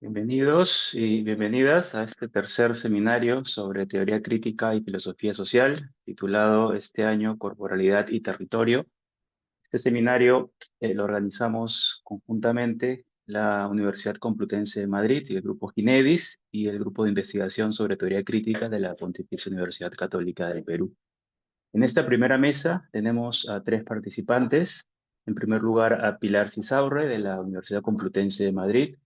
Bienvenidos y bienvenidas a este tercer seminario sobre teoría crítica y filosofía social, titulado este año Corporalidad y Territorio. Este seminario lo organizamos conjuntamente la Universidad Complutense de Madrid y el Grupo Ginedis y el Grupo de Investigación sobre Teoría Crítica de la Pontificia Universidad Católica del Perú. En esta primera mesa tenemos a tres participantes. En primer lugar, a Pilar Cisaurre, de la Universidad Complutense de Madrid.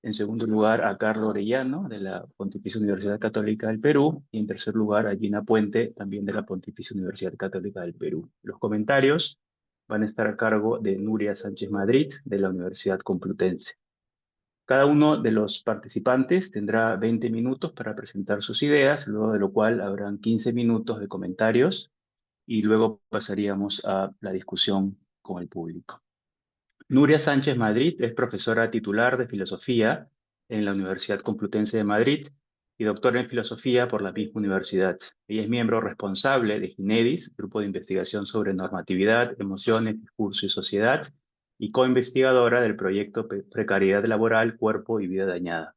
En segundo lugar, a Carlos Orellano, de la Pontificia Universidad Católica del Perú. Y en tercer lugar, a Gina Puente, también de la Pontificia Universidad Católica del Perú. Los comentarios van a estar a cargo de Nuria Sánchez Madrid, de la Universidad Complutense. Cada uno de los participantes tendrá 20 minutos para presentar sus ideas, luego de lo cual habrán 15 minutos de comentarios y luego pasaríamos a la discusión con el público. Nuria Sánchez Madrid es profesora titular de Filosofía en la Universidad Complutense de Madrid y doctora en Filosofía por la misma universidad. Ella es miembro responsable de Ginedis, Grupo de Investigación sobre Normatividad, Emociones, Discurso y Sociedad, y coinvestigadora del proyecto Precariedad Laboral, Cuerpo y Vida Dañada.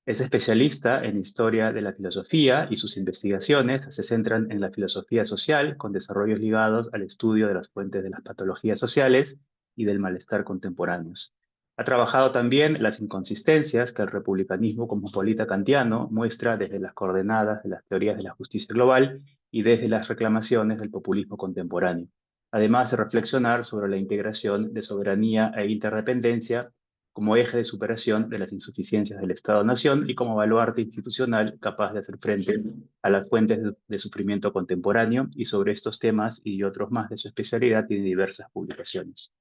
Es especialista en historia de la filosofía y sus investigaciones se centran en la filosofía social con desarrollos ligados al estudio de las fuentes de las patologías sociales y del malestar contemporáneos. Ha trabajado también las inconsistencias que el republicanismo cosmopolita kantiano muestra desde las coordenadas de las teorías de la justicia global y desde las reclamaciones del populismo contemporáneo, además de reflexionar sobre la integración de soberanía e interdependencia como eje de superación de las insuficiencias del Estado-Nación y como baluarte institucional capaz de hacer frente a las fuentes de sufrimiento contemporáneo, y sobre estos temas y otros más de su especialidad tiene diversas publicaciones.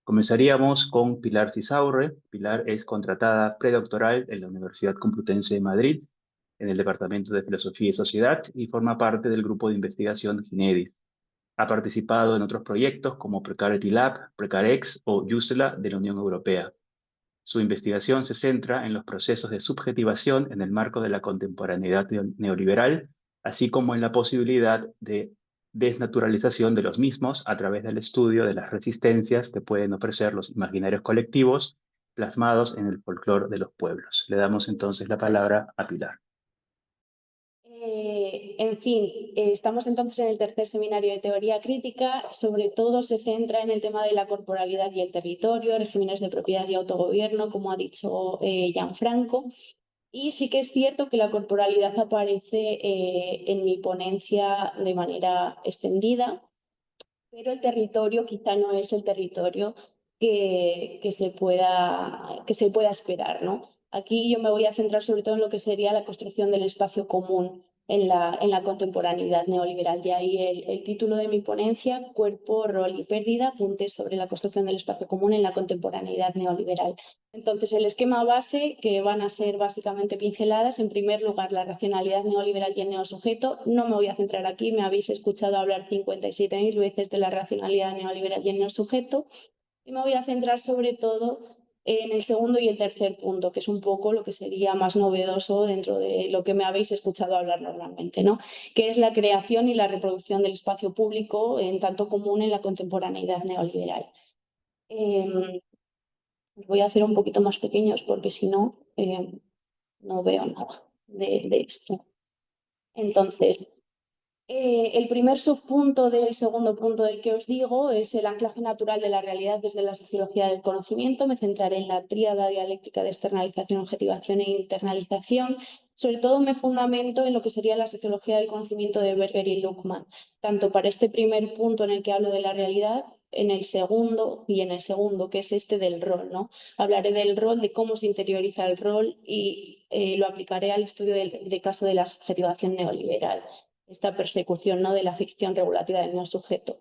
Comenzaríamos con Pilar Cisaurre. Pilar es contratada predoctoral en la Universidad Complutense de Madrid, en el Departamento de Filosofía y Sociedad, y forma parte del grupo de investigación Ginedis. Ha participado en otros proyectos como Precarity Lab, Precarex o JUSLA de la Unión Europea. Su investigación se centra en los procesos de subjetivación en el marco de la contemporaneidad neoliberal, así como en la posibilidad de desnaturalización de los mismos a través del estudio de las resistencias que pueden ofrecer los imaginarios colectivos plasmados en el folclore de los pueblos. Le damos entonces la palabra a Pilar. Estamos entonces en el tercer seminario de teoría crítica. Sobre todo se centra en el tema de la corporalidad y el territorio, regímenes de propiedad y autogobierno, como ha dicho Gianfranco. Y sí que es cierto que la corporalidad aparece en mi ponencia de manera extendida, pero el territorio quizá no es el territorio que se pueda esperar, ¿no? Aquí yo me voy a centrar sobre todo en lo que sería la construcción del espacio común en la contemporaneidad neoliberal. De ahí el título de mi ponencia, Cuerpo, Rol y Pérdida, apuntes sobre la construcción del espacio común en la contemporaneidad neoliberal. Entonces, el esquema base, que van a ser básicamente pinceladas, en primer lugar, la racionalidad neoliberal y el neosujeto. No me voy a centrar aquí, me habéis escuchado hablar 57.000 veces de la racionalidad neoliberal y el neosujeto. Y me voy a centrar sobre todo en el segundo y el tercer punto, que es un poco lo que sería más novedoso dentro de lo que me habéis escuchado hablar normalmente, ¿no? Que es la creación y la reproducción del espacio público en tanto común en la contemporaneidad neoliberal. Voy a hacer un poquito más pequeños porque si no, no veo nada de esto. Entonces, el primer subpunto del segundo punto del que os digo es el anclaje natural de la realidad desde la sociología del conocimiento. Me centraré en la tríada dialéctica de externalización, objetivación e internalización. Sobre todo me fundamento en lo que sería la sociología del conocimiento de Berger y Luhmann, tanto para este primer punto en el que hablo de la realidad, en el segundo y en el segundo, que es este del rol, ¿no? Hablaré del rol, de cómo se interioriza el rol y lo aplicaré al estudio de caso de la subjetivación neoliberal, esta persecución, ¿no?, de la ficción regulativa del no sujeto.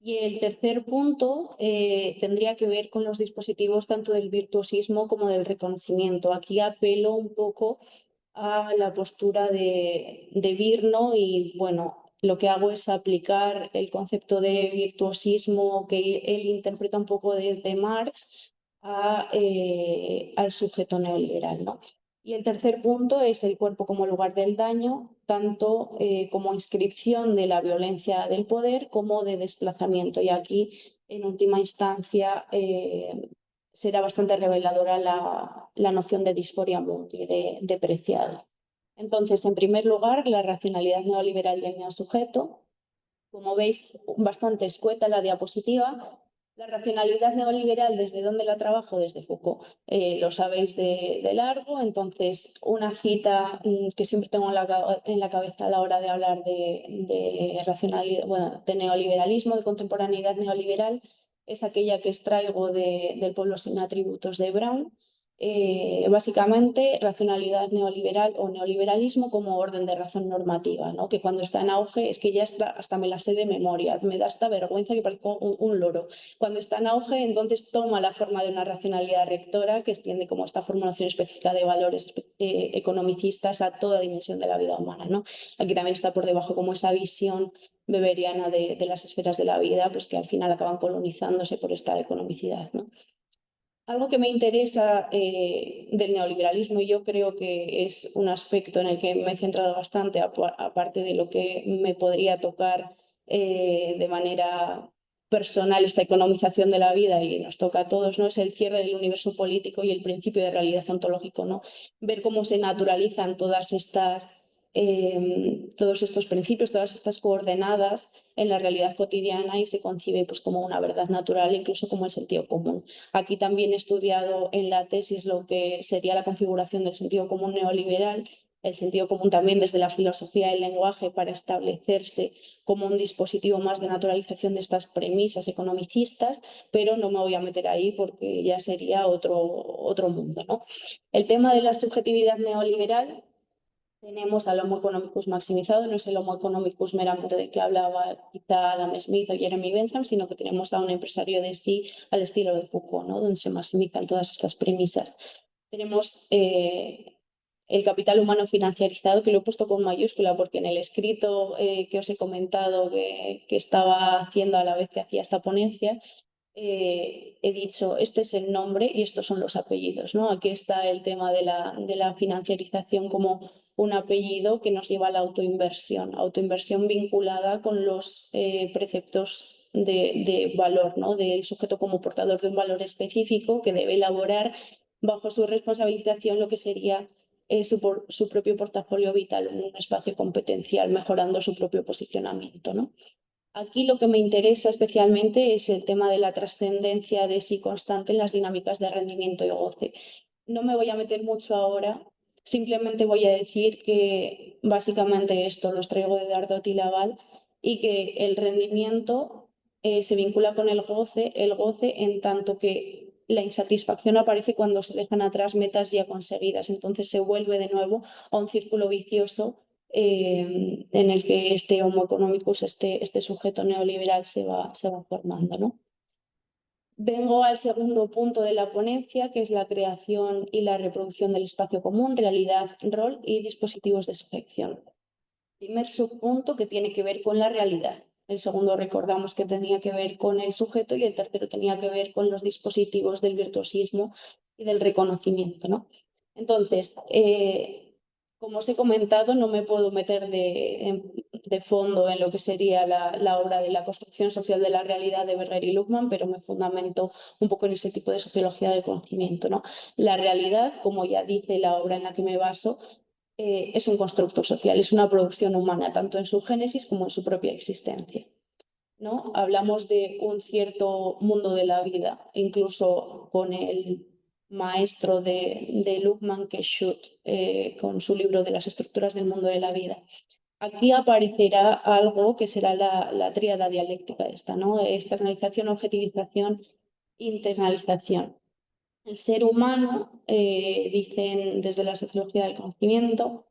Y el tercer punto tendría que ver con los dispositivos tanto del virtuosismo como del reconocimiento. Aquí apelo un poco a la postura de Virno y, bueno, lo que hago es aplicar el concepto de virtuosismo que él interpreta un poco desde Marx al sujeto neoliberal, ¿no? Y el tercer punto es el cuerpo como lugar del daño, tanto como inscripción de la violencia del poder como de desplazamiento. Y aquí, en última instancia, será bastante reveladora la noción de disforia multi, de preciado. Entonces, en primer lugar, la racionalidad neoliberal del neosujeto. Como veis, bastante escueta la diapositiva. La racionalidad neoliberal, ¿desde dónde la trabajo? Desde Foucault. Lo sabéis de largo, entonces una cita que siempre tengo en la cabeza a la hora de hablar de racionalidad, bueno, de neoliberalismo, de contemporaneidad neoliberal, es aquella que extraigo del Pueblo sin atributos de Brown. Básicamente, racionalidad neoliberal o neoliberalismo como orden de razón normativa, ¿no? Que cuando está en auge es que ya hasta me la sé de memoria, me da esta vergüenza que parezco un loro. Cuando está en auge, entonces toma la forma de una racionalidad rectora que extiende como esta formulación específica de valores economicistas a toda dimensión de la vida humana, ¿no? Aquí también está por debajo como esa visión beberiana de las esferas de la vida, pues que al final acaban colonizándose por esta economicidad, ¿no? Algo que me interesa del neoliberalismo, y yo creo que es un aspecto en el que me he centrado bastante, aparte de lo que me podría tocar de manera personal, esta economización de la vida y nos toca a todos, ¿no? Es el cierre del universo político y el principio de realidad ontológico, ¿no? Ver cómo se naturalizan todos estos principios, todas estas coordenadas en la realidad cotidiana y se concibe pues, como una verdad natural, incluso como el sentido común. Aquí también he estudiado en la tesis lo que sería la configuración del sentido común neoliberal, el sentido común también desde la filosofía del lenguaje para establecerse como un dispositivo más de naturalización de estas premisas economicistas, pero no me voy a meter ahí porque ya sería otro mundo, ¿no? El tema de la subjetividad neoliberal. Tenemos al Homo economicus maximizado, no es el Homo economicus meramente de que hablaba quizá Adam Smith o Jeremy Bentham, sino que tenemos a un empresario de sí al estilo de Foucault, ¿no? Donde se maximizan todas estas premisas. Tenemos el capital humano financiarizado, que lo he puesto con mayúscula porque en el escrito que os he comentado que estaba haciendo a la vez que hacía esta ponencia, he dicho, este es el nombre y estos son los apellidos, ¿no? Aquí está el tema de la financiarización como un apellido que nos lleva a la autoinversión vinculada con los preceptos de valor, ¿no? Del sujeto como portador de un valor específico que debe elaborar bajo su responsabilización lo que sería su propio portafolio vital, un espacio competencial, mejorando su propio posicionamiento, ¿no? Aquí lo que me interesa especialmente es el tema de la trascendencia de sí constante en las dinámicas de rendimiento y goce. No me voy a meter mucho ahora, simplemente voy a decir que básicamente esto lo traigo de Dardot y Laval y que el rendimiento se vincula con el goce en tanto que la insatisfacción aparece cuando se dejan atrás metas ya conseguidas, entonces se vuelve de nuevo a un círculo vicioso en el que este Homo economicus, este sujeto neoliberal se va formando, ¿no? Vengo al segundo punto de la ponencia, que es la creación y la reproducción del espacio común, realidad, rol y dispositivos de sujeción. Primer subpunto que tiene que ver con la realidad. El segundo recordamos que tenía que ver con el sujeto y el tercero tenía que ver con los dispositivos del virtuosismo y del reconocimiento, ¿no? Entonces, como os he comentado, no me puedo meter de fondo en lo que sería la obra de la construcción social de la realidad de Berger y Luhmann, pero me fundamento un poco en ese tipo de sociología del conocimiento, ¿no? La realidad, como ya dice la obra en la que me baso, es un constructo social, es una producción humana, tanto en su génesis como en su propia existencia, ¿no? Hablamos de un cierto mundo de la vida, incluso con el maestro de Luhmann, que es Schutt, con su libro de las estructuras del mundo de la vida. Aquí aparecerá algo que será la tríada dialéctica esta, ¿no? Externalización, objetivización, internalización. El ser humano, dicen desde la sociología del conocimiento,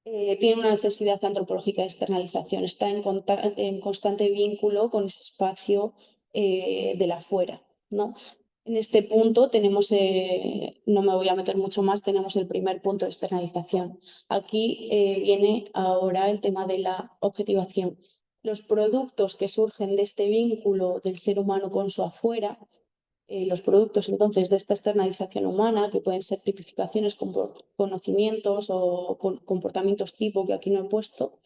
tiene una necesidad antropológica de externalización, está en constante vínculo con ese espacio del afuera, ¿no? En este punto tenemos, no me voy a meter mucho más, tenemos el primer punto de externalización. Aquí viene ahora el tema de la objetivación. Los productos que surgen de este vínculo del ser humano con su afuera, los productos entonces de esta externalización humana, que pueden ser tipificaciones con conocimientos o comportamientos tipo que aquí no he puesto,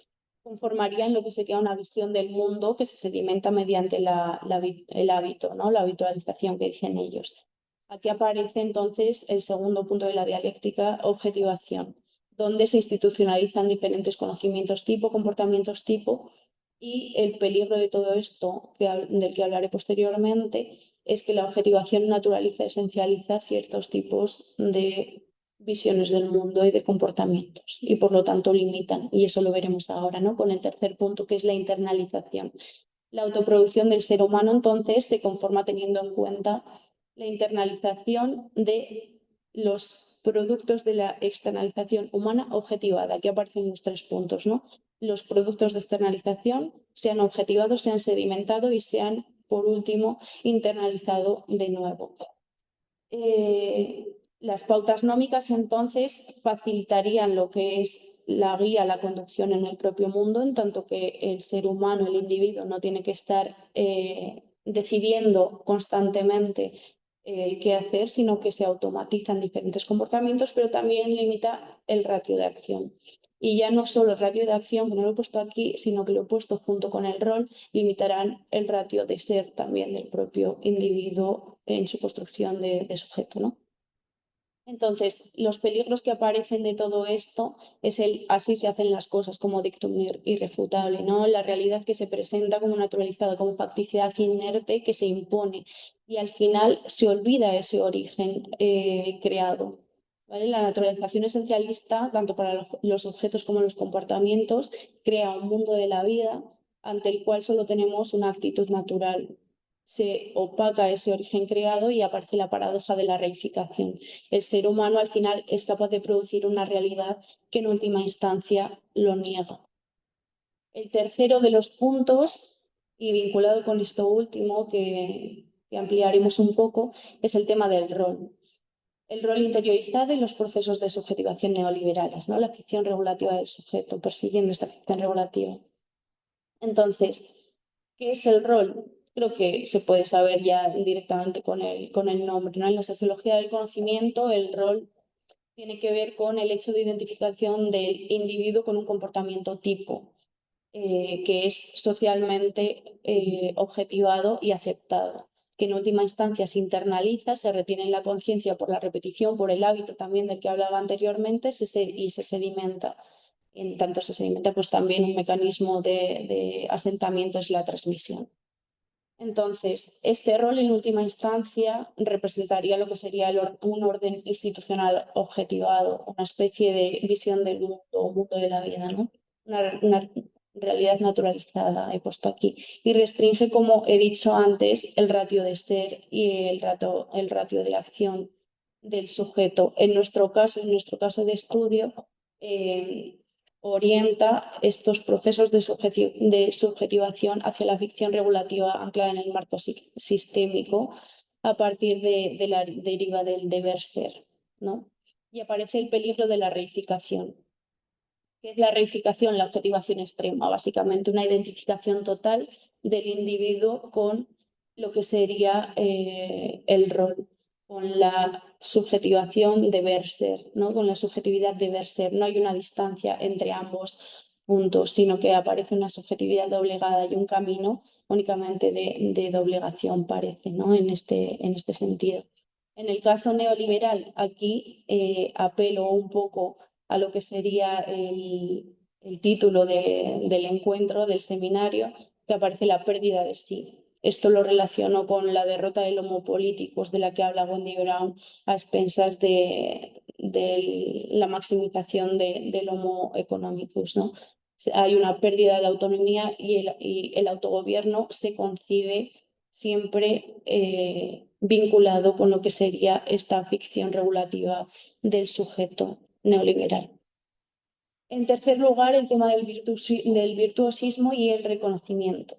conformarían lo que sería una visión del mundo que se sedimenta mediante el hábito, ¿no? La habitualización que dicen ellos. Aquí aparece entonces el segundo punto de la dialéctica, objetivación, donde se institucionalizan diferentes conocimientos tipo, comportamientos tipo, y el peligro de todo esto, del que hablaré posteriormente, es que la objetivación naturaliza, esencializa ciertos tipos de visiones del mundo y de comportamientos, y por lo tanto limitan, y eso lo veremos ahora, ¿no? Con el tercer punto, que es la internalización. La autoproducción del ser humano entonces se conforma teniendo en cuenta la internalización de los productos de la externalización humana objetivada. Aquí aparecen los 3 puntos, ¿no? Los productos de externalización se han objetivado, se han sedimentado y se han, por último, internalizado de nuevo. Las pautas nómicas entonces facilitarían lo que es la guía, la conducción en el propio mundo, en tanto que el ser humano, el individuo, no tiene que estar decidiendo constantemente qué hacer, sino que se automatizan diferentes comportamientos, pero también limita el ratio de acción. Y ya no solo el ratio de acción, que no lo he puesto aquí, sino que lo he puesto junto con el rol, limitarán el ratio de ser también del propio individuo en su construcción de sujeto, ¿no? Entonces, los peligros que aparecen de todo esto es el así se hacen las cosas como dictum irrefutable, ¿no? La realidad que se presenta como naturalizada, como facticidad inerte que se impone y al final se olvida ese origen creado. ¿Vale? La naturalización esencialista, tanto para los objetos como los comportamientos, crea un mundo de la vida ante el cual solo tenemos una actitud natural. Se opaca ese origen creado y aparece la paradoja de la reificación. El ser humano al final es capaz de producir una realidad que en última instancia lo niega. El tercero de los puntos, y vinculado con esto último que ampliaremos un poco, es el tema del rol. El rol interiorizado y los procesos de subjetivación neoliberales, ¿no? La ficción regulativa del sujeto, persiguiendo esta ficción regulativa. Entonces, ¿qué es el rol? Creo que se puede saber ya directamente con el nombre, ¿no? En la sociología del conocimiento, el rol tiene que ver con el hecho de identificación del individuo con un comportamiento tipo, que es socialmente objetivado y aceptado, que en última instancia se internaliza, se retiene en la conciencia por la repetición, por el hábito también del que hablaba anteriormente, y se sedimenta. En tanto se sedimenta, pues también un mecanismo de asentamiento es la transmisión. Entonces, este rol en última instancia representaría lo que sería un orden institucional objetivado, una especie de visión del mundo o mundo de la vida, ¿no? Una realidad naturalizada, he puesto aquí, y restringe, como he dicho antes, el ratio de ser y el ratio de acción del sujeto. En nuestro caso de estudio, orienta estos procesos de subjetivación hacia la ficción regulativa anclada en el marco sistémico a partir de la deriva del deber ser, ¿no? Y aparece el peligro de la reificación. ¿Qué es la reificación? La objetivación extrema, básicamente una identificación total del individuo con lo que sería el rol, con la subjetivación de ver ser, ¿no? Con la subjetividad de ver ser. No hay una distancia entre ambos puntos, sino que aparece una subjetividad doblegada y un camino únicamente de doblegación, parece, ¿no? En este sentido. En el caso neoliberal, aquí apelo un poco a lo que sería el título del encuentro, del seminario, que aparece la pérdida de sí. Esto lo relaciono con la derrota del homo políticos de la que habla Wendy Brown a expensas de la maximización del homo economicus, ¿no? Hay una pérdida de autonomía y el autogobierno se concibe siempre vinculado con lo que sería esta ficción regulativa del sujeto neoliberal. En tercer lugar, el tema del virtuosismo y el reconocimiento.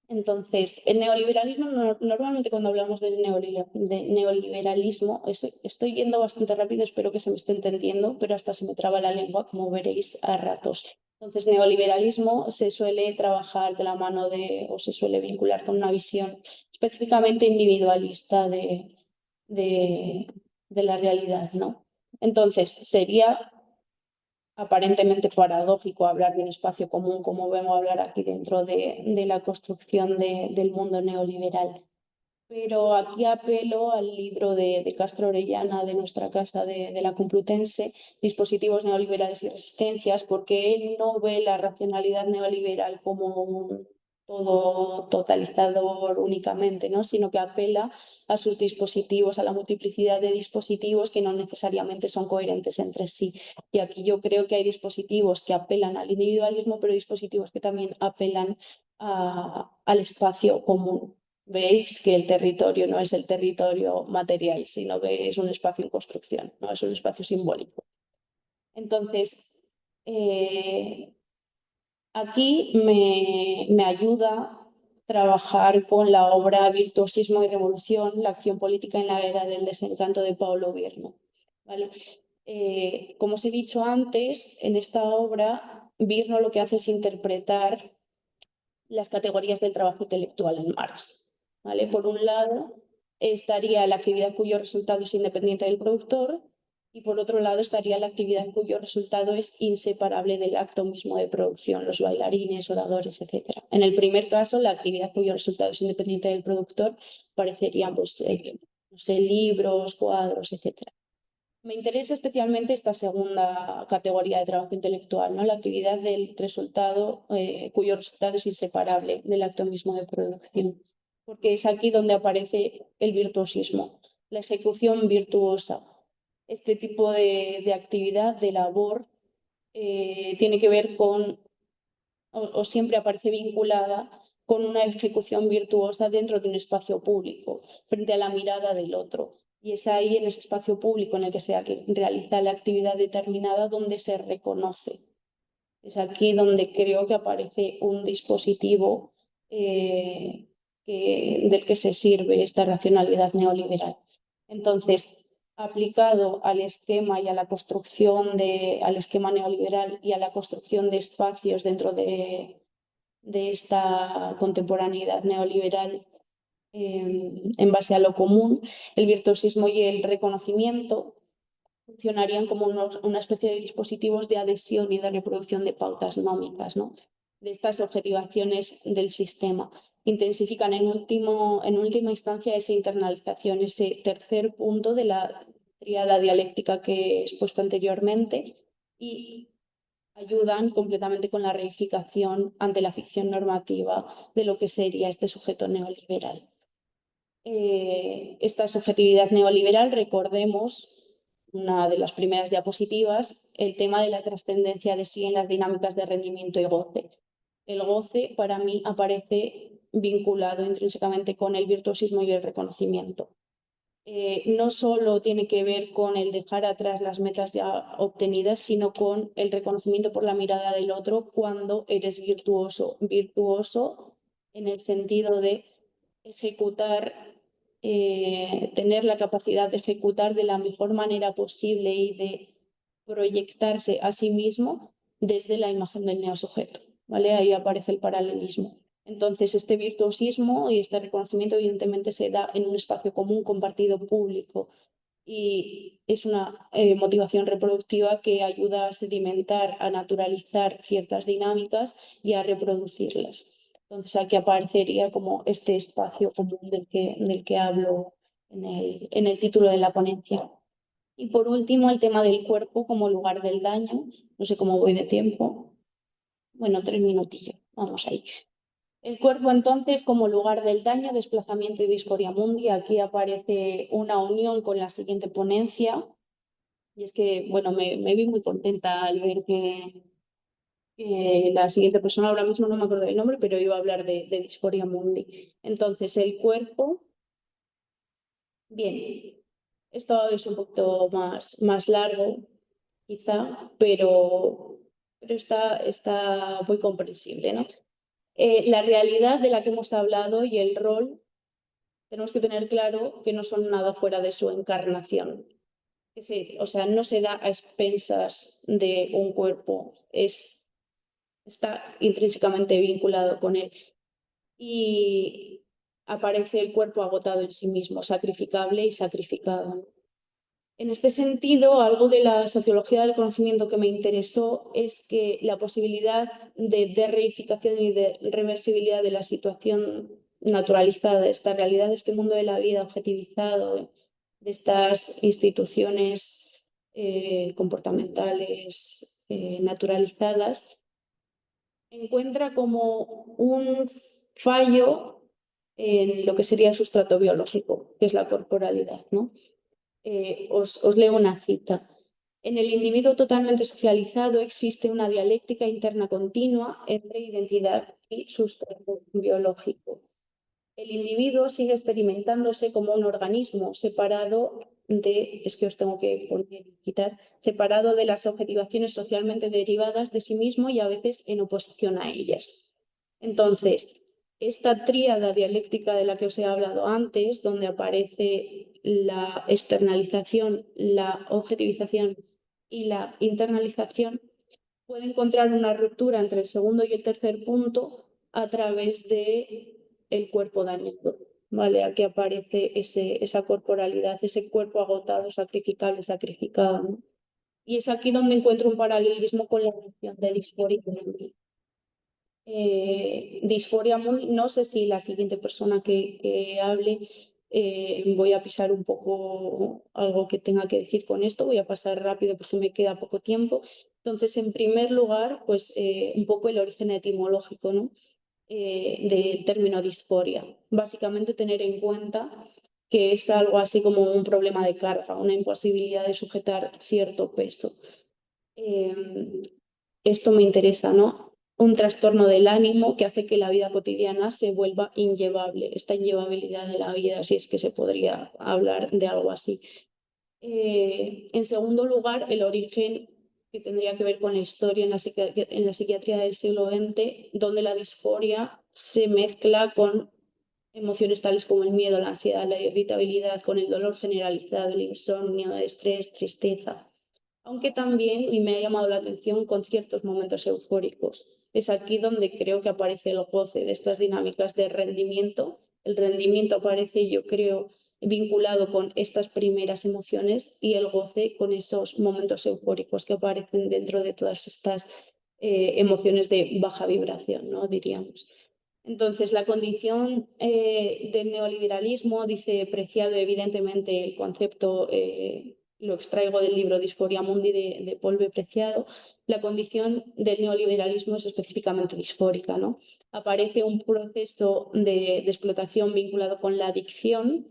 Entonces, el neoliberalismo, normalmente cuando hablamos de neoliberalismo, estoy yendo bastante rápido, espero que se me esté entendiendo, pero hasta se me traba la lengua, como veréis a ratos. Entonces, neoliberalismo se suele trabajar de la mano o se suele vincular con una visión específicamente individualista de la realidad, ¿no? Entonces, sería aparentemente paradójico hablar de un espacio común, como vengo a hablar aquí dentro de la construcción del mundo neoliberal. pero aquí apelo al libro de Castro Orellana, de nuestra casa de la Complutense, Dispositivos neoliberales y resistencias, porque él no ve la racionalidad neoliberal como un todo totalizador únicamente, ¿no? Sino que apela a sus dispositivos, a la multiplicidad de dispositivos que no necesariamente son coherentes entre sí. Y aquí yo creo que hay dispositivos que apelan al individualismo, pero dispositivos que también apelan al espacio común. Veis que el territorio no es el territorio material, sino que es un espacio en construcción, no es un espacio simbólico. Entonces, aquí me ayuda trabajar con la obra Virtuosismo y Revolución, la acción política en la era del desencanto de Paulo Vierno. ¿Vale? Como os he dicho antes, en esta obra, Virno lo que hace es interpretar las categorías del trabajo intelectual en Marx. ¿Vale? Por un lado, estaría la actividad cuyo resultado es independiente del productor y por otro lado estaría la actividad cuyo resultado es inseparable del acto mismo de producción, los bailarines, oradores, etc. En el primer caso, la actividad cuyo resultado es independiente del productor parecerían pues, no sé, libros, cuadros, etc. Me interesa especialmente esta segunda categoría de trabajo intelectual, ¿no? La actividad del resultado, cuyo resultado es inseparable del acto mismo de producción, porque es aquí donde aparece el virtuosismo, la ejecución virtuosa. Este tipo de actividad, de labor, tiene que ver con, o siempre aparece vinculada con una ejecución virtuosa dentro de un espacio público, frente a la mirada del otro. Y es ahí, en ese espacio público en el que se realiza la actividad determinada, donde se reconoce. Es aquí donde creo que aparece un dispositivo del que se sirve esta racionalidad neoliberal. Entonces, aplicado al esquema y a la construcción al esquema neoliberal y a la construcción de espacios dentro de esta contemporaneidad neoliberal, en base a lo común, el virtuosismo y el reconocimiento funcionarían como una especie de dispositivos de adhesión y de reproducción de pautas nómicas, ¿no? De estas objetivaciones del sistema. Intensifican en última instancia esa internalización, ese tercer punto de la tríada dialéctica que he expuesto anteriormente, y ayudan completamente con la reificación ante la ficción normativa de lo que sería este sujeto neoliberal. Esta subjetividad neoliberal, recordemos, una de las primeras diapositivas, el tema de la trascendencia de sí en las dinámicas de rendimiento y goce. El goce para mí aparece vinculado intrínsecamente con el virtuosismo y el reconocimiento. No solo tiene que ver con el dejar atrás las metas ya obtenidas, sino con el reconocimiento por la mirada del otro cuando eres virtuoso. Virtuoso en el sentido de ejecutar, tener la capacidad de ejecutar de la mejor manera posible y de proyectarse a sí mismo desde la imagen del neosujeto. ¿Vale? Ahí aparece el paralelismo. Entonces, este virtuosismo y este reconocimiento evidentemente se da en un espacio común, compartido, público, y es una motivación reproductiva que ayuda a sedimentar, a naturalizar ciertas dinámicas y a reproducirlas. Entonces, aquí aparecería como este espacio común del que hablo en el título de la ponencia. Y por último, el tema del cuerpo como lugar del daño. No sé cómo voy de tiempo. Bueno, 3 minutillos. Vamos ahí. El cuerpo entonces como lugar del daño, desplazamiento y disforia mundi. Aquí aparece una unión con la siguiente ponencia. Y es que, bueno, me vi muy contenta al ver que la siguiente persona, ahora mismo no me acuerdo del nombre, pero iba a hablar de disforia mundi. Entonces, el cuerpo, bien, esto es un poquito más largo, quizá, pero está muy comprensible, ¿no? La realidad de la que hemos hablado y el rol, tenemos que tener claro que no son nada fuera de su encarnación. O sea, no se da a expensas de un cuerpo, está intrínsecamente vinculado con él. Y aparece el cuerpo agotado en sí mismo, sacrificable y sacrificado. En este sentido, algo de la sociología del conocimiento que me interesó es que la posibilidad de reificación y de reversibilidad de la situación naturalizada, esta realidad, de este mundo de la vida objetivizado, de estas instituciones comportamentales naturalizadas, encuentra como un fallo en lo que sería el sustrato biológico, que es la corporalidad, ¿no? Os leo una cita. En el individuo totalmente socializado existe una dialéctica interna continua entre identidad y sustrato biológico. El individuo sigue experimentándose como un organismo separado de, es que os tengo que poner y quitar, separado de las objetivaciones socialmente derivadas de sí mismo y a veces en oposición a ellas. Entonces, esta tríada dialéctica de la que os he hablado antes, donde aparece la externalización, la objetivización y la internalización, puede encontrar una ruptura entre el segundo y el tercer punto a través de el cuerpo dañado, ¿vale? Aquí aparece esa corporalidad, ese cuerpo agotado, sacrificable, sacrificado, ¿no? Y es aquí donde encuentro un paralelismo con la noción de disforia mundi. Disforia mundi, no sé si la siguiente persona que hable voy a pisar un poco algo que tenga que decir con esto, voy a pasar rápido porque me queda poco tiempo. Entonces, en primer lugar, pues un poco el origen etimológico, ¿no? Del término disforia. Básicamente tener en cuenta que es algo así como un problema de carga, una imposibilidad de sujetar cierto peso. Esto me interesa, ¿no? Un trastorno del ánimo que hace que la vida cotidiana se vuelva inllevable, esta inllevabilidad de la vida, si es que se podría hablar de algo así. En segundo lugar, el origen que tendría que ver con la historia en la psiquiatría del siglo XX, donde la disforia se mezcla con emociones tales como el miedo, la ansiedad, la irritabilidad, con el dolor generalizado, el insomnio, el estrés, tristeza. Aunque también, y me ha llamado la atención, con ciertos momentos eufóricos. Es aquí donde creo que aparece el goce de estas dinámicas de rendimiento. El rendimiento aparece, yo creo, vinculado con estas primeras emociones y el goce con esos momentos eufóricos que aparecen dentro de todas estas emociones de baja vibración, ¿no? Diríamos. Entonces, la condición del neoliberalismo, dice Preciado, evidentemente el concepto lo extraigo del libro Disforia Mundi de Paul B. Preciado, la condición del neoliberalismo es específicamente disfórica, ¿no? Aparece un proceso de explotación vinculado con la adicción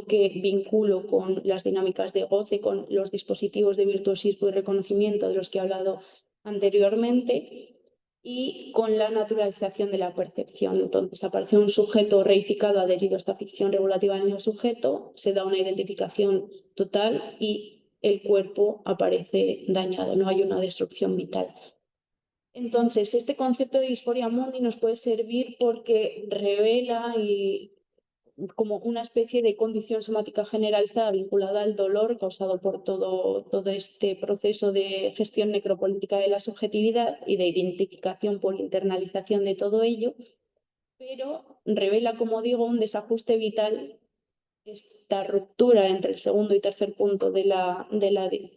que vinculo con las dinámicas de goce, con los dispositivos de virtuosismo y reconocimiento de los que he hablado anteriormente, y con la naturalización de la percepción. Entonces aparece un sujeto reificado adherido a esta ficción regulativa en el sujeto, se da una identificación total y el cuerpo aparece dañado, no hay una destrucción vital. Entonces, este concepto de disforia mundi nos puede servir porque revela y como una especie de condición somática generalizada vinculada al dolor causado por todo este proceso de gestión necropolítica de la subjetividad y de identificación por internalización de todo ello, pero revela, como digo, un desajuste vital, esta ruptura entre el segundo y tercer punto de la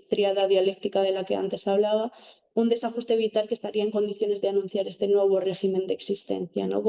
tríada dialéctica de la que antes hablaba, un desajuste vital que estaría en condiciones de anunciar este nuevo régimen de existencia, ¿no?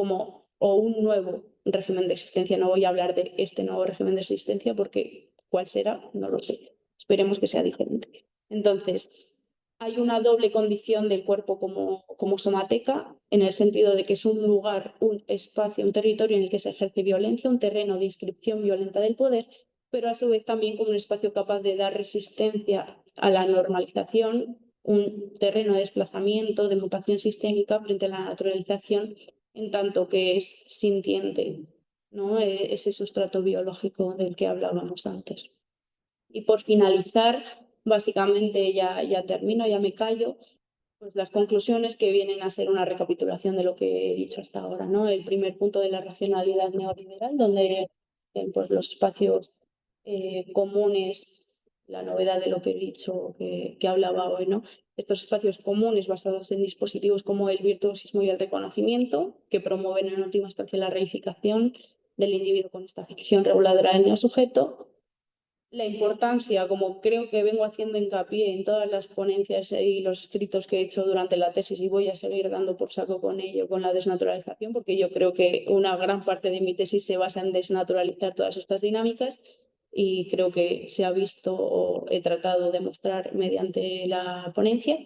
O un nuevo régimen de existencia. No voy a hablar de este nuevo régimen de existencia porque cuál será, no lo sé. Esperemos que sea diferente. Entonces, hay una doble condición del cuerpo como somateca, en el sentido de que es un lugar, un espacio, un territorio en el que se ejerce violencia, un terreno de inscripción violenta del poder, pero a su vez también como un espacio capaz de dar resistencia a la normalización, un terreno de desplazamiento, de mutación sistémica frente a la naturalización, en tanto que es sintiente, ¿no? Ese sustrato biológico del que hablábamos antes. Y por finalizar, básicamente ya termino, ya me callo, pues las conclusiones que vienen a ser una recapitulación de lo que he dicho hasta ahora, ¿no? El primer punto de la racionalidad neoliberal, donde pues, los espacios comunes, la novedad de lo que he dicho, que hablaba hoy, ¿no? Estos espacios comunes basados en dispositivos como el virtuosismo y el reconocimiento, que promueven en última instancia la reificación del individuo con esta ficción reguladora en el sujeto, la importancia, como creo que vengo haciendo hincapié en todas las ponencias y los escritos que he hecho durante la tesis y voy a seguir dando por saco con ello, con la desnaturalización, porque yo creo que una gran parte de mi tesis se basa en desnaturalizar todas estas dinámicas y creo que se ha visto o he tratado de mostrar mediante la ponencia.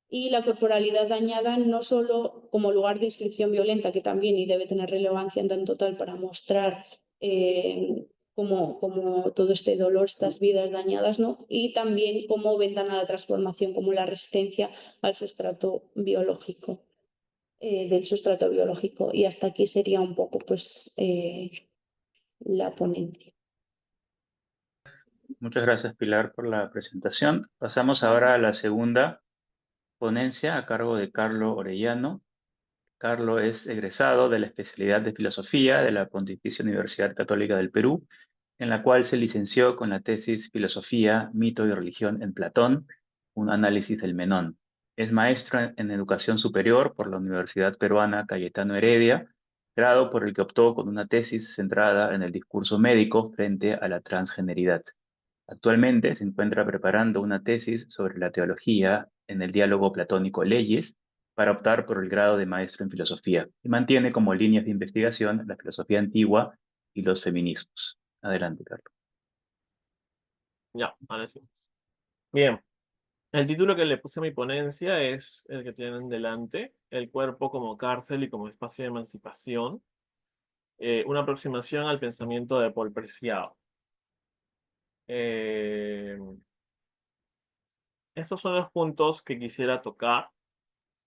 Y la corporalidad dañada no solo como lugar de inscripción violenta, que también y debe tener relevancia en tanto tal para mostrar como todo este dolor, estas vidas dañadas, ¿no? Y también como ventana a la transformación, como la resistencia al sustrato biológico, del sustrato biológico. Y hasta aquí sería un poco, pues, la ponencia. Muchas gracias, Pilar, por la presentación. Pasamos ahora a la segunda ponencia a cargo de Carlo Orellano. Carlo es egresado de la especialidad de Filosofía de la Pontificia Universidad Católica del Perú, en la cual se licenció con la tesis Filosofía, Mito y Religión en Platón, un análisis del Menón. Es maestro en Educación Superior por la Universidad Peruana Cayetano Heredia, grado por el que optó con una tesis centrada en el discurso médico frente a la transgeneridad. Actualmente se encuentra preparando una tesis sobre la teología en el diálogo platónico Leyes para optar por el grado de maestro en filosofía y mantiene como líneas de investigación la filosofía antigua y los feminismos. Adelante, Carlos. Ya, ahora sí. Bien, el título que le puse a mi ponencia es el que tienen delante, El cuerpo como cárcel y como espacio de emancipación, una aproximación al pensamiento de Paul Preciado. Eh, Estos son los puntos que quisiera tocar.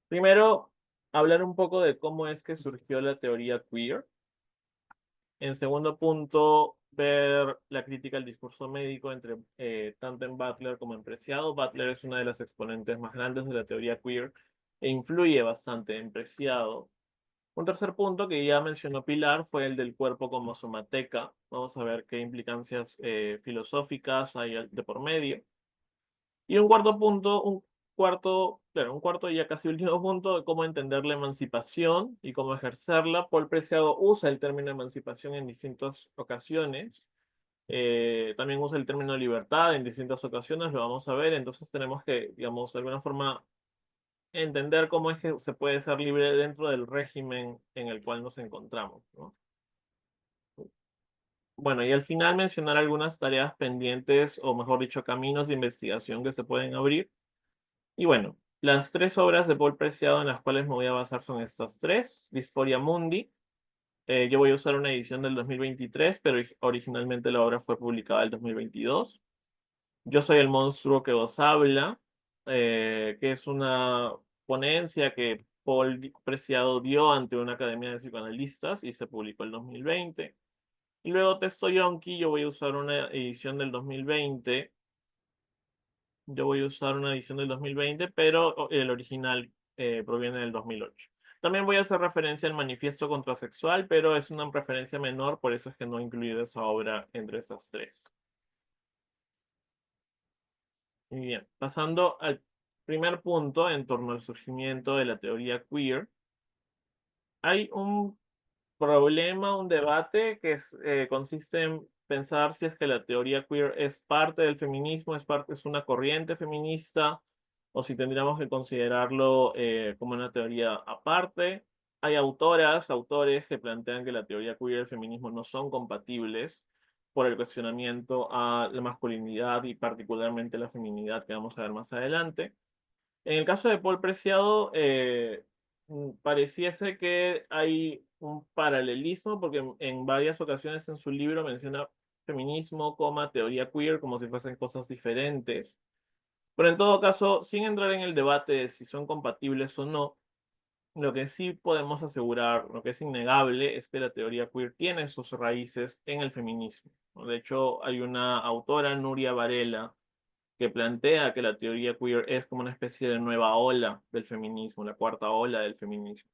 Primero, hablar un poco de cómo es que surgió la teoría queer. En segundo punto, ver la crítica al discurso médico entre tanto en Butler como en Preciado. Butler es una de las exponentes más grandes de la teoría queer e influye bastante en Preciado. Un tercer punto que ya mencionó Pilar fue el del cuerpo como somateca. Vamos a ver qué implicancias filosóficas hay de por medio. Y un cuarto punto, un cuarto y ya casi último punto de cómo entender la emancipación y cómo ejercerla. Paul Preciado usa el término emancipación en distintas ocasiones. También usa el término libertad en distintas ocasiones, lo vamos a ver. Entonces tenemos que, digamos, de alguna forma entender cómo es que se puede ser libre dentro del régimen en el cual nos encontramos, ¿no? Bueno, y al final mencionar algunas tareas pendientes, o mejor dicho, caminos de investigación que se pueden abrir. Y bueno, las tres obras de Paul Preciado en las cuales me voy a basar son estas tres. Dysphoria Mundi. Yo voy a usar una edición del 2023, pero originalmente la obra fue publicada en el 2022. Yo soy el monstruo que os habla, que es una ponencia que Paul Preciado dio ante una academia de psicoanalistas y se publicó en el 2020. Y luego Texto Yonki, yo voy a usar una edición del 2020. Yo voy a usar una edición del 2020, pero el original proviene del 2008. También voy a hacer referencia al Manifiesto Contrasexual, pero es una referencia menor, por eso es que no he incluido esa obra entre esas tres. Muy bien, pasando al primer punto en torno al surgimiento de la teoría queer, hay un problema, un debate consiste en pensar si es que la teoría queer es parte del feminismo, es una corriente feminista, o si tendríamos que considerarlo como una teoría aparte. Hay autores que plantean que la teoría queer y el feminismo no son compatibles por el cuestionamiento a la masculinidad y particularmente la feminidad que vamos a ver más adelante. En el caso de Paul Preciado, pareciese que hay un paralelismo, porque en varias ocasiones en su libro menciona feminismo, teoría queer, como si fuesen cosas diferentes. Pero en todo caso, sin entrar en el debate de si son compatibles o no, lo que sí podemos asegurar, lo que es innegable, es que la teoría queer tiene sus raíces en el feminismo, ¿no? De hecho, hay una autora, Nuria Varela, que plantea que la teoría queer es como una especie de nueva ola del feminismo, la cuarta ola del feminismo.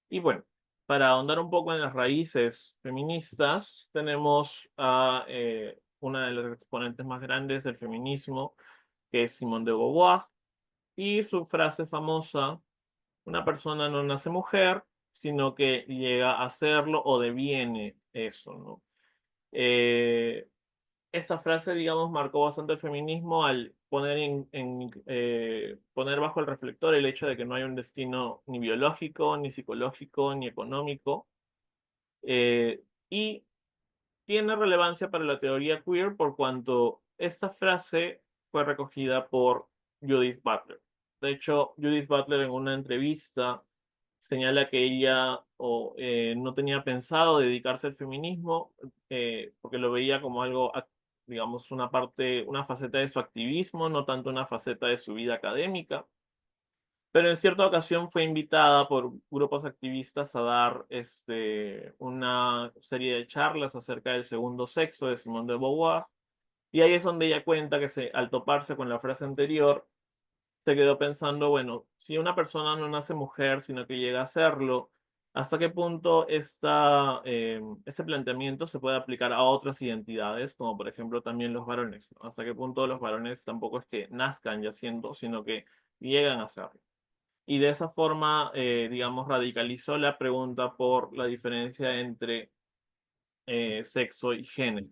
Y bueno, para ahondar un poco en las raíces feministas, tenemos a una de las exponentes más grandes del feminismo, que es Simone de Beauvoir, y su frase famosa: una persona no nace mujer, sino que llega a serlo o deviene eso, ¿no? esta frase, digamos, marcó bastante el feminismo al poner, poner bajo el reflector el hecho de que no hay un destino ni biológico, ni psicológico, ni económico. Y tiene relevancia para la teoría queer por cuanto esta frase fue recogida por Judith Butler. De hecho, Judith Butler en una entrevista señala que ella no tenía pensado dedicarse al feminismo porque lo veía como algo, digamos, una parte, una faceta de su activismo, no tanto una faceta de su vida académica. Pero en cierta ocasión fue invitada por grupos activistas a dar una serie de charlas acerca del segundo sexo de Simone de Beauvoir. Y ahí es donde ella cuenta que al toparse con la frase anterior, se quedó pensando, bueno, si una persona no nace mujer, sino que llega a serlo, ¿hasta qué punto este planteamiento se puede aplicar a otras identidades, como por ejemplo también los varones? ¿No? ¿Hasta qué punto los varones tampoco es que nazcan ya siendo, sino que llegan a serlo? Y de esa forma, digamos, radicalizó la pregunta por la diferencia entre sexo y género.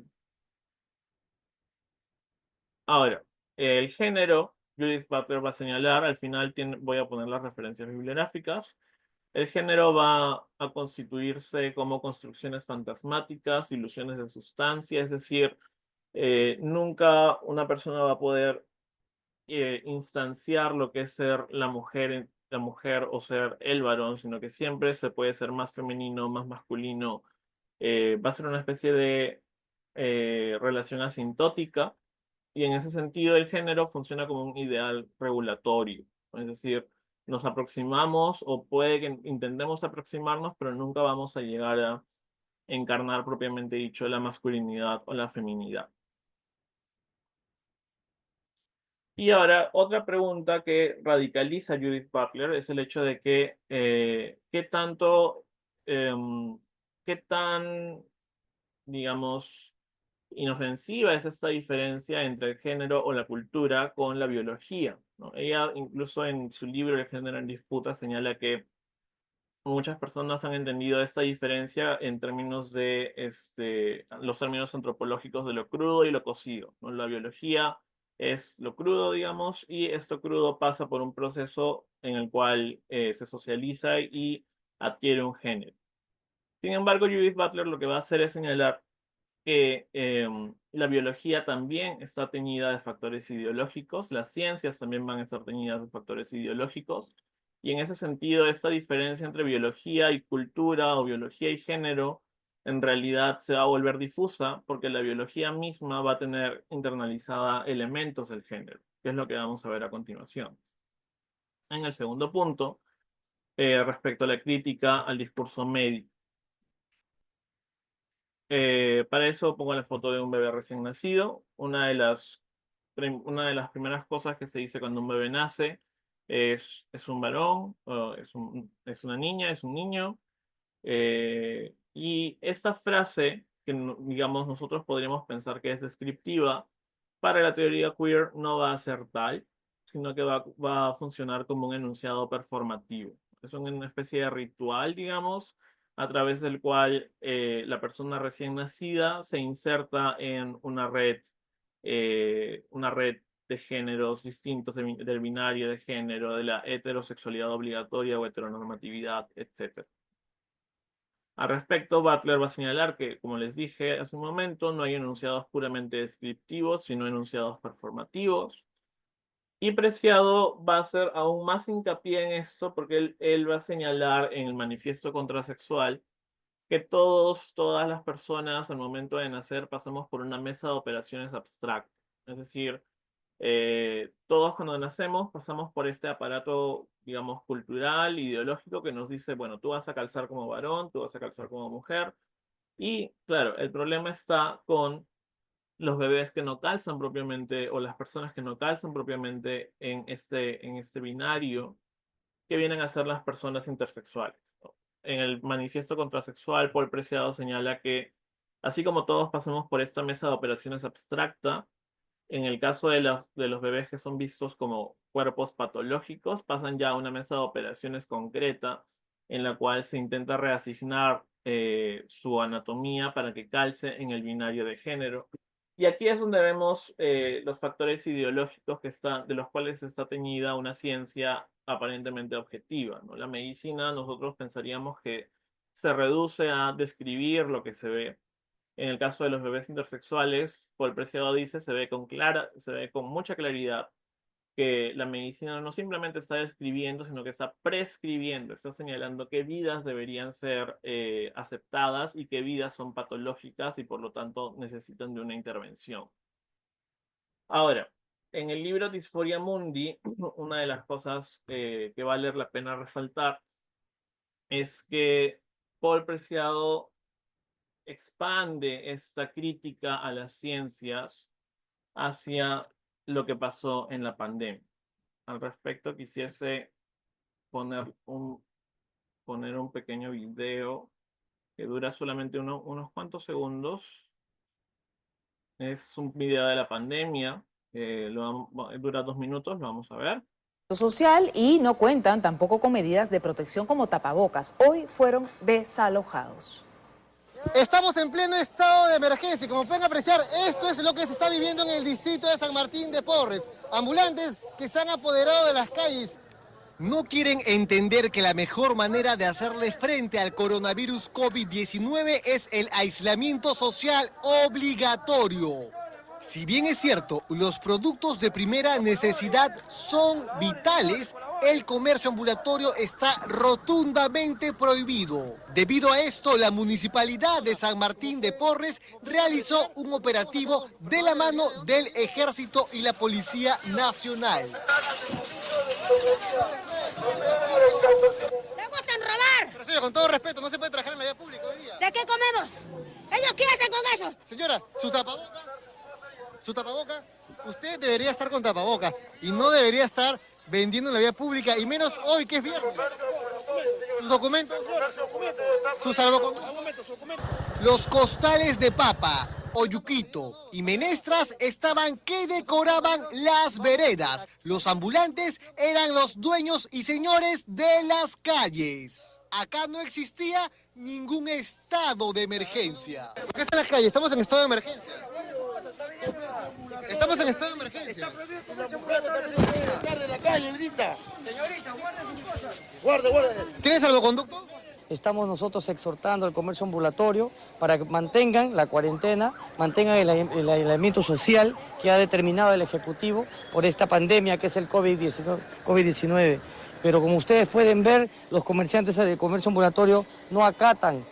Ahora, el género, Judith Butler va a señalar, al final voy a poner las referencias bibliográficas, el género va a constituirse como construcciones fantasmáticas, ilusiones de sustancia, es decir, nunca una persona va a poder instanciar lo que es ser la mujer o ser el varón, sino que siempre se puede ser más femenino, más masculino. Va a ser una especie de relación asintótica y en ese sentido el género funciona como un ideal regulatorio. Es decir, nos aproximamos o puede que intentemos aproximarnos, pero nunca vamos a llegar a encarnar propiamente dicho la masculinidad o la feminidad. Y ahora, otra pregunta que radicaliza a Judith Butler es el hecho de que qué tan, digamos, inofensiva es esta diferencia entre el género o la cultura con la biología, ¿no? Ella incluso en su libro El género en disputa señala que muchas personas han entendido esta diferencia en términos de los términos antropológicos de lo crudo y lo cocido, ¿no? La biología es lo crudo, digamos, y esto crudo pasa por un proceso en el cual se socializa y adquiere un género. Sin embargo, Judith Butler lo que va a hacer es señalar que la biología también está teñida de factores ideológicos, las ciencias también van a estar teñidas de factores ideológicos, y en ese sentido esta diferencia entre biología y cultura o biología y género en realidad se va a volver difusa porque la biología misma va a tener internalizada elementos del género, que es lo que vamos a ver a continuación. En el segundo punto, respecto a la crítica al discurso médico. Para eso pongo la foto de un bebé recién nacido. Una de las primeras cosas que se dice cuando un bebé nace es un varón, o es una niña, es un niño. Y esta frase, que digamos nosotros podríamos pensar que es descriptiva, para la teoría queer no va a ser tal, sino que va a funcionar como un enunciado performativo. Es una especie de ritual, digamos, a través del cual la persona recién nacida se inserta en una red de géneros distintos del binario de género, de la heterosexualidad obligatoria o heteronormatividad, etc. Al respecto, Butler va a señalar que, como les dije hace un momento, no hay enunciados puramente descriptivos, sino enunciados performativos. Y Preciado va a hacer aún más hincapié en esto porque él va a señalar en el manifiesto contrasexual que todas las personas al momento de nacer pasamos por una mesa de operaciones abstracta. Es decir, todos cuando nacemos pasamos por este aparato, digamos, cultural, ideológico que nos dice, bueno, tú vas a calzar como varón, tú vas a calzar como mujer. Y claro, el problema está con los bebés que no calzan propiamente o las personas que no calzan propiamente en este binario que vienen a ser las personas intersexuales, ¿no? En el manifiesto contrasexual, Paul Preciado señala que así como todos pasamos por esta mesa de operaciones abstracta, en el caso de los bebés que son vistos como cuerpos patológicos, pasan ya a una mesa de operaciones concreta en la cual se intenta reasignar su anatomía para que calce en el binario de género. Y aquí es donde vemos los factores ideológicos de los cuales está teñida una ciencia aparentemente objetiva, ¿no? La medicina, nosotros pensaríamos que se reduce a describir lo que se ve. En el caso de los bebés intersexuales, Paul Preciado dice, se ve con mucha claridad que la medicina no simplemente está describiendo, sino que está prescribiendo, está señalando qué vidas deberían ser aceptadas y qué vidas son patológicas y por lo tanto necesitan de una intervención. Ahora, en el libro Disforia Mundi, una de las cosas que vale la pena resaltar es que Paul Preciado expande esta crítica a las ciencias hacia lo que pasó en la pandemia. Al respecto, quisiese poner un pequeño video que dura solamente unos cuantos segundos. Es un video de la pandemia, dura 2 minutos, lo vamos a ver. Social y no cuentan tampoco con medidas de protección como tapabocas. Hoy fueron desalojados. Estamos en pleno estado de emergencia. Como pueden apreciar, esto es lo que se está viviendo en el distrito de San Martín de Porres. Ambulantes que se han apoderado de las calles. No quieren entender que la mejor manera de hacerle frente al coronavirus COVID-19 es el aislamiento social obligatorio. Si bien es cierto, los productos de primera necesidad son vitales, el comercio ambulatorio está rotundamente prohibido. Debido a esto, la Municipalidad de San Martín de Porres realizó un operativo de la mano del Ejército y la Policía Nacional. ¡Le gustan robar! Pero señor, con todo respeto, no se puede trabajar en la vía pública hoy día. ¿De qué comemos? ¿Ellos qué hacen con eso? Señora, su tapaboca, usted debería estar con tapaboca y no debería estar vendiendo en la vía pública, y menos hoy que es viernes. Sus documentos, sus salvoconductos. Los costales de papa, oyuquito y menestras estaban que decoraban las veredas. Los ambulantes eran los dueños y señores de las calles. Acá no existía ningún estado de emergencia. ¿Por qué está en la calle? Estamos en estado de emergencia. Estamos en estado de emergencia. De la calle, grita. Señorita, guarde sus cosas. Guarde. ¿Tiene salvoconducto? Estamos nosotros exhortando al comercio ambulatorio para que mantengan la cuarentena, mantengan el aislamiento social que ha determinado el Ejecutivo por esta pandemia que es el COVID-19. Pero como ustedes pueden ver, los comerciantes del comercio ambulatorio no acatan,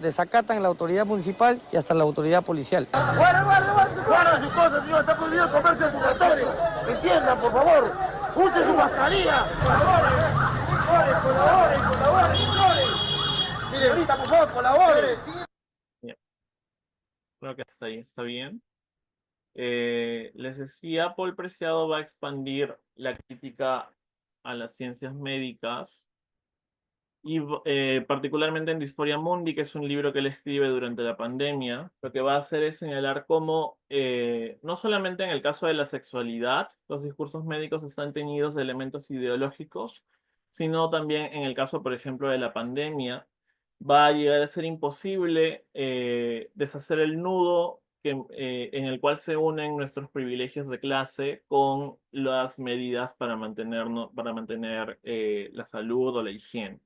desacatan la autoridad municipal y hasta la autoridad policial. Guarda sus cosas, señor. Está prohibido el comercio ambulatorio. Entiendan, por favor. Use su mascarilla. Colaboren. Mire, ahorita, por favor, colaboren. Bien. Creo que hasta ahí está bien. Les decía, Paul Preciado va a expandir la crítica a las ciencias médicas y particularmente en Disforia Mundi, que es un libro que él escribe durante la pandemia, lo que va a hacer es señalar cómo no solamente en el caso de la sexualidad los discursos médicos están teñidos de elementos ideológicos, sino también en el caso, por ejemplo, de la pandemia, va a llegar a ser imposible deshacer el nudo en el cual se unen nuestros privilegios de clase con las medidas para mantener la salud o la higiene.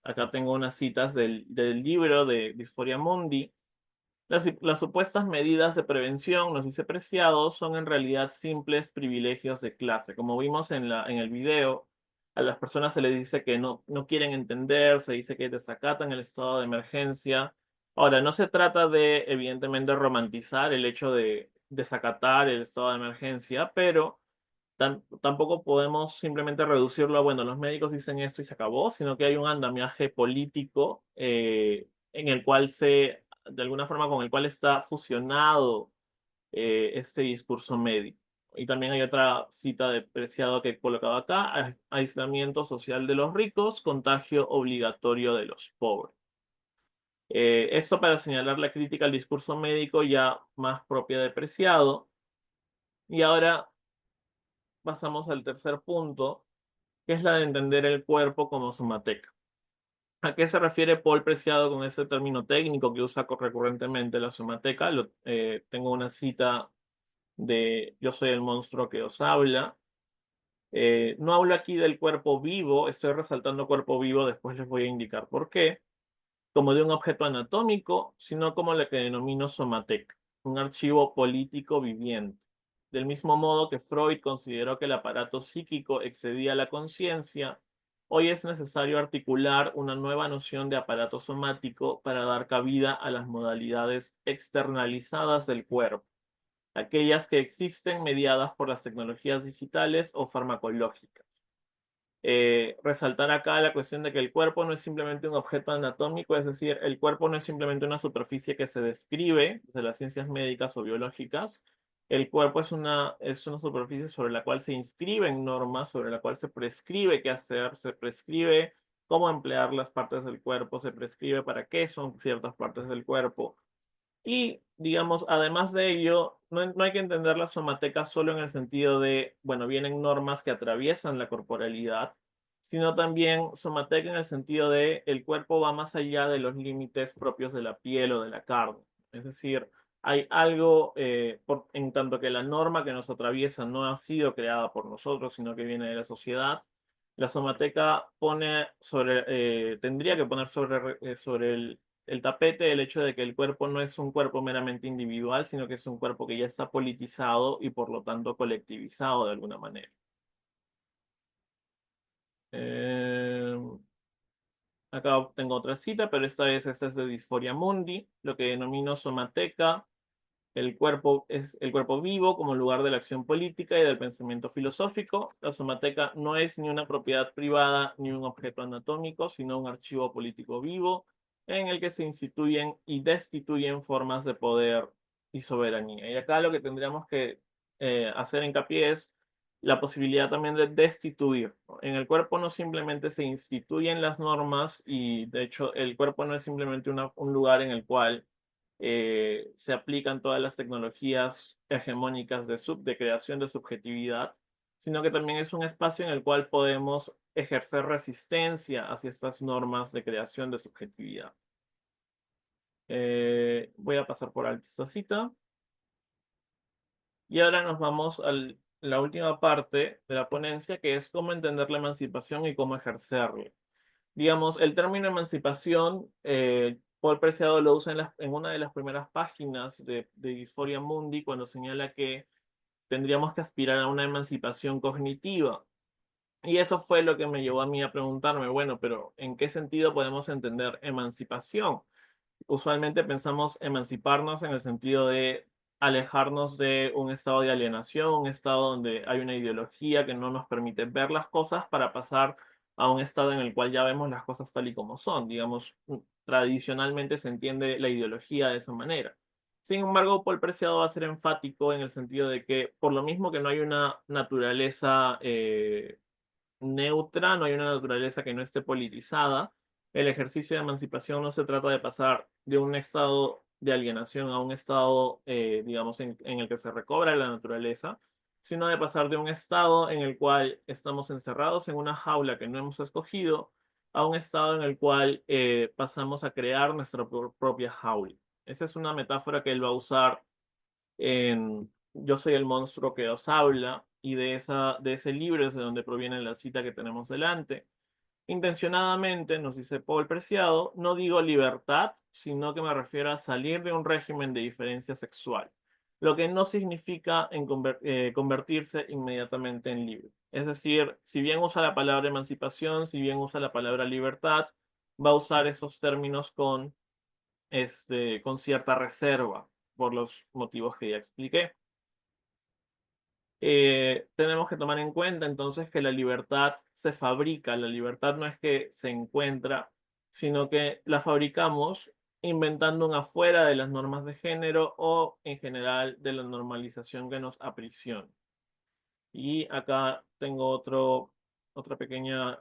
Acá tengo unas citas del libro de Disforia Mundi. Las supuestas medidas de prevención, nos dice Preciado, son en realidad simples privilegios de clase. Como vimos en el video, a las personas se les dice que no quieren entender, se dice que desacatan el estado de emergencia. Ahora, no se trata de, evidentemente, romantizar el hecho de desacatar el estado de emergencia, pero tampoco podemos simplemente reducirlo a, bueno, los médicos dicen esto y se acabó, sino que hay un andamiaje político en el cual de alguna forma con el cual está fusionado este discurso médico. Y también hay otra cita de Preciado que he colocado acá: aislamiento social de los ricos, contagio obligatorio de los pobres. Esto para señalar la crítica al discurso médico ya más propia de Preciado. Y ahora pasamos al tercer punto, que es la de entender el cuerpo como somateca. ¿A qué se refiere Paul Preciado con ese término técnico que usa recurrentemente la somateca? Tengo una cita de Yo soy el monstruo que os habla. No hablo aquí del cuerpo vivo, estoy resaltando cuerpo vivo, después les voy a indicar por qué, como de un objeto anatómico, sino como lo que denomino somateca, un archivo político viviente. Del mismo modo que Freud consideró que el aparato psíquico excedía la conciencia, hoy es necesario articular una nueva noción de aparato somático para dar cabida a las modalidades externalizadas del cuerpo, aquellas que existen mediadas por las tecnologías digitales o farmacológicas. Resaltar acá la cuestión de que el cuerpo no es simplemente un objeto anatómico, es decir, el cuerpo no es simplemente una superficie que se describe desde las ciencias médicas o biológicas. El cuerpo es una superficie sobre la cual se inscriben normas, sobre la cual se prescribe qué hacer, se prescribe cómo emplear las partes del cuerpo, se prescribe para qué son ciertas partes del cuerpo. Y, digamos, además de ello, no hay que entender la somateca solo en el sentido de, bueno, vienen normas que atraviesan la corporalidad, sino también somateca en el sentido de el cuerpo va más allá de los límites propios de la piel o de la carne. Es decir, hay algo, en tanto que la norma que nos atraviesa no ha sido creada por nosotros, sino que viene de la sociedad. La somateca tendría que poner sobre el tapete el hecho de que el cuerpo no es un cuerpo meramente individual, sino que es un cuerpo que ya está politizado y por lo tanto colectivizado de alguna manera. Acá tengo otra cita, pero esta vez es de Dysphoria Mundi, lo que denomino somateca. El cuerpo es el cuerpo vivo como lugar de la acción política y del pensamiento filosófico. La somateca no es ni una propiedad privada ni un objeto anatómico, sino un archivo político vivo en el que se instituyen y destituyen formas de poder y soberanía. Y acá lo que tendríamos que hacer hincapié es la posibilidad también de destituir, ¿no? En el cuerpo no simplemente se instituyen las normas y de hecho el cuerpo no es simplemente un lugar en el cual se aplican todas las tecnologías hegemónicas de creación de subjetividad, sino que también es un espacio en el cual podemos ejercer resistencia hacia estas normas de creación de subjetividad. Voy a pasar por alto esta cita. Y ahora nos vamos a la última parte de la ponencia, que es cómo entender la emancipación y cómo ejercerla. Digamos, el término emancipación, Paul Preciado lo usa en una de las primeras páginas de Dysphoria Mundi, cuando señala que tendríamos que aspirar a una emancipación cognitiva. Y eso fue lo que me llevó a mí a preguntarme, bueno, pero ¿en qué sentido podemos entender emancipación? Usualmente pensamos emanciparnos en el sentido de alejarnos de un estado de alienación, un estado donde hay una ideología que no nos permite ver las cosas para pasar a un estado en el cual ya vemos las cosas tal y como son. Digamos, tradicionalmente se entiende la ideología de esa manera. Sin embargo, Paul Preciado va a ser enfático en el sentido de que por lo mismo que no hay una naturaleza neutra, no hay una naturaleza que no esté politizada, el ejercicio de emancipación no se trata de pasar de un estado de alienación a un estado, digamos, en el que se recobra la naturaleza, sino de pasar de un estado en el cual estamos encerrados en una jaula que no hemos escogido a un estado en el cual pasamos a crear nuestra propia jaula. Esa es una metáfora que él va a usar en Yo soy el monstruo que os habla, y de ese libro es de donde proviene la cita que tenemos delante. Intencionadamente, nos dice Paul Preciado, no digo libertad, sino que me refiero a salir de un régimen de diferencia sexual, lo que no significa convertirse inmediatamente en libre. Es decir, si bien usa la palabra emancipación, si bien usa la palabra libertad, va a usar esos términos con cierta reserva, por los motivos que ya expliqué. Tenemos que tomar en cuenta entonces que la libertad se fabrica, la libertad no es que se encuentra, sino que la fabricamos inventando un afuera de las normas de género o en general de la normalización que nos aprisiona. Y acá tengo otra pequeña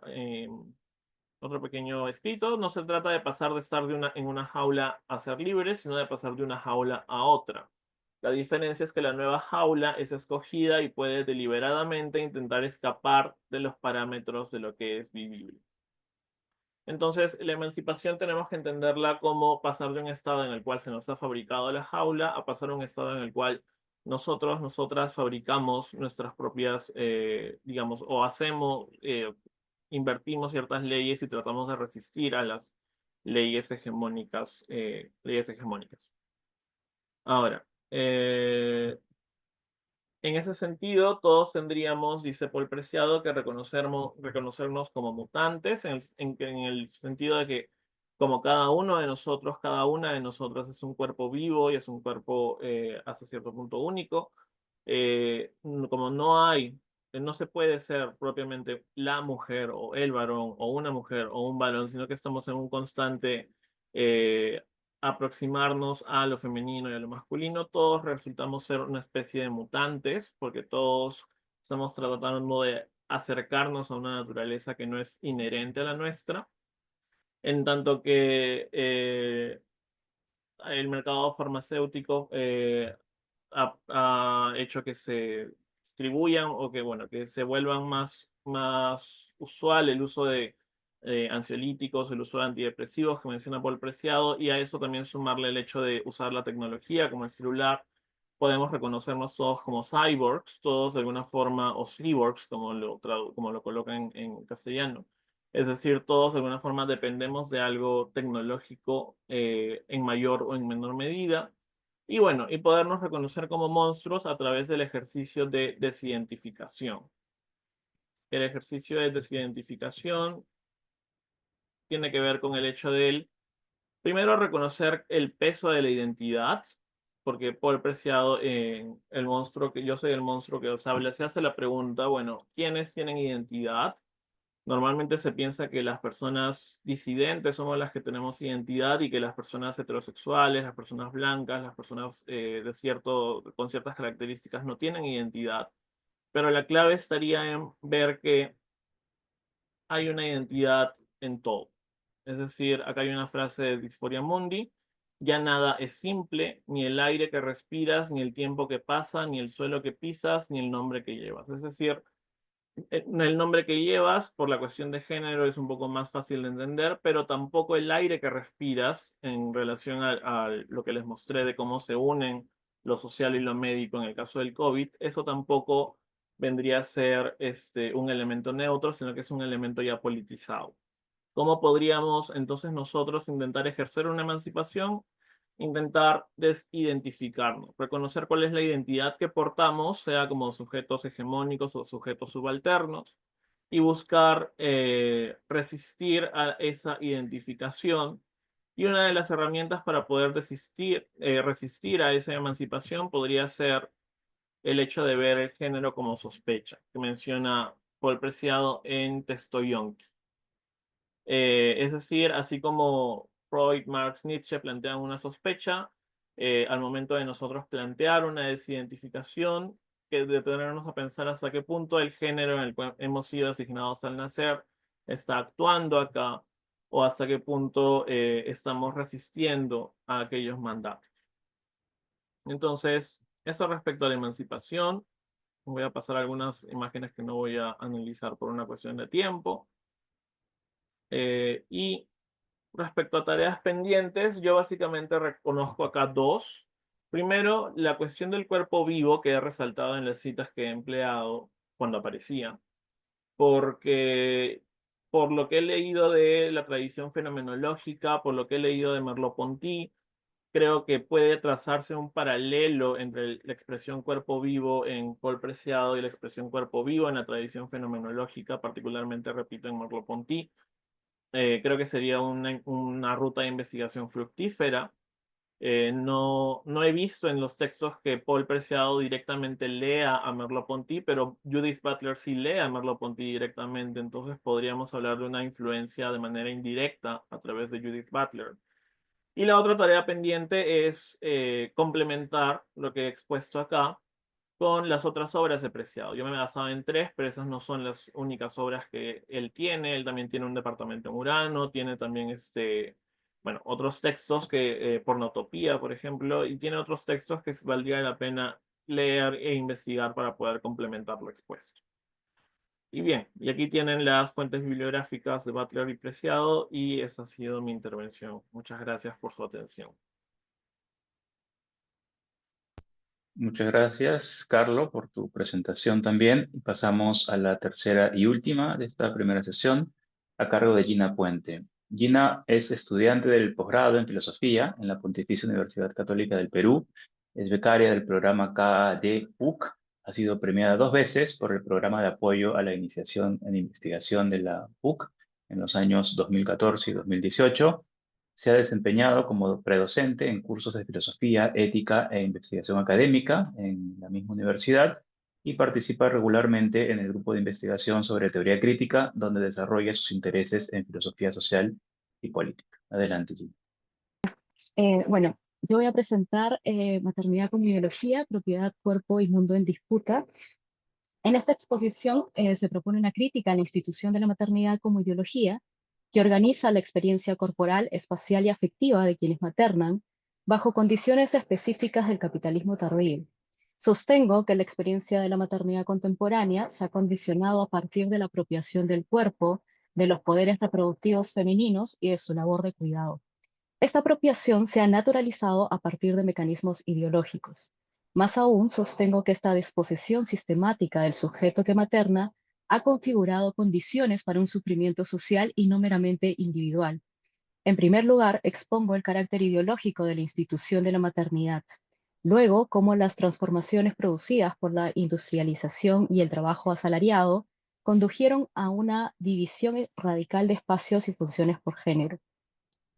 otro pequeño escrito. No se trata de pasar de estar en una jaula a ser libre, sino de pasar de una jaula a otra. La diferencia es que la nueva jaula es escogida y puede deliberadamente intentar escapar de los parámetros de lo que es vivible. Entonces, la emancipación tenemos que entenderla como pasar de un estado en el cual se nos ha fabricado la jaula a pasar a un estado en el cual nosotras fabricamos nuestras propias, digamos, o invertimos ciertas leyes y tratamos de resistir a las leyes hegemónicas, Ahora, en ese sentido, todos tendríamos, dice Paul Preciado, que reconocernos como mutantes, en el sentido de que como cada uno de nosotros, cada una de nosotras es un cuerpo vivo y es un cuerpo hasta cierto punto único, como no se puede ser propiamente la mujer o el varón o una mujer o un varón, sino que estamos en un constante eh, aproximarnos a lo femenino y a lo masculino, todos resultamos ser una especie de mutantes, porque todos estamos tratando de acercarnos a una naturaleza que no es inherente a la nuestra, en tanto que el mercado farmacéutico ha hecho que se distribuyan o que, bueno, que se vuelvan más usual el uso de ansiolíticos, el uso de antidepresivos que menciona Paul Preciado, y a eso también sumarle el hecho de usar la tecnología como el celular. Podemos reconocernos todos como cyborgs, todos de alguna forma, o cyborgs, como lo colocan en castellano. Es decir, todos de alguna forma dependemos de algo tecnológico en mayor o en menor medida. Y bueno, y podernos reconocer como monstruos a través del ejercicio de desidentificación. El ejercicio de desidentificación tiene que ver con el hecho de primero reconocer el peso de la identidad, porque Paul Preciado en El monstruo que yo soy el monstruo que os habla, se hace la pregunta, bueno, ¿quiénes tienen identidad? Normalmente se piensa que las personas disidentes somos las que tenemos identidad y que las personas heterosexuales, las personas blancas, las personas con ciertas características no tienen identidad. Pero la clave estaría en ver que hay una identidad en todo. Es decir, acá hay una frase de Dysphoria Mundi: ya nada es simple, ni el aire que respiras, ni el tiempo que pasa, ni el suelo que pisas, ni el nombre que llevas. Es decir, el nombre que llevas por la cuestión de género es un poco más fácil de entender, pero tampoco el aire que respiras en relación a lo que les mostré de cómo se unen lo social y lo médico en el caso del COVID, eso tampoco vendría a ser un elemento neutro, sino que es un elemento ya politizado. ¿Cómo podríamos entonces nosotros intentar ejercer una emancipación? Intentar desidentificarnos, reconocer cuál es la identidad que portamos, sea como sujetos hegemónicos o sujetos subalternos, y buscar resistir a esa identificación. Y una de las herramientas para poder resistir a esa emancipación podría ser el hecho de ver el género como sospecha, que menciona Paul Preciado en Texto Yonki. Es decir, así como Freud, Marx, Nietzsche plantean una sospecha, al momento de nosotros plantear una desidentificación, que detenernos a pensar hasta qué punto el género en el cual hemos sido asignados al nacer está actuando acá, o hasta qué punto estamos resistiendo a aquellos mandatos. Entonces, eso respecto a la emancipación. Voy a pasar algunas imágenes que no voy a analizar por una cuestión de tiempo. Y respecto a tareas pendientes, yo básicamente reconozco acá dos. Primero, la cuestión del cuerpo vivo que he resaltado en las citas que he empleado cuando aparecía, porque por lo que he leído de la tradición fenomenológica, por lo que he leído de Merleau-Ponty, creo que puede trazarse un paralelo entre la expresión cuerpo vivo en Paul Preciado y la expresión cuerpo vivo en la tradición fenomenológica, particularmente, repito, en Merleau-Ponty. Creo que sería una ruta de investigación fructífera. No he visto en los textos que Paul Preciado directamente lea a Merleau-Ponty, pero Judith Butler sí lee a Merleau-Ponty directamente, entonces podríamos hablar de una influencia de manera indirecta a través de Judith Butler. Y la otra tarea pendiente es complementar lo que he expuesto acá con las otras obras de Preciado. Yo me he basado en tres, pero esas no son las únicas obras que él tiene. Él también tiene un departamento en Urano, tiene también bueno, otros textos que, Pornotopía, por ejemplo, y tiene otros textos que valdría la pena leer e investigar para poder complementar lo expuesto. Y bien, y aquí tienen las fuentes bibliográficas de Butler y Preciado, y esa ha sido mi intervención. Muchas gracias por su atención. Muchas gracias, Carlos, por tu presentación también. Y pasamos a la tercera y última de esta primera sesión, a cargo de Gina Puente. Gina es estudiante del posgrado en Filosofía en la Pontificia Universidad Católica del Perú. Es becaria del programa KD PUC. Ha sido premiada 2 veces por el programa de apoyo a la iniciación en investigación de la PUC en los años 2014 y 2018. Se ha desempeñado como predocente en cursos de filosofía, ética e investigación académica en la misma universidad y participa regularmente en el grupo de investigación sobre teoría crítica, donde desarrolla sus intereses en filosofía social y política. Adelante, Gina. Bueno, yo voy a presentar Maternidad como ideología, propiedad, cuerpo y mundo en disputa. En esta exposición se propone una crítica a la institución de la maternidad como ideología, que organiza la experiencia corporal, espacial y afectiva de quienes maternan, bajo condiciones específicas del capitalismo tardío. Sostengo que la experiencia de la maternidad contemporánea se ha condicionado a partir de la apropiación del cuerpo, de los poderes reproductivos femeninos y de su labor de cuidado. Esta apropiación se ha naturalizado a partir de mecanismos ideológicos. Más aún, sostengo que esta disposición sistemática del sujeto que materna ha configurado condiciones para un sufrimiento social y no meramente individual. En primer lugar, expongo el carácter ideológico de la institución de la maternidad. Luego, cómo las transformaciones producidas por la industrialización y el trabajo asalariado condujeron a una división radical de espacios y funciones por género.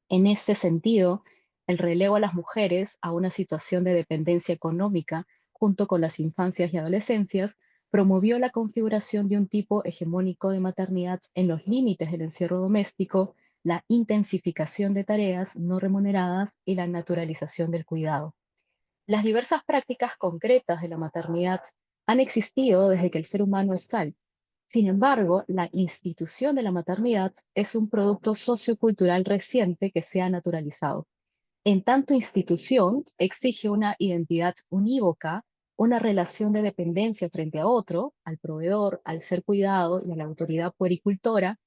En este sentido, el relevo a las mujeres a una situación de dependencia económica junto con las infancias y adolescencias promovió la configuración de un tipo hegemónico de maternidad en los límites del encierro doméstico, la intensificación de tareas no remuneradas y la naturalización del cuidado. Las diversas prácticas concretas de la maternidad han existido desde que el ser humano es tal. Sin embargo, la institución de la maternidad es un producto sociocultural reciente que se ha naturalizado. En tanto institución, exige una identidad unívoca, una relación de dependencia frente a otro, al proveedor, al ser cuidado y a la autoridad puericultora,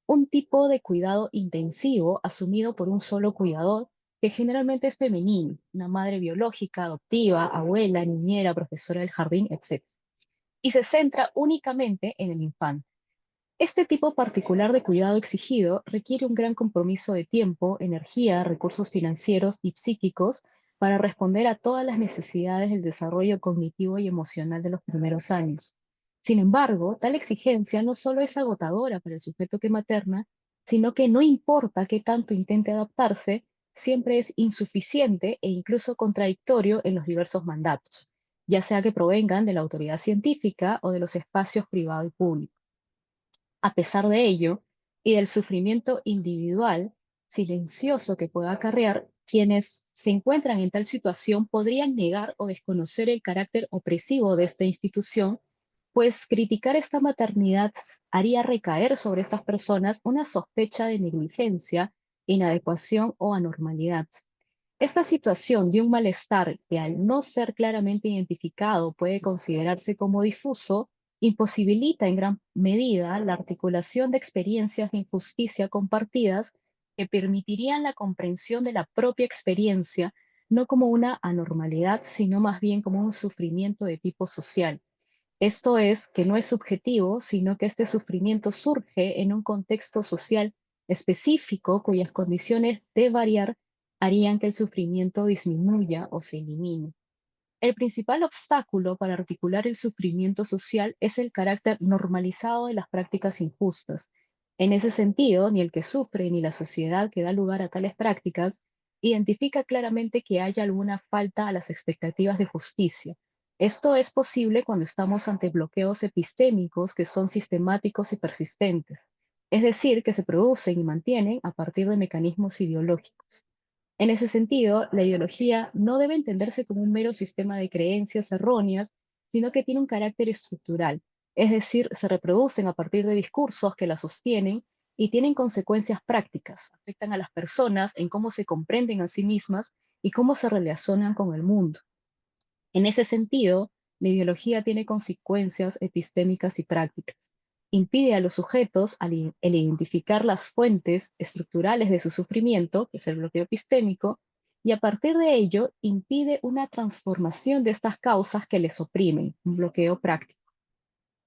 un tipo de cuidado intensivo asumido por un solo cuidador que generalmente es femenino, una madre biológica, adoptiva, abuela, niñera, profesora del jardín, etc. Y se centra únicamente en el infante. Este tipo particular de cuidado exigido requiere un gran compromiso de tiempo, energía, recursos financieros y psíquicos para responder a todas las necesidades del desarrollo cognitivo y emocional de los primeros años. Sin embargo, tal exigencia no solo es agotadora para el sujeto que materna, sino que no importa qué tanto intente adaptarse, siempre es insuficiente e incluso contradictorio en los diversos mandatos, ya sea que provengan de la autoridad científica o de los espacios privado y público. A pesar de ello, y del sufrimiento individual silencioso que pueda acarrear, quienes se encuentran en tal situación podrían negar o desconocer el carácter opresivo de esta institución, pues criticar esta maternidad haría recaer sobre estas personas una sospecha de negligencia, inadecuación o anormalidad. Esta situación de un malestar que al no ser claramente identificado puede considerarse como difuso, imposibilita en gran medida la articulación de experiencias de injusticia compartidas que permitirían la comprensión de la propia experiencia, no como una anormalidad, sino más bien como un sufrimiento de tipo social. Esto es, que no es subjetivo, sino que este sufrimiento surge en un contexto social específico cuyas condiciones de variar harían que el sufrimiento disminuya o se elimine. El principal obstáculo para articular el sufrimiento social es el carácter normalizado de las prácticas injustas. En ese sentido, ni el que sufre ni la sociedad que da lugar a tales prácticas identifica claramente que haya alguna falta a las expectativas de justicia. Esto es posible cuando estamos ante bloqueos epistémicos que son sistemáticos y persistentes, es decir, que se producen y mantienen a partir de mecanismos ideológicos. En ese sentido, la ideología no debe entenderse como un mero sistema de creencias erróneas, sino que tiene un carácter estructural, es decir, se reproducen a partir de discursos que la sostienen y tienen consecuencias prácticas, afectan a las personas en cómo se comprenden a sí mismas y cómo se relacionan con el mundo. En ese sentido, la ideología tiene consecuencias epistémicas y prácticas. impide a los sujetos el identificar las fuentes estructurales de su sufrimiento, que es el bloqueo epistémico, y a partir de ello impide una transformación de estas causas que les oprimen, un bloqueo práctico.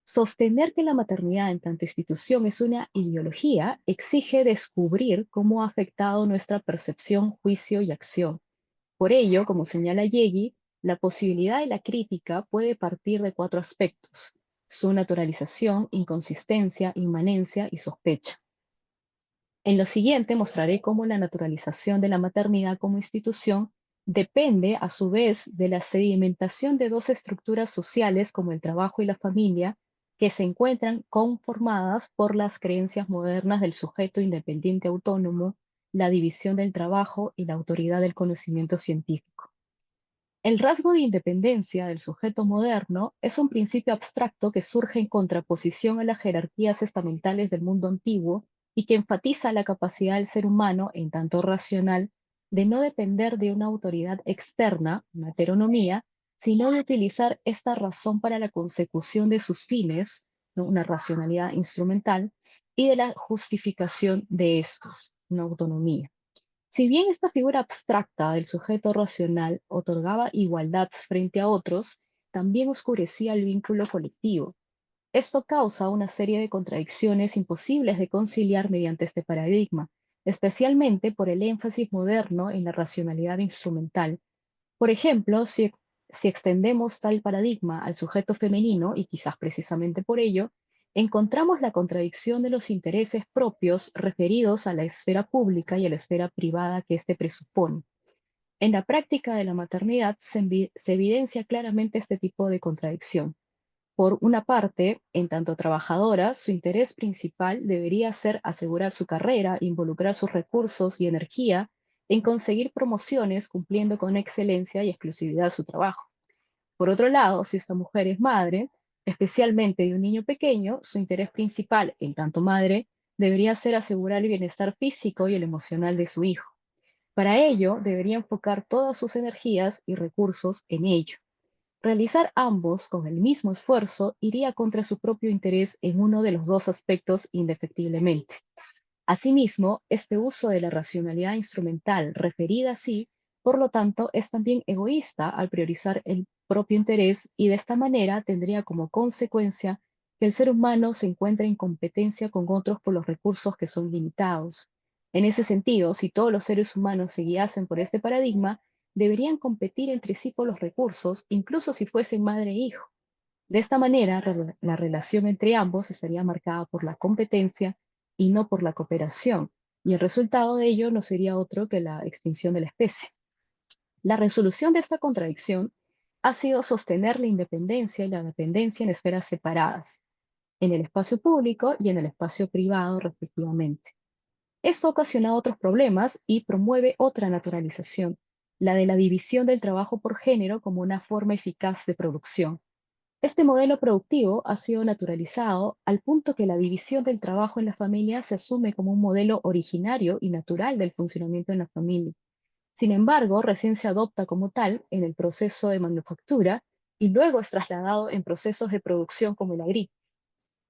Sostener que la maternidad en tanto institución es una ideología exige descubrir cómo ha afectado nuestra percepción, juicio y acción. Por ello, como señala Yegi, la posibilidad de la crítica puede partir de 4 aspectos: su naturalización, inconsistencia, inmanencia y sospecha. En lo siguiente mostraré cómo la naturalización de la maternidad como institución depende a su vez de la sedimentación de 2 estructuras sociales como el trabajo y la familia, que se encuentran conformadas por las creencias modernas del sujeto independiente autónomo, la división del trabajo y la autoridad del conocimiento científico. El rasgo de independencia del sujeto moderno es un principio abstracto que surge en contraposición a las jerarquías estamentales del mundo antiguo y que enfatiza la capacidad del ser humano, en tanto racional, de no depender de una autoridad externa, una heteronomía, sino de utilizar esta razón para la consecución de sus fines, ¿no?, una racionalidad instrumental, y de la justificación de estos, una autonomía. Si bien esta figura abstracta del sujeto racional otorgaba igualdad frente a otros, también oscurecía el vínculo colectivo. Esto causa una serie de contradicciones imposibles de conciliar mediante este paradigma, especialmente por el énfasis moderno en la racionalidad instrumental. Por ejemplo, si extendemos tal paradigma al sujeto femenino, y quizás precisamente por ello, encontramos la contradicción de los intereses propios referidos a la esfera pública y a la esfera privada que éste presupone. En la práctica de la maternidad se evidencia claramente este tipo de contradicción. Por una parte, en tanto trabajadora, su interés principal debería ser asegurar su carrera, involucrar sus recursos y energía en conseguir promociones cumpliendo con excelencia y exclusividad su trabajo. Por otro lado, si esta mujer es madre, especialmente de un niño pequeño, su interés principal, en tanto madre, debería ser asegurar el bienestar físico y el emocional de su hijo. Para ello, debería enfocar todas sus energías y recursos en ello. Realizar ambos con el mismo esfuerzo iría contra su propio interés en uno de los 2 aspectos indefectiblemente. Asimismo, este uso de la racionalidad instrumental referida así, por lo tanto, es también egoísta al priorizar el propio interés y de esta manera tendría como consecuencia que el ser humano se encuentre en competencia con otros por los recursos que son limitados. En ese sentido, si todos los seres humanos se guiasen por este paradigma, deberían competir entre sí por los recursos, incluso si fuesen madre e hijo. De esta manera, la relación entre ambos estaría marcada por la competencia y no por la cooperación, y el resultado de ello no sería otro que la extinción de la especie. La resolución de esta contradicción ha sido sostener la independencia y la dependencia en esferas separadas, en el espacio público y en el espacio privado, respectivamente. Esto ha ocasionado otros problemas y promueve otra naturalización, la de la división del trabajo por género como una forma eficaz de producción. Este modelo productivo ha sido naturalizado al punto que la división del trabajo en la familia se asume como un modelo originario y natural del funcionamiento en la familia. Sin embargo, recién se adopta como tal en el proceso de manufactura y luego es trasladado en procesos de producción como el agrícola.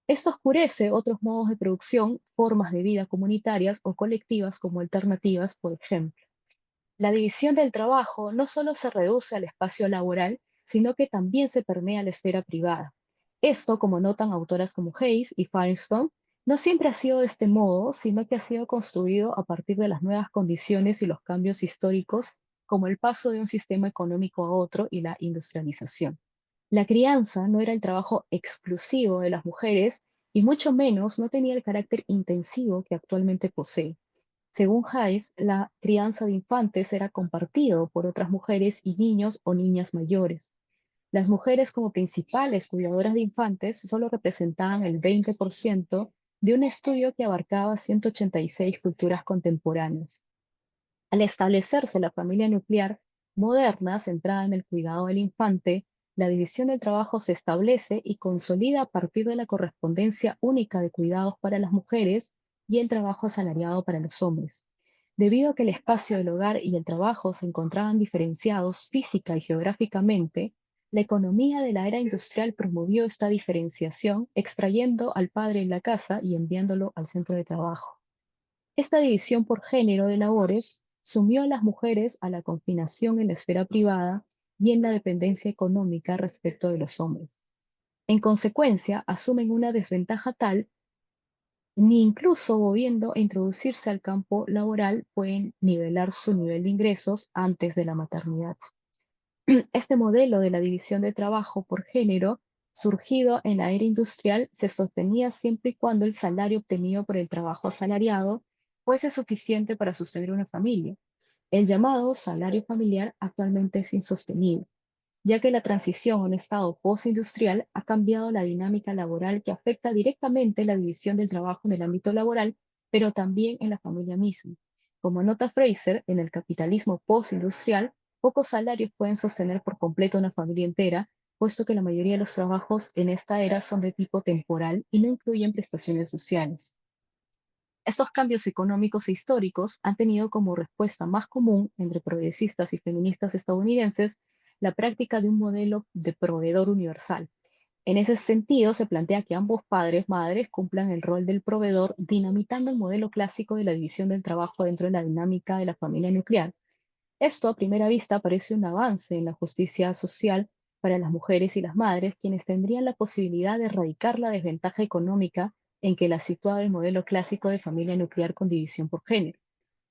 Esto oscurece otros modos de producción, formas de vida comunitarias o colectivas como alternativas, por ejemplo. La división del trabajo no solo se reduce al espacio laboral, sino que también se permea la esfera privada. Esto, como notan autoras como Hayes y Firestone, no siempre ha sido de este modo, sino que ha sido construido a partir de las nuevas condiciones y los cambios históricos, como el paso de un sistema económico a otro y la industrialización. La crianza no era el trabajo exclusivo de las mujeres y mucho menos no tenía el carácter intensivo que actualmente posee. Según Hayes, la crianza de infantes era compartido por otras mujeres y niños o niñas mayores. Las mujeres como principales cuidadoras de infantes solo representaban el 20% de un estudio que abarcaba 186 culturas contemporáneas. Al establecerse la familia nuclear moderna centrada en el cuidado del infante, la división del trabajo se establece y consolida a partir de la correspondencia única de cuidados para las mujeres y el trabajo asalariado para los hombres. Debido a que el espacio del hogar y el trabajo se encontraban diferenciados física y geográficamente, La economía de la era industrial promovió esta diferenciación, extrayendo al padre en la casa y enviándolo al centro de trabajo. Esta división por género de labores sumió a las mujeres a la confinación en la esfera privada y en la dependencia económica respecto de los hombres. En consecuencia, asumen una desventaja tal ni incluso volviendo a introducirse al campo laboral pueden nivelar su nivel de ingresos antes de la maternidad. Este modelo de la división de trabajo por género, surgido en la era industrial, se sostenía siempre y cuando el salario obtenido por el trabajo asalariado fuese suficiente para sostener una familia. El llamado salario familiar actualmente es insostenible, ya que la transición a un estado postindustrial ha cambiado la dinámica laboral que afecta directamente la división del trabajo en el ámbito laboral, pero también en la familia misma. Como nota Fraser, en el capitalismo postindustrial, pocos salarios pueden sostener por completo una familia entera, puesto que la mayoría de los trabajos en esta era son de tipo temporal y no incluyen prestaciones sociales. Estos cambios económicos e históricos han tenido como respuesta más común entre progresistas y feministas estadounidenses la práctica de un modelo de proveedor universal. En ese sentido, se plantea que ambos padres-madres cumplan el rol del proveedor, dinamitando el modelo clásico de la división del trabajo dentro de la dinámica de la familia nuclear. Esto, a primera vista, parece un avance en la justicia social para las mujeres y las madres, quienes tendrían la posibilidad de erradicar la desventaja económica en que las situaba el modelo clásico de familia nuclear con división por género.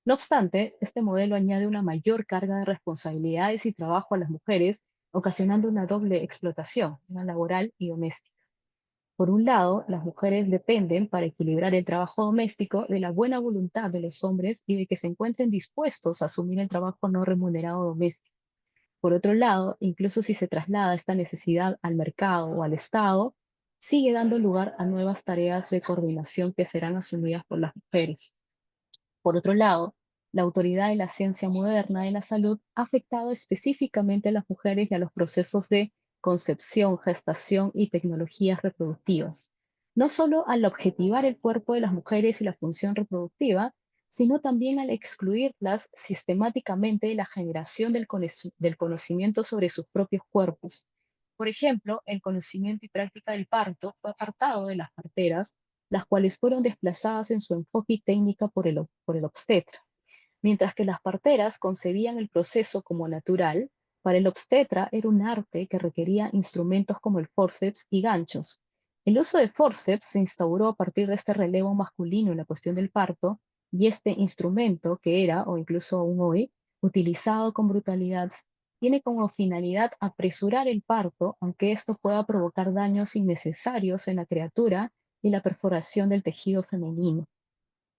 No obstante, este modelo añade una mayor carga de responsabilidades y trabajo a las mujeres, ocasionando una doble explotación, una laboral y doméstica. Por un lado, las mujeres dependen para equilibrar el trabajo doméstico de la buena voluntad de los hombres y de que se encuentren dispuestos a asumir el trabajo no remunerado doméstico. Por otro lado, incluso si se traslada esta necesidad al mercado o al Estado, sigue dando lugar a nuevas tareas de coordinación que serán asumidas por las mujeres. Por otro lado, la autoridad de la ciencia moderna de la salud ha afectado específicamente a las mujeres y a los procesos de concepción, gestación y tecnologías reproductivas. No solo al objetivar el cuerpo de las mujeres y la función reproductiva, sino también al excluirlas sistemáticamente de la generación del conocimiento sobre sus propios cuerpos. Por ejemplo, el conocimiento y práctica del parto fue apartado de las parteras, las cuales fueron desplazadas en su enfoque y técnica por el obstetra. Mientras que las parteras concebían el proceso como natural, para el obstetra era un arte que requería instrumentos como el forceps y ganchos. El uso de forceps se instauró a partir de este relevo masculino en la cuestión del parto, y este instrumento, que era, o incluso aún hoy, utilizado con brutalidad, tiene como finalidad apresurar el parto, aunque esto pueda provocar daños innecesarios en la criatura y la perforación del tejido femenino.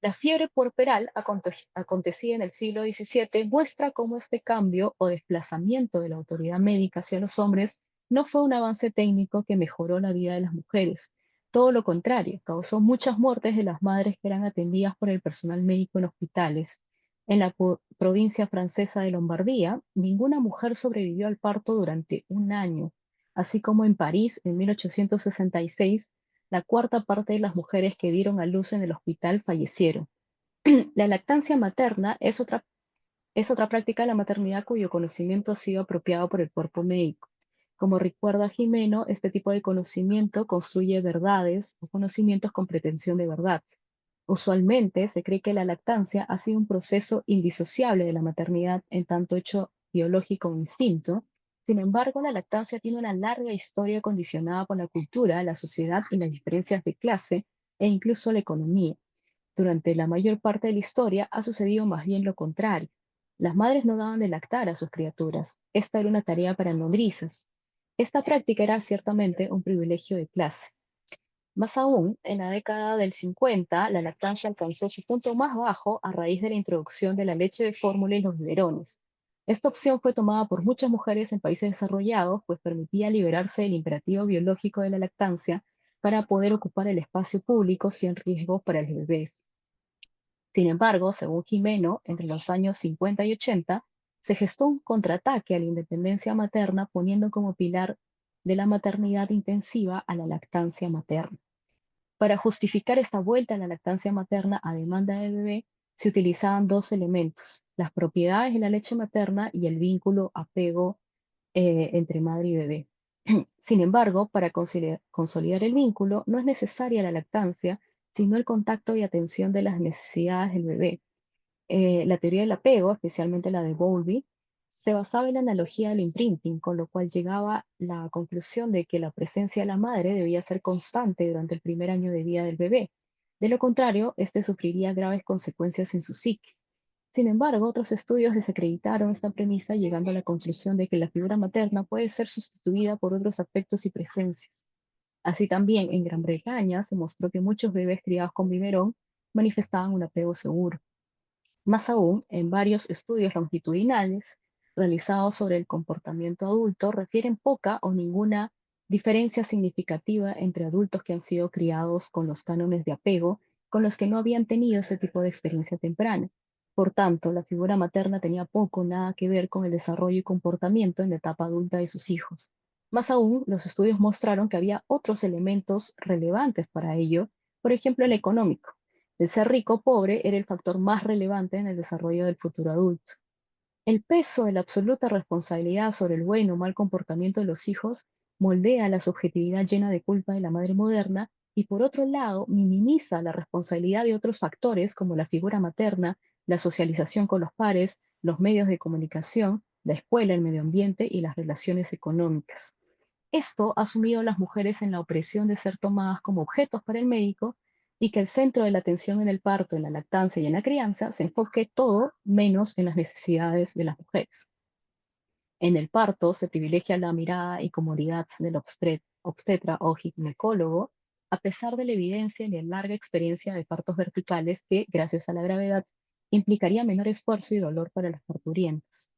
La fiebre puerperal, acontecida en el siglo XVII, muestra cómo este cambio o desplazamiento de la autoridad médica hacia los hombres no fue un avance técnico que mejoró la vida de las mujeres. Todo lo contrario, causó muchas muertes de las madres que eran atendidas por el personal médico en hospitales. En la provincia francesa de Lombardía, ninguna mujer sobrevivió al parto durante un año, así como en París, en 1866, la cuarta parte de las mujeres que dieron a luz en el hospital fallecieron. La lactancia materna es otra práctica de la maternidad cuyo conocimiento ha sido apropiado por el cuerpo médico. Como recuerda Gimeno, este tipo de conocimiento construye verdades o conocimientos con pretensión de verdad. Usualmente se cree que la lactancia ha sido un proceso indisociable de la maternidad en tanto hecho biológico o instinto. Sin embargo, la lactancia tiene una larga historia condicionada por la cultura, la sociedad y las diferencias de clase e incluso la economía. Durante la mayor parte de la historia ha sucedido más bien lo contrario. Las madres no daban de lactar a sus criaturas. Esta era una tarea para nodrizas. Esta práctica era ciertamente un privilegio de clase. Más aún, en la década del 50, la lactancia alcanzó su punto más bajo a raíz de la introducción de la leche de fórmula y los biberones. Esta opción fue tomada por muchas mujeres en países desarrollados, pues permitía liberarse del imperativo biológico de la lactancia para poder ocupar el espacio público sin riesgo para los bebés. Sin embargo, según Gimeno, entre los años 50 y 80, se gestó un contraataque a la independencia materna poniendo como pilar de la maternidad intensiva a la lactancia materna. Para justificar esta vuelta a la lactancia materna a demanda del bebé, se utilizaban dos elementos: las propiedades de la leche materna y el vínculo apego entre madre y bebé. Sin embargo, para consolidar el vínculo no es necesaria la lactancia, sino el contacto y atención de las necesidades del bebé. La teoría del apego, especialmente la de Bowlby, se basaba en la analogía del imprinting, con lo cual llegaba a la conclusión de que la presencia de la madre debía ser constante durante el primer año de vida del bebé. De lo contrario, éste sufriría graves consecuencias en su psique. Sin embargo, otros estudios desacreditaron esta premisa, llegando a la conclusión de que la figura materna puede ser sustituida por otros aspectos y presencias. Así también, en Gran Bretaña se mostró que muchos bebés criados con biberón manifestaban un apego seguro. Más aún, en varios estudios longitudinales realizados sobre el comportamiento adulto refieren poca o ninguna diferencia significativa entre adultos que han sido criados con los cánones de apego con los que no habían tenido ese tipo de experiencia temprana. Por tanto, la figura materna tenía poco o nada que ver con el desarrollo y comportamiento en la etapa adulta de sus hijos. Más aún, los estudios mostraron que había otros elementos relevantes para ello, por ejemplo, el económico. El ser rico o pobre era el factor más relevante en el desarrollo del futuro adulto. El peso de la absoluta responsabilidad sobre el buen o mal comportamiento de los hijos moldea la subjetividad llena de culpa de la madre moderna y, por otro lado, minimiza la responsabilidad de otros factores como la figura materna, la socialización con los pares, los medios de comunicación, la escuela, el medio ambiente y las relaciones económicas. Esto ha sumido a las mujeres en la opresión de ser tomadas como objetos para el médico y que el centro de la atención en el parto, en la lactancia y en la crianza se enfoque todo menos en las necesidades de las mujeres. En el parto se privilegia la mirada y comodidad del obstetra o ginecólogo, a pesar de la evidencia y la larga experiencia de partos verticales que, gracias a la gravedad, implicaría menor esfuerzo y dolor para las parturientas.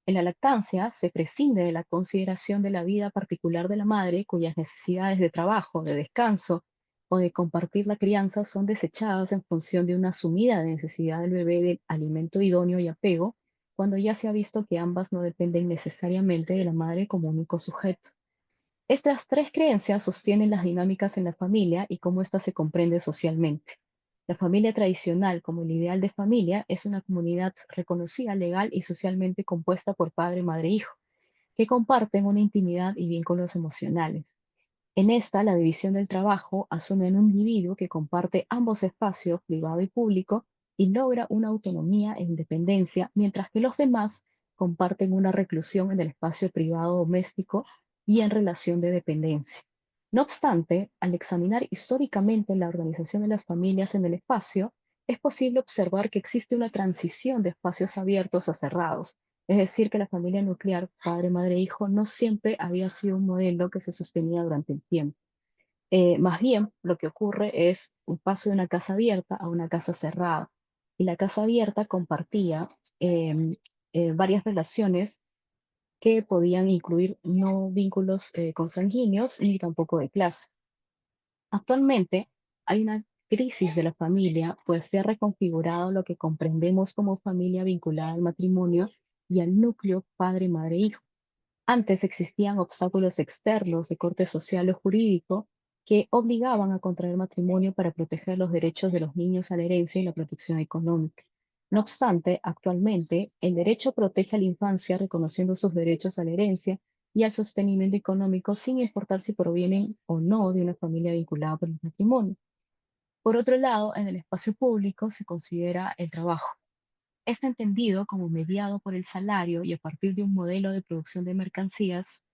En la lactancia se prescinde de la consideración de la vida particular de la madre, cuyas necesidades de trabajo, de descanso o de compartir la crianza son desechadas en función de una asumida necesidad del bebé de alimento idóneo y apego, cuando ya se ha visto que ambas no dependen necesariamente de la madre como único sujeto. Estas tres creencias sostienen las dinámicas en la familia y cómo ésta se comprende socialmente. La familia tradicional, como el ideal de familia, es una comunidad reconocida legal y socialmente compuesta por padre, madre e hijo, que comparten una intimidad y vínculos emocionales. En esta, la división del trabajo asume en un individuo que comparte ambos espacios, privado y público, y logra una autonomía e independencia, mientras que los demás comparten una reclusión en el espacio privado doméstico y en relación de dependencia. No obstante, al examinar históricamente la organización de las familias en el espacio, es posible observar que existe una transición de espacios abiertos a cerrados, es decir, que la familia nuclear, padre, madre, hijo, no siempre había sido un modelo que se sostenía durante el tiempo. Más bien, lo que ocurre es un paso de una casa abierta a una casa cerrada. Y la casa abierta compartía varias relaciones que podían incluir no vínculos consanguíneos ni tampoco de clase. Actualmente hay una crisis de la familia, pues se ha reconfigurado lo que comprendemos como familia vinculada al matrimonio y al núcleo padre, madre, hijo. Antes existían obstáculos externos de corte social o jurídico que obligaban a contraer matrimonio para proteger los derechos de los niños a la herencia y la protección económica. No obstante, actualmente el derecho protege a la infancia reconociendo sus derechos a la herencia y al sostenimiento económico sin importar si provienen o no de una familia vinculada por el matrimonio. Por otro lado, en el espacio público se considera el trabajo. Está entendido como mediado por el salario y a partir de un modelo de producción de mercancías,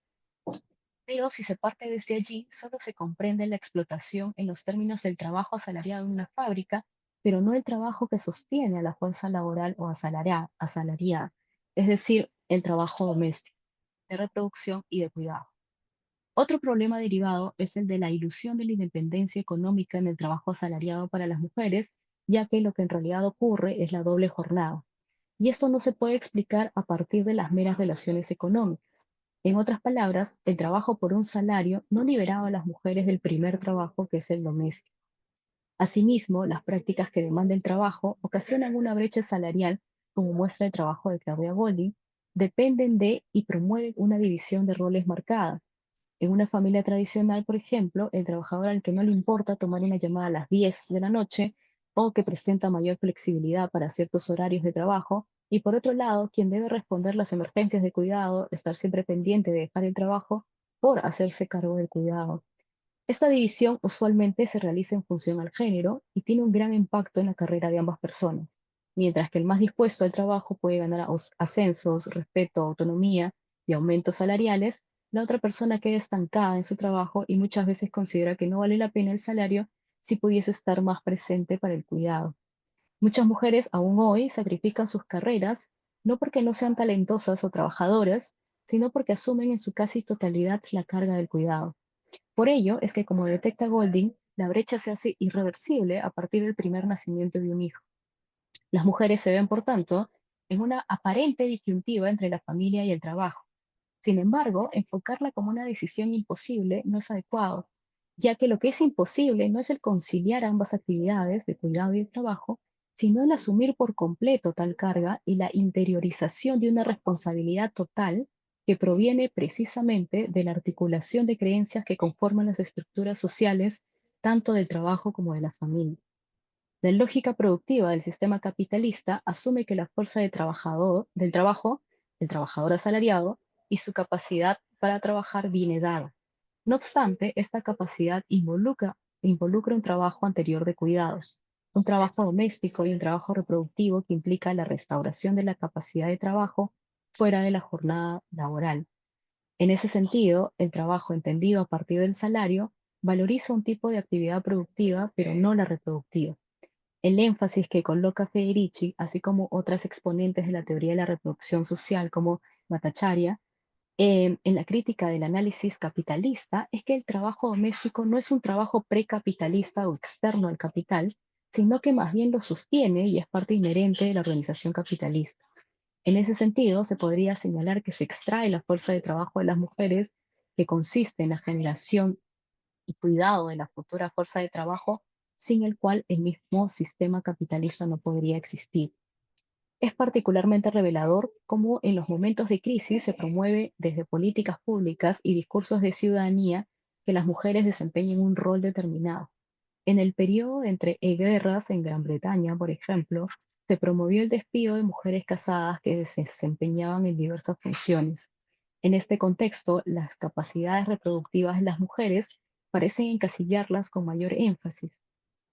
pero si se parte desde allí, solo se comprende la explotación en los términos del trabajo asalariado en una fábrica, pero no el trabajo que sostiene a la fuerza laboral o asalariada, es decir, el trabajo doméstico, de reproducción y de cuidado. Otro problema derivado es el de la ilusión de la independencia económica en el trabajo asalariado para las mujeres, ya que lo que en realidad ocurre es la doble jornada. Y esto no se puede explicar a partir de las meras relaciones económicas. En otras palabras, el trabajo por un salario no liberaba a las mujeres del primer trabajo que es el doméstico. Asimismo, las prácticas que demanda el trabajo ocasionan una brecha salarial, como muestra el trabajo de Claudia Golding, dependen de y promueven una división de roles marcada. En una familia tradicional, por ejemplo, el trabajador al que no le importa tomar una llamada a las 10 de la noche o que presenta mayor flexibilidad para ciertos horarios de trabajo, y por otro lado, quien debe responder las emergencias de cuidado, estar siempre pendiente de dejar el trabajo, por hacerse cargo del cuidado. Esta división usualmente se realiza en función al género y tiene un gran impacto en la carrera de ambas personas, mientras que el más dispuesto al trabajo puede ganar ascensos, respeto, autonomía y aumentos salariales. La otra persona queda estancada en su trabajo y muchas veces considera que no vale la pena el salario si pudiese estar más presente para el cuidado. Muchas mujeres aún hoy sacrifican sus carreras no porque no sean talentosas o trabajadoras, sino porque asumen en su casi totalidad la carga del cuidado. Por ello es que, como detecta Golding, la brecha se hace irreversible a partir del primer nacimiento de un hijo. Las mujeres se ven, por tanto, en una aparente disyuntiva entre la familia y el trabajo. Sin embargo, enfocarla como una decisión imposible no es adecuado, ya que lo que es imposible no es el conciliar ambas actividades de cuidado y de trabajo, sino el asumir por completo tal carga y la interiorización de una responsabilidad total que proviene precisamente de la articulación de creencias que conforman las estructuras sociales tanto del trabajo como de la familia. La lógica productiva del sistema capitalista asume que la fuerza del trabajo, el trabajador asalariado, y su capacidad para trabajar viene dada. No obstante, esta capacidad involucra un trabajo anterior de cuidados, un trabajo doméstico y un trabajo reproductivo que implica la restauración de la capacidad de trabajo fuera de la jornada laboral. En ese sentido, el trabajo entendido a partir del salario valoriza un tipo de actividad productiva, pero no la reproductiva. El énfasis que coloca Federici, así como otras exponentes de la teoría de la reproducción social como Bhattacharya, en la crítica del análisis capitalista, es que el trabajo doméstico no es un trabajo precapitalista o externo al capital, sino que más bien lo sostiene y es parte inherente de la organización capitalista. En ese sentido, se podría señalar que se extrae la fuerza de trabajo de las mujeres, que consiste en la generación y cuidado de la futura fuerza de trabajo, sin el cual el mismo sistema capitalista no podría existir. Es particularmente revelador cómo en los momentos de crisis se promueve desde políticas públicas y discursos de ciudadanía que las mujeres desempeñen un rol determinado. En el periodo entre guerras en Gran Bretaña, por ejemplo, se promovió el despido de mujeres casadas que se desempeñaban en diversas funciones. En este contexto, las capacidades reproductivas de las mujeres parecen encasillarlas con mayor énfasis.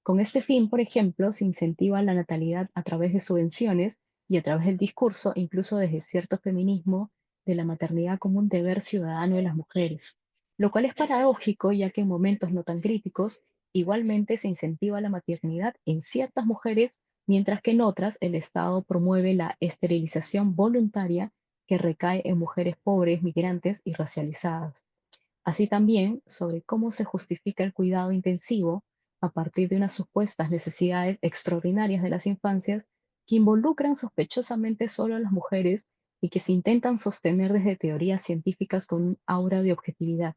Con este fin, por ejemplo, se incentiva la natalidad a través de subvenciones y a través del discurso, incluso desde cierto feminismo, de la maternidad como un deber ciudadano de las mujeres, lo cual es paradójico ya que en momentos no tan críticos, igualmente se incentiva la maternidad en ciertas mujeres, mientras que en otras el Estado promueve la esterilización voluntaria que recae en mujeres pobres, migrantes y racializadas. Así también sobre cómo se justifica el cuidado intensivo a partir de unas supuestas necesidades extraordinarias de las infancias que involucran sospechosamente solo a las mujeres y que se intentan sostener desde teorías científicas con un aura de objetividad.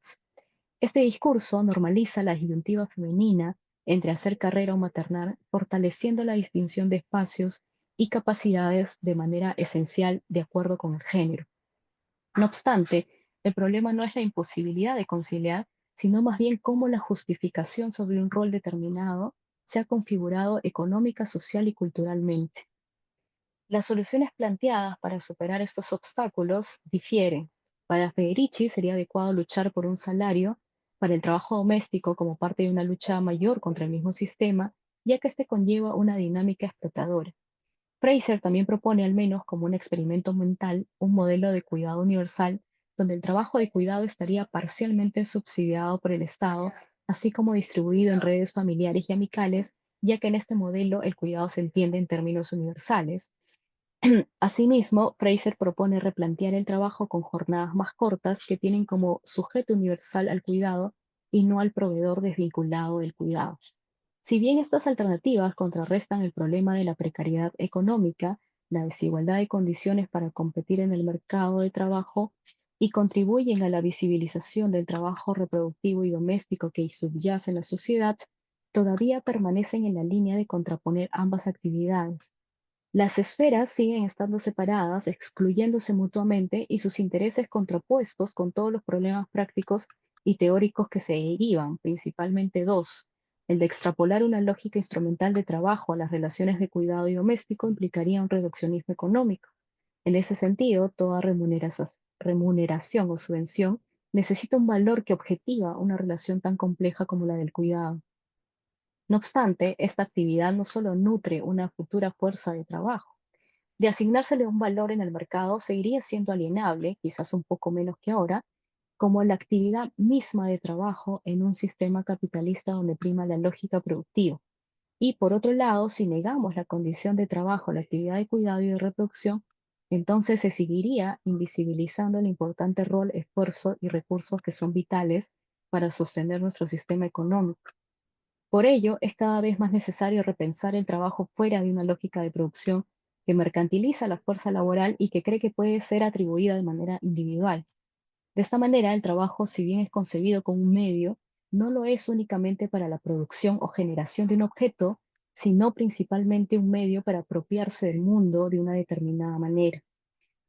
Este discurso normaliza la disyuntiva femenina entre hacer carrera o maternar, fortaleciendo la distinción de espacios y capacidades de manera esencial de acuerdo con el género. No obstante, el problema no es la imposibilidad de conciliar, sino más bien cómo la justificación sobre un rol determinado se ha configurado económica, social y culturalmente. Las soluciones planteadas para superar estos obstáculos difieren. Para Federici sería adecuado luchar por un salario para el trabajo doméstico como parte de una lucha mayor contra el mismo sistema, ya que este conlleva una dinámica explotadora. Fraser también propone, al menos como un experimento mental, un modelo de cuidado universal donde el trabajo de cuidado estaría parcialmente subsidiado por el Estado, así como distribuido en redes familiares y amicales, ya que en este modelo el cuidado se entiende en términos universales. Asimismo, Fraser propone replantear el trabajo con jornadas más cortas que tienen como sujeto universal al cuidado y no al proveedor desvinculado del cuidado. Si bien estas alternativas contrarrestan el problema de la precariedad económica, la desigualdad de condiciones para competir en el mercado de trabajo y contribuyen a la visibilización del trabajo reproductivo y doméstico que subyace en la sociedad, todavía permanecen en la línea de contraponer ambas actividades. Las esferas siguen estando separadas, excluyéndose mutuamente y sus intereses contrapuestos con todos los problemas prácticos y teóricos que se derivan, principalmente dos. El de extrapolar una lógica instrumental de trabajo a las relaciones de cuidado y doméstico implicaría un reduccionismo económico. En ese sentido, toda remuneración o subvención necesita un valor que objetiva una relación tan compleja como la del cuidado. No obstante, esta actividad no solo nutre una futura fuerza de trabajo. De asignársele un valor en el mercado, seguiría siendo alienable, quizás un poco menos que ahora, como la actividad misma de trabajo en un sistema capitalista donde prima la lógica productiva. Y por otro lado, si negamos la condición de trabajo, la actividad de cuidado y de reproducción, entonces se seguiría invisibilizando el importante rol, esfuerzo y recursos que son vitales para sostener nuestro sistema económico. Por ello, es cada vez más necesario repensar el trabajo fuera de una lógica de producción que mercantiliza la fuerza laboral y que cree que puede ser atribuida de manera individual. De esta manera, el trabajo, si bien es concebido como un medio, no lo es únicamente para la producción o generación de un objeto, sino principalmente un medio para apropiarse del mundo de una determinada manera.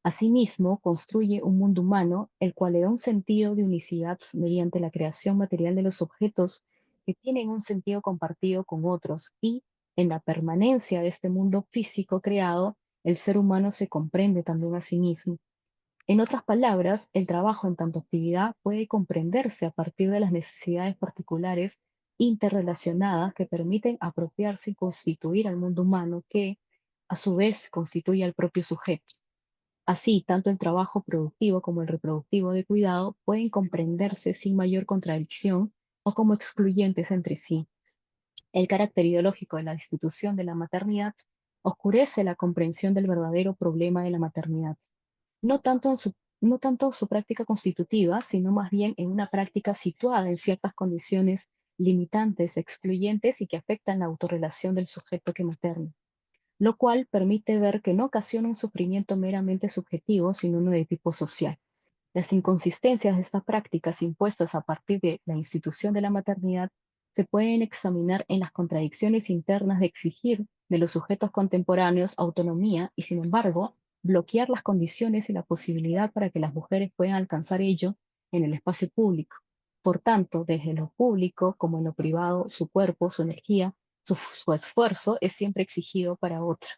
Asimismo, construye un mundo humano, el cual le da un sentido de unicidad mediante la creación material de los objetos que tienen un sentido compartido con otros y, en la permanencia de este mundo físico creado, el ser humano se comprende también a sí mismo. En otras palabras, el trabajo en tanto actividad puede comprenderse a partir de las necesidades particulares interrelacionadas que permiten apropiarse y constituir al mundo humano que, a su vez, constituye al propio sujeto. Así, tanto el trabajo productivo como el reproductivo de cuidado pueden comprenderse sin mayor contradicción o como excluyentes entre sí. El carácter ideológico de la institución de la maternidad oscurece la comprensión del verdadero problema de la maternidad, no tanto no tanto su práctica constitutiva, sino más bien en una práctica situada en ciertas condiciones limitantes, excluyentes y que afectan la autorrelación del sujeto que materna, lo cual permite ver que no ocasiona un sufrimiento meramente subjetivo, sino uno de tipo social. Las inconsistencias de estas prácticas impuestas a partir de la institución de la maternidad se pueden examinar en las contradicciones internas de exigir de los sujetos contemporáneos autonomía y, sin embargo, bloquear las condiciones y la posibilidad para que las mujeres puedan alcanzar ello en el espacio público. Por tanto, desde lo público como en lo privado, su cuerpo, su energía, su esfuerzo es siempre exigido para otro.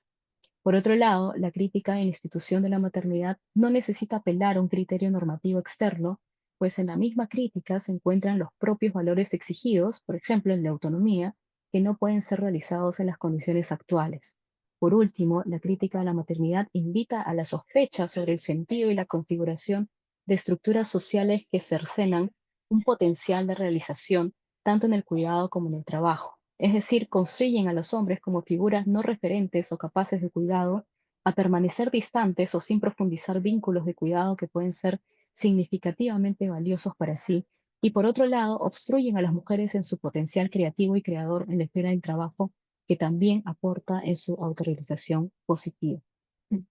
Por otro lado, la crítica en la institución de la maternidad no necesita apelar a un criterio normativo externo, pues en la misma crítica se encuentran los propios valores exigidos, por ejemplo, el de autonomía, que no pueden ser realizados en las condiciones actuales. Por último, la crítica de la maternidad invita a la sospecha sobre el sentido y la configuración de estructuras sociales que cercenan un potencial de realización tanto en el cuidado como en el trabajo. Es decir, construyen a los hombres como figuras no referentes o capaces de cuidado, a permanecer distantes o sin profundizar vínculos de cuidado que pueden ser significativamente valiosos para sí, y por otro lado, obstruyen a las mujeres en su potencial creativo y creador en la esfera del trabajo, que también aporta en su autorrealización positiva.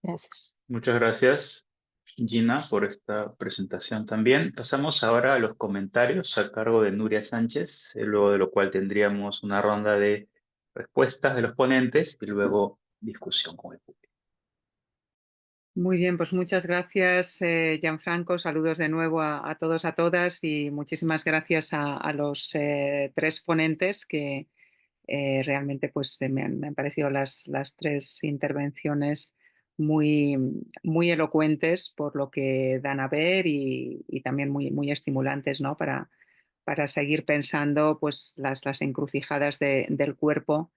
Gracias. Muchas gracias, Gina, por esta presentación también. Pasamos ahora a los comentarios a cargo de Nuria Sánchez, luego de lo cual tendríamos una ronda de respuestas de los ponentes y luego discusión con el público. Muy bien, pues muchas gracias, Gianfranco. Saludos de nuevo a todos, a todas, y muchísimas gracias a los tres ponentes que realmente pues, me han parecido las tres intervenciones muy, muy elocuentes por lo que dan a ver y también muy, muy estimulantes, ¿no? Para seguir pensando pues, las encrucijadas del cuerpo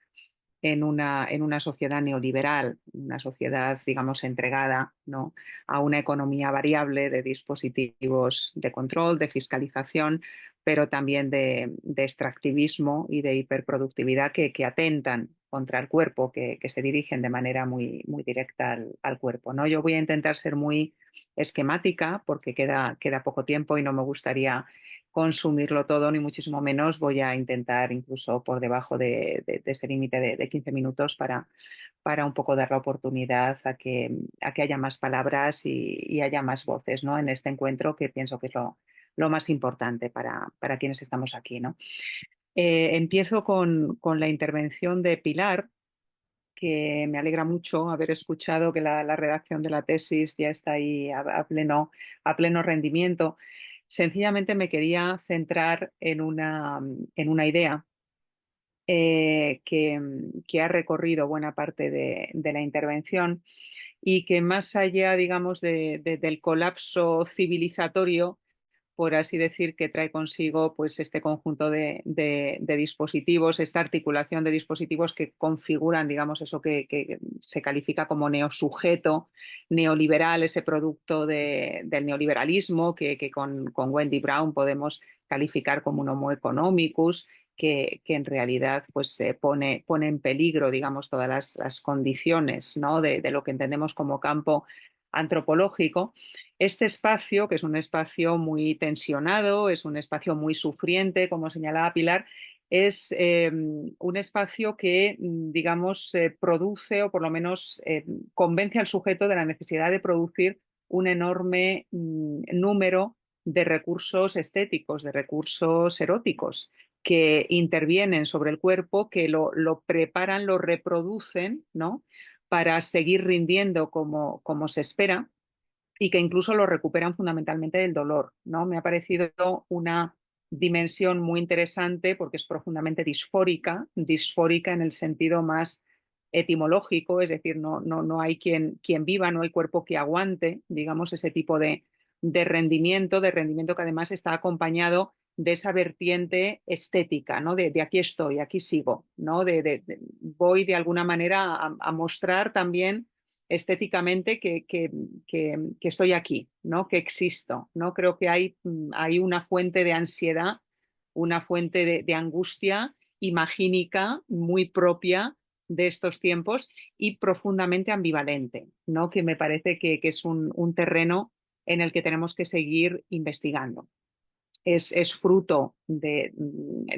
en una sociedad neoliberal, una sociedad, digamos, entregada, ¿no? A una economía variable de dispositivos de control, de fiscalización, pero también de extractivismo y de hiperproductividad que atentan contra el cuerpo, que se dirigen de manera muy, muy directa al cuerpo, ¿no? Yo voy a intentar ser muy esquemática porque queda poco tiempo y no me gustaría consumirlo todo, ni muchísimo menos. Voy a intentar incluso por debajo de ese límite de 15 minutos para un poco dar la oportunidad a que haya más palabras y haya más voces, ¿no? En este encuentro, que pienso que es lo más importante para quienes estamos aquí, ¿no? Empiezo con la intervención de Pilar, que me alegra mucho haber escuchado que la redacción de la tesis ya está ahí a pleno rendimiento. Sencillamente me quería centrar en una idea que ha recorrido buena parte de la intervención y que, más allá, digamos, del colapso civilizatorio, por así decir, que trae consigo pues, este conjunto de dispositivos, esta articulación de dispositivos que configuran, digamos, eso que se califica como neosujeto neoliberal, ese producto del neoliberalismo que con Wendy Brown podemos calificar como un homo economicus, que en realidad pues, pone en peligro, digamos, todas las condiciones, ¿no? de lo que entendemos como campo antropológico. Este espacio, que es un espacio muy tensionado, es un espacio muy sufriente, como señalaba Pilar, es un espacio que, digamos, produce o por lo menos convence al sujeto de la necesidad de producir un enorme número de recursos estéticos, de recursos eróticos, que intervienen sobre el cuerpo, que lo preparan, lo reproducen, ¿no? Para seguir rindiendo como se espera y que incluso lo recuperan fundamentalmente del dolor, ¿no? Me ha parecido una dimensión muy interesante porque es profundamente disfórica en el sentido más etimológico, es decir, no hay quien viva, no hay cuerpo que aguante, digamos, ese tipo de rendimiento que además está acompañado de esa vertiente estética, ¿no? De aquí estoy, aquí sigo, ¿no? Voy de alguna manera a mostrar también estéticamente que estoy aquí, ¿no? Que existo, ¿no? Creo que hay una fuente de ansiedad, una fuente de angustia imagínica muy propia de estos tiempos y profundamente ambivalente, ¿no? Que me parece que es un terreno en el que tenemos que seguir investigando. Es fruto de,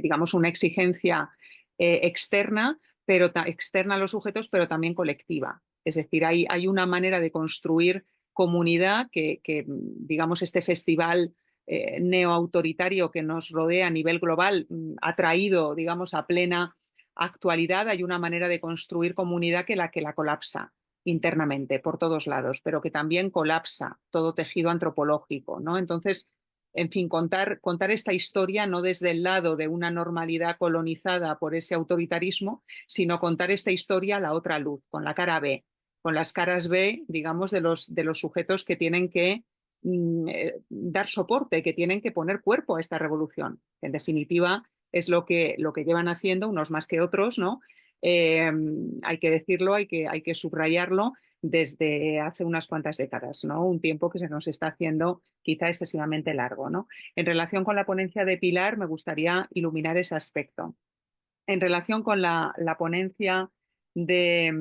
digamos, una exigencia externa, externa a los sujetos, pero también colectiva. Es decir, hay una manera de construir comunidad que digamos, este festival neoautoritario que nos rodea a nivel global ha traído, digamos, a plena actualidad. Hay una manera de construir comunidad que la colapsa internamente por todos lados, pero que también colapsa todo tejido antropológico, ¿no? Entonces, en fin, contar esta historia no desde el lado de una normalidad colonizada por ese autoritarismo, sino contar esta historia a la otra luz, con la cara B, con las caras B, digamos, de los sujetos que tienen que dar soporte, que tienen que poner cuerpo a esta revolución. En definitiva, es lo que llevan haciendo unos más que otros, ¿no? Hay que decirlo, hay que subrayarlo desde hace unas cuantas décadas, ¿no? Un tiempo que se nos está haciendo quizá excesivamente largo, ¿no? En relación con la ponencia de Pilar, me gustaría iluminar ese aspecto. En relación con la ponencia de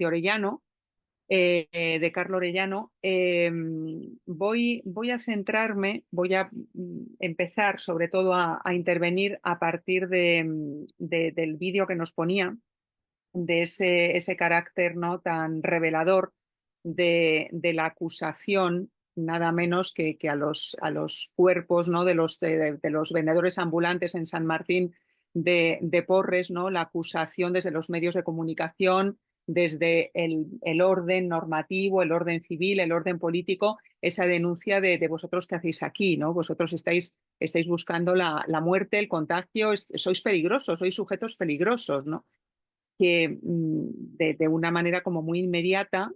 Orellano, de Carlo Orellano, voy a centrarme, voy a empezar sobre todo a intervenir a partir del vídeo que nos ponía, de ese carácter, ¿no? Tan revelador de la acusación, nada menos que a los cuerpos, ¿no? de los vendedores ambulantes en San Martín de Porres, ¿no? La acusación desde los medios de comunicación, desde el orden normativo, el orden civil, el orden político, esa denuncia de vosotros que hacéis aquí, ¿no? Vosotros estáis buscando la muerte, el contagio, sois peligrosos, sois sujetos peligrosos, ¿no? Que de una manera como muy inmediata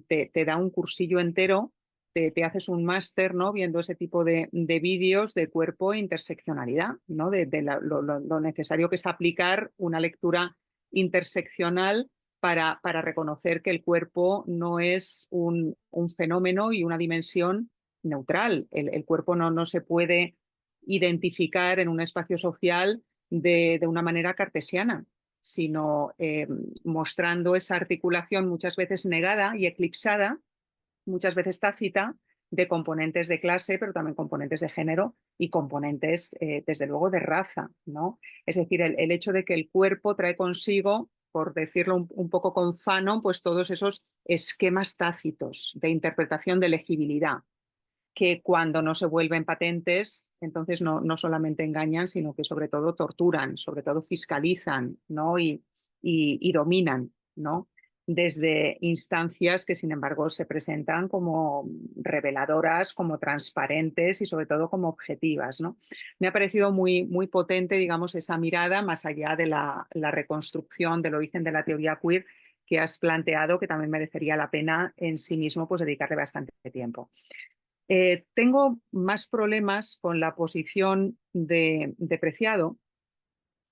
te da un cursillo entero, te haces un máster, ¿no? Viendo ese tipo de vídeos de cuerpo e interseccionalidad, ¿no? De lo necesario que es aplicar una lectura interseccional para reconocer que el cuerpo no es un fenómeno y una dimensión neutral. El cuerpo no se puede identificar en un espacio social de una manera cartesiana, sino mostrando esa articulación muchas veces negada y eclipsada, muchas veces tácita, de componentes de clase, pero también componentes de género y componentes, desde luego, de raza, ¿no? Es decir, el hecho de que el cuerpo trae consigo, por decirlo un poco con Fanon, pues todos esos esquemas tácitos de interpretación de legibilidad, que cuando no se vuelven patentes, entonces no solamente engañan, sino que sobre todo torturan, sobre todo fiscalizan, ¿no? y dominan, ¿no? Desde instancias que, sin embargo, se presentan como reveladoras, como transparentes y sobre todo como objetivas, ¿no? Me ha parecido muy, muy potente, digamos, esa mirada más allá de la reconstrucción del origen de la teoría queer que has planteado, que también merecería la pena en sí mismo pues dedicarle bastante tiempo. Tengo más problemas con la posición de Preciado,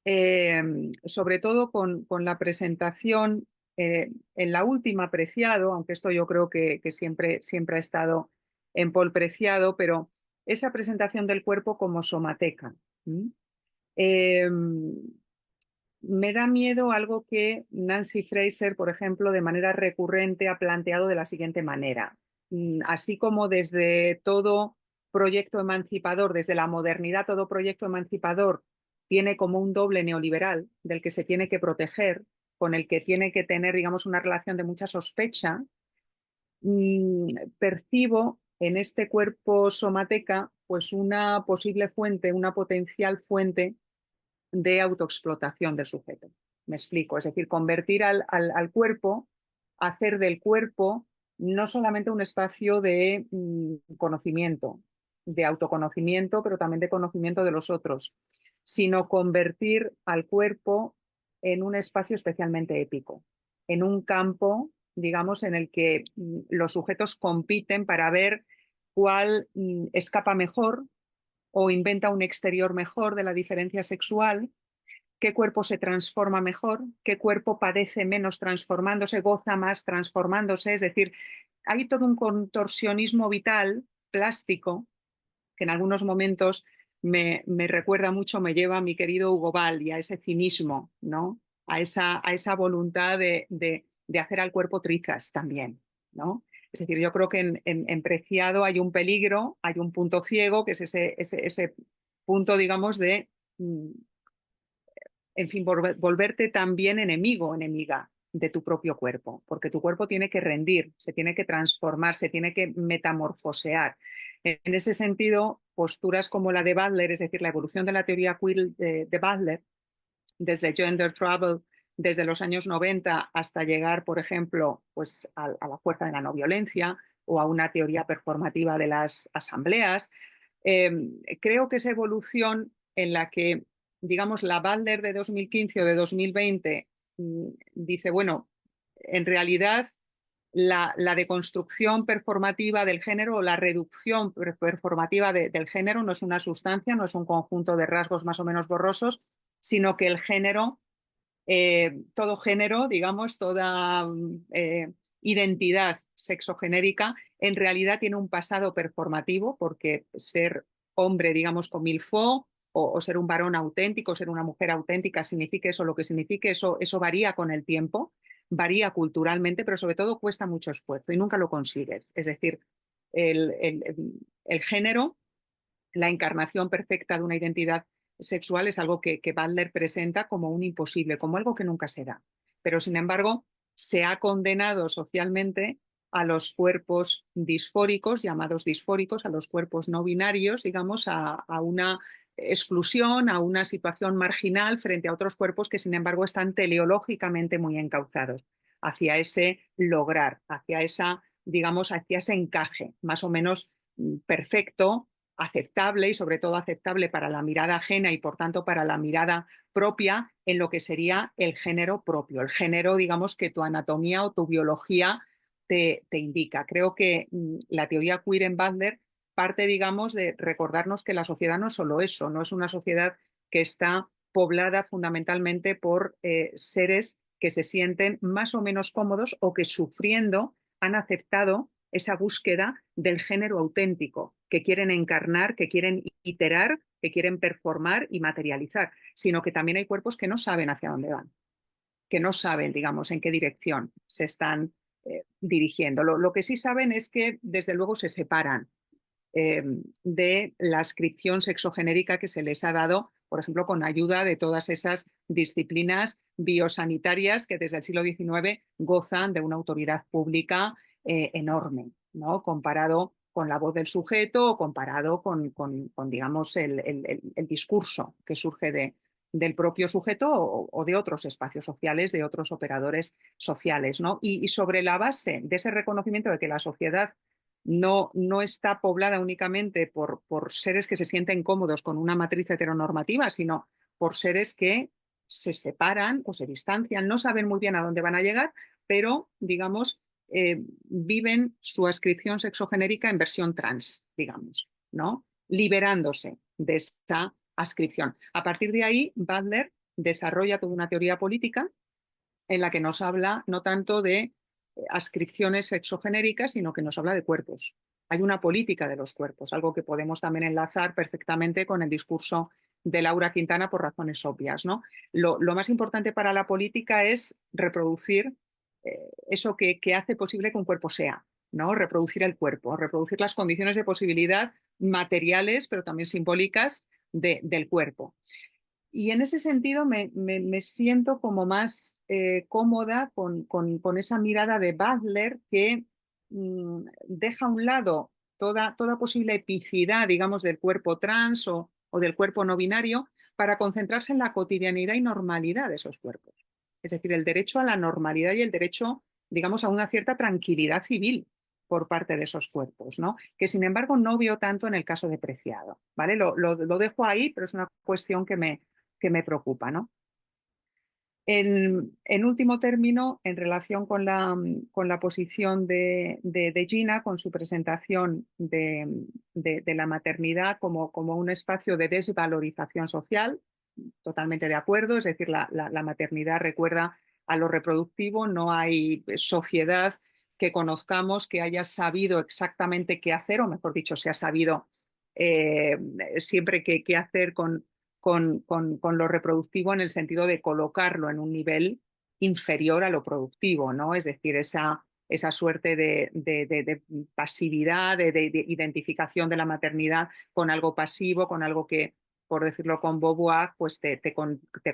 sobre todo con la presentación en la última Preciado, aunque esto yo creo que siempre ha estado en Paul Preciado, pero esa presentación del cuerpo como somateca. Me da miedo algo que Nancy Fraser, por ejemplo, de manera recurrente ha planteado de la siguiente manera. Así como desde todo proyecto emancipador, desde la modernidad, todo proyecto emancipador tiene como un doble neoliberal del que se tiene que proteger, con el que tiene que tener, digamos, una relación de mucha sospecha, percibo en este cuerpo somateca pues una posible fuente, una potencial fuente de autoexplotación del sujeto. Me explico, es decir, convertir al cuerpo, hacer del cuerpo no solamente un espacio de conocimiento, de autoconocimiento, pero también de conocimiento de los otros, sino convertir al cuerpo en un espacio especialmente épico, en un campo, digamos, en el que los sujetos compiten para ver cuál escapa mejor o inventa un exterior mejor de la diferencia sexual, qué cuerpo se transforma mejor, qué cuerpo padece menos transformándose, goza más transformándose. Es decir, hay todo un contorsionismo vital, plástico, que en algunos momentos me recuerda mucho, me lleva a mi querido Hugo Ball y a ese cinismo, ¿no? A esa voluntad de hacer al cuerpo trizas también, ¿no? Es decir, yo creo que en Preciado hay un peligro, hay un punto ciego, que es ese punto, digamos, de, en fin, volverte también enemigo, enemiga de tu propio cuerpo, porque tu cuerpo tiene que rendir, se tiene que transformar, se tiene que metamorfosear. En ese sentido, posturas como la de Butler, es decir, la evolución de la teoría queer de Butler, desde Gender Trouble, desde los años 90 hasta llegar, por ejemplo, pues a la fuerza de la no violencia o a una teoría performativa de las asambleas. Creo que esa evolución en la que, digamos, la Butler de 2015 o de 2020 dice, bueno, en realidad la deconstrucción performativa del género o la reducción performativa del género no es una sustancia, no es un conjunto de rasgos más o menos borrosos, sino que el género, todo género, digamos, toda identidad sexogenérica, en realidad tiene un pasado performativo, porque ser hombre, digamos, con milfó, o ser un varón auténtico, ser una mujer auténtica, signifique eso lo que signifique, eso varía con el tiempo, varía culturalmente, pero sobre todo cuesta mucho esfuerzo y nunca lo consigues. Es decir, el género, la encarnación perfecta de una identidad sexual es algo que Butler presenta como un imposible, como algo que nunca se da. Pero, sin embargo, se ha condenado socialmente a los cuerpos disfóricos, llamados disfóricos, a los cuerpos no binarios, digamos, a una exclusión, a una situación marginal frente a otros cuerpos que, sin embargo, están teleológicamente muy encauzados hacia ese lograr, hacia esa, digamos, hacia ese encaje más o menos perfecto, aceptable y sobre todo aceptable para la mirada ajena y por tanto para la mirada propia en lo que sería el género propio, el género, digamos, que tu anatomía o tu biología te indica. Creo que la teoría queer en Butler parte, digamos, de recordarnos que la sociedad no es solo eso, no es una sociedad que está poblada fundamentalmente por seres que se sienten más o menos cómodos o que sufriendo han aceptado esa búsqueda del género auténtico, que quieren encarnar, que quieren iterar, que quieren performar y materializar, sino que también hay cuerpos que no saben hacia dónde van, que no saben, digamos, en qué dirección se están dirigiendo. Lo que sí saben es que, desde luego, se separan de la ascripción sexogenérica que se les ha dado, por ejemplo, con ayuda de todas esas disciplinas biosanitarias que desde el siglo XIX gozan de una autoridad pública enorme, ¿no? Comparado con la voz del sujeto o comparado con digamos, el discurso que surge del propio sujeto o de otros espacios sociales, de otros operadores sociales, ¿no? Y sobre la base de ese reconocimiento de que la sociedad no está poblada únicamente por seres que se sienten cómodos con una matriz heteronormativa, sino por seres que se separan o se distancian, no saben muy bien a dónde van a llegar, pero, digamos, viven su adscripción sexogenérica en versión trans, digamos, ¿no? Liberándose de esta adscripción. A partir de ahí, Butler desarrolla toda una teoría política en la que nos habla no tanto de adscripciones sexogenéricas, sino que nos habla de cuerpos. Hay una política de los cuerpos, algo que podemos también enlazar perfectamente con el discurso de Laura Quintana por razones obvias, ¿no? Lo más importante para la política es reproducir eso que hace posible que un cuerpo sea, ¿no? Reproducir el cuerpo, reproducir las condiciones de posibilidad materiales, pero también simbólicas del cuerpo. Y en ese sentido me siento como más cómoda con esa mirada de Butler que deja a un lado toda posible epicidad, digamos, del cuerpo trans o del cuerpo no binario para concentrarse en la cotidianidad y normalidad de esos cuerpos. Es decir, el derecho a la normalidad y el derecho, digamos, a una cierta tranquilidad civil por parte de esos cuerpos, ¿no? Que sin embargo no veo tanto en el caso de Preciado, ¿vale? Lo dejo ahí, pero es una cuestión que me preocupa, ¿no? En último término, en relación con la posición de Gina, con su presentación de la maternidad como un espacio de desvalorización social, totalmente de acuerdo, es decir, la maternidad recuerda a lo reproductivo, no hay sociedad que conozcamos que haya sabido exactamente qué hacer, o mejor dicho, se ha sabido siempre qué hacer con lo reproductivo en el sentido de colocarlo en un nivel inferior a lo productivo, ¿no? Es decir, esa suerte de pasividad, de identificación de la maternidad con algo pasivo, con algo que, por decirlo con Beauvoir, pues te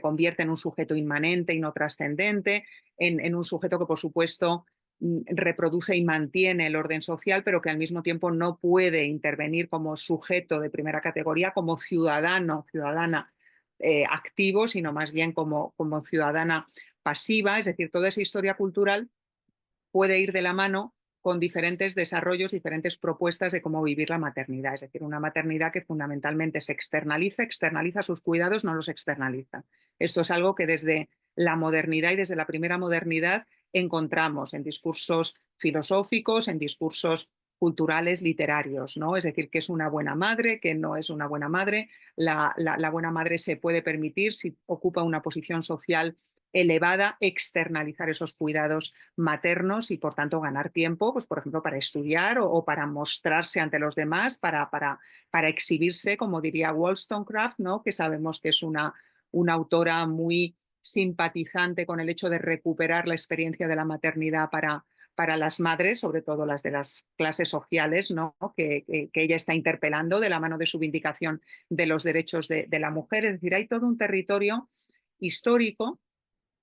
convierte en un sujeto inmanente y no trascendente, en un sujeto que, por supuesto, reproduce y mantiene el orden social, pero que al mismo tiempo no puede intervenir como sujeto de primera categoría, como ciudadana activo, sino más bien como ciudadana pasiva. Es decir, toda esa historia cultural puede ir de la mano con diferentes desarrollos, diferentes propuestas de cómo vivir la maternidad. Es decir, una maternidad que fundamentalmente se externaliza sus cuidados, no los externaliza. Esto es algo que desde la modernidad y desde la primera modernidad encontramos en discursos filosóficos, en discursos culturales, literarios, ¿no? Es decir, que es una buena madre, que no es una buena madre. La buena madre se puede permitir, si ocupa una posición social elevada, externalizar esos cuidados maternos y por tanto ganar tiempo, pues por ejemplo para estudiar o para mostrarse ante los demás, para exhibirse, como diría Wollstonecraft, ¿no? Que sabemos que es una autora muy simpatizante con el hecho de recuperar la experiencia de la maternidad para las madres, sobre todo las de las clases sociales, ¿no? que ella está interpelando de la mano de su vindicación de los derechos de la mujer. Es decir, hay todo un territorio histórico,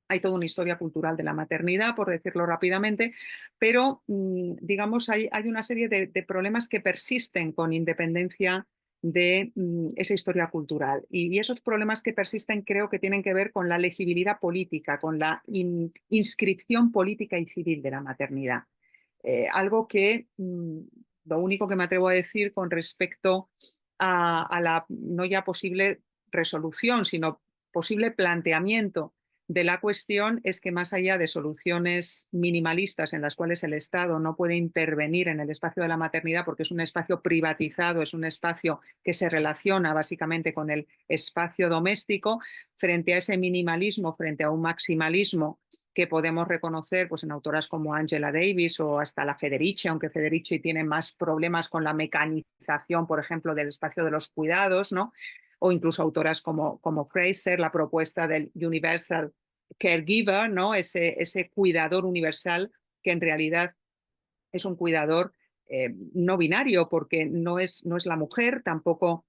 hay toda una historia cultural de la maternidad, por decirlo rápidamente, pero digamos hay una serie de problemas que persisten con independencia de esa historia cultural. Y esos problemas que persisten creo que tienen que ver con la legibilidad política, con la inscripción política y civil de la maternidad. Algo que lo único que me atrevo a decir con respecto a la no ya posible resolución, sino posible planteamiento de la cuestión es que más allá de soluciones minimalistas en las cuales el Estado no puede intervenir en el espacio de la maternidad porque es un espacio privatizado, es un espacio que se relaciona básicamente con el espacio doméstico, frente a ese minimalismo, frente a un maximalismo que podemos reconocer pues, en autoras como Angela Davis o hasta la Federici, aunque Federici tiene más problemas con la mecanización, por ejemplo, del espacio de los cuidados, ¿no? O incluso autoras como Fraser, la propuesta del Universal Caregiver, ¿no? Ese cuidador universal que en realidad es un cuidador no binario porque no es la mujer, tampoco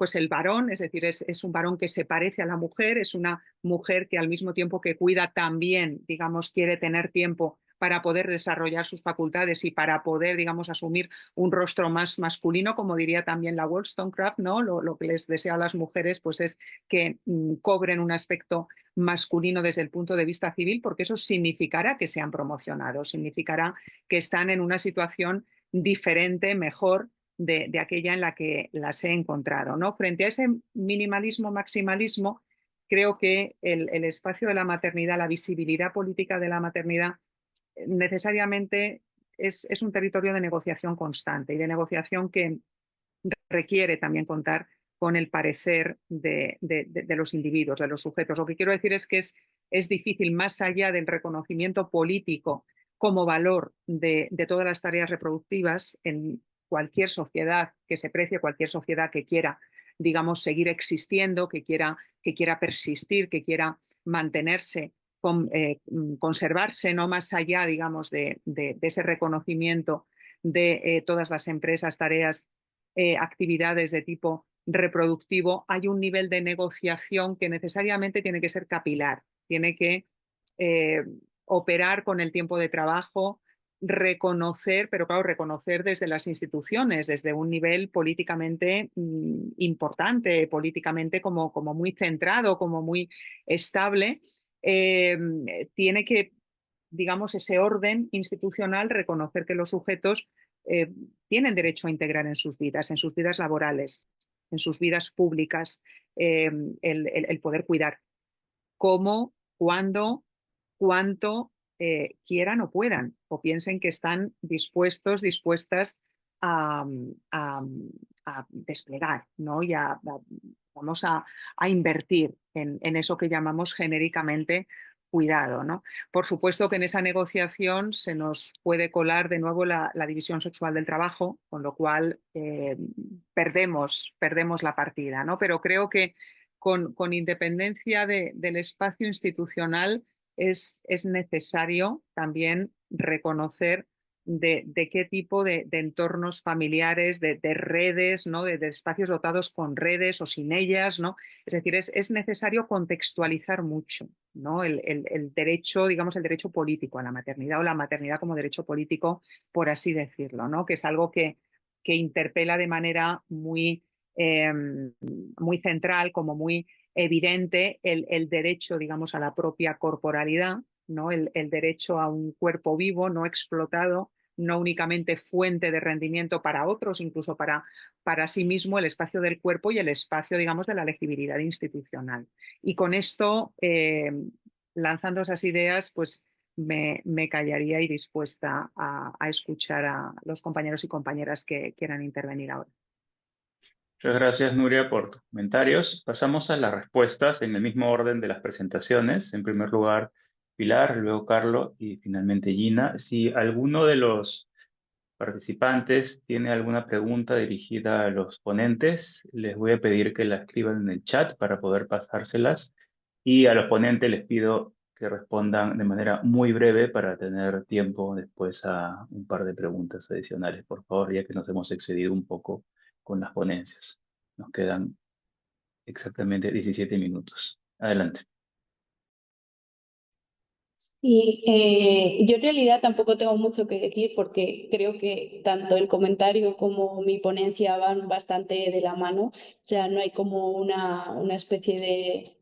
es el varón, es decir, es un varón que se parece a la mujer, es una mujer que al mismo tiempo que cuida también, digamos, quiere tener tiempo para poder desarrollar sus facultades y para poder, digamos, asumir un rostro más masculino, como diría también la Wollstonecraft, ¿no? Lo que les deseo a las mujeres pues es que cobren un aspecto masculino desde el punto de vista civil, porque eso significará que sean promocionados, significará que están en una situación diferente, mejor de aquella en la que las he encontrado, ¿no? Frente a ese minimalismo, maximalismo, creo que el espacio de la maternidad, la visibilidad política de la maternidad necesariamente es un territorio de negociación constante y de negociación que requiere también contar con el parecer de los individuos, de los sujetos. Lo que quiero decir es que es difícil, más allá del reconocimiento político como valor de todas las tareas reproductivas en cualquier sociedad que se precie, cualquier sociedad que quiera, digamos, seguir existiendo, que quiera persistir, que quiera mantenerse, conservarse, no más allá, digamos, de ese reconocimiento de todas las empresas, tareas, actividades de tipo reproductivo, hay un nivel de negociación que necesariamente tiene que ser capilar, tiene que operar con el tiempo de trabajo, reconocer, pero claro, reconocer desde las instituciones, desde un nivel políticamente importante, políticamente como muy centrado, como muy estable, tiene que, digamos, ese orden institucional, reconocer que los sujetos tienen derecho a integrar en sus vidas laborales, en sus vidas públicas, el poder cuidar cómo, cuándo, cuánto quieran o puedan, o piensen que están dispuestas a, desplegar, ¿no? Y vamos a invertir en eso que llamamos genéricamente cuidado, ¿no? Por supuesto que en esa negociación se nos puede colar de nuevo la división sexual del trabajo, con lo cual perdemos la partida, ¿no? Pero creo que con independencia del espacio institucional es necesario también reconocer de qué tipo de entornos familiares, de redes, ¿no? de espacios dotados con redes o sin ellas, ¿no? Es decir, es necesario contextualizar mucho, ¿no? El derecho, digamos, el derecho político a la maternidad o la maternidad como derecho político, por así decirlo, ¿no? Que es algo que interpela de manera muy central, como muy evidente, el derecho, digamos, a la propia corporalidad, ¿no? El derecho a un cuerpo vivo, no explotado, no únicamente fuente de rendimiento para otros, incluso para sí mismo, el espacio del cuerpo y el espacio, digamos, de la legibilidad institucional. Y con esto, lanzando esas ideas, pues me callaría y dispuesta a escuchar a los compañeros y compañeras que quieran intervenir ahora. Muchas gracias, Nuria, por tus comentarios. Pasamos a las respuestas en el mismo orden de las presentaciones. En primer lugar, Pilar, luego Carlos y finalmente Gina. Si alguno de los participantes tiene alguna pregunta dirigida a los ponentes, les voy a pedir que la escriban en el chat para poder pasárselas. Y a los ponentes les pido que respondan de manera muy breve para tener tiempo después a un par de preguntas adicionales, por favor, ya que nos hemos excedido un poco con las ponencias. Nos quedan exactamente 17 minutos. Adelante. Y yo en realidad tampoco tengo mucho que decir porque creo que tanto el comentario como mi ponencia van bastante de la mano. O sea, no hay como una especie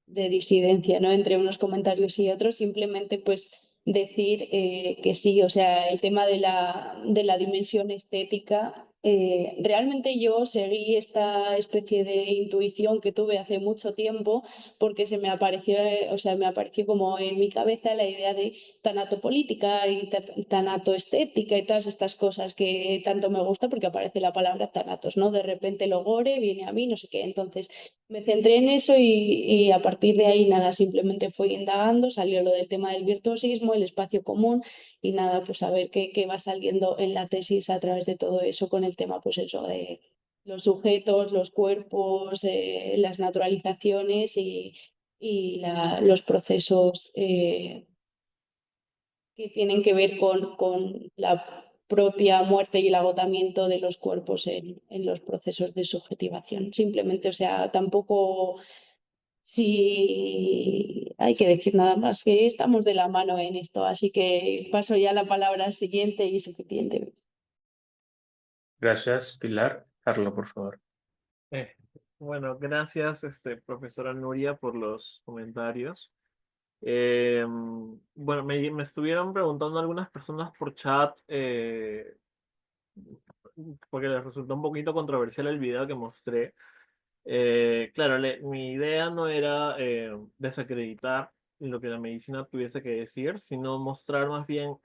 de disidencia, ¿no? Entre unos comentarios y otros. Simplemente pues decir que sí, o sea, el tema de la dimensión estética. Realmente yo seguí esta especie de intuición que tuve hace mucho tiempo porque se me apareció, o sea, me apareció como en mi cabeza la idea de tanatopolítica y tanatoestética y todas estas cosas que tanto me gusta porque aparece la palabra tanatos, ¿no? De repente lo gore viene a mí, no sé qué. Entonces me centré en eso y a partir de ahí nada, simplemente fui indagando, salió lo del tema del virtuosismo, el espacio común y nada, pues a ver qué va saliendo en la tesis a través de todo eso con el tema, pues eso de los sujetos, los cuerpos, las naturalizaciones y los procesos que tienen que ver con la propia muerte y el agotamiento de los cuerpos en los procesos de subjetivación. Simplemente, o sea, tampoco si hay que decir nada más, que estamos de la mano en esto, así que paso ya la palabra al siguiente y suficiente. Gracias, Pilar. Carlos, por favor. Bueno, gracias, profesora Nuria, por los comentarios. Bueno, me estuvieron preguntando algunas personas por chat, porque les resultó un poquito controversial el video que mostré. Claro, mi idea no era desacreditar lo que la medicina tuviese que decir, sino mostrar más bien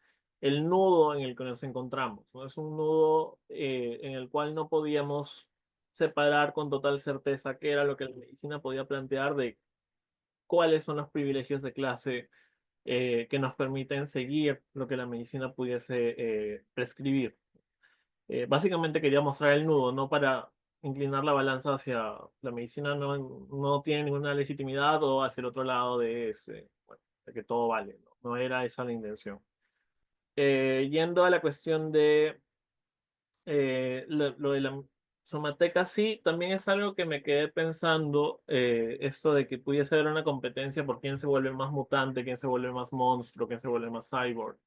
el nudo en el que nos encontramos, ¿no? Es un nudo en el cual no podíamos separar con total certeza qué era lo que la medicina podía plantear de cuáles son los privilegios de clase que nos permiten seguir lo que la medicina pudiese prescribir. Básicamente quería mostrar el nudo, no para inclinar la balanza hacia la medicina no tiene ninguna legitimidad o hacia el otro lado de ese, bueno, de que todo vale, ¿no? No era esa la intención. Yendo a la cuestión de lo de la somateca, sí, también es algo que me quedé pensando, esto de que pudiese haber una competencia por quién se vuelve más mutante, quién se vuelve más monstruo, quién se vuelve más cyborg.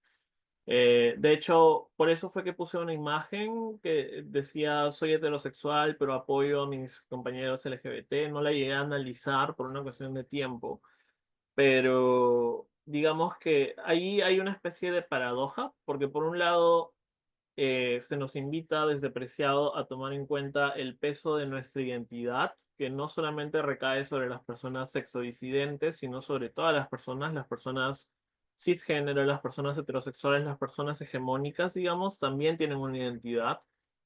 De hecho, por eso fue que puse una imagen que decía soy heterosexual, pero apoyo a mis compañeros LGBT. No la llegué a analizar por una cuestión de tiempo, pero digamos que ahí hay una especie de paradoja, porque por un lado se nos invita desde Preciado a tomar en cuenta el peso de nuestra identidad, que no solamente recae sobre las personas sexodisidentes, sino sobre todas las personas cisgénero, las personas heterosexuales, las personas hegemónicas, digamos, también tienen una identidad.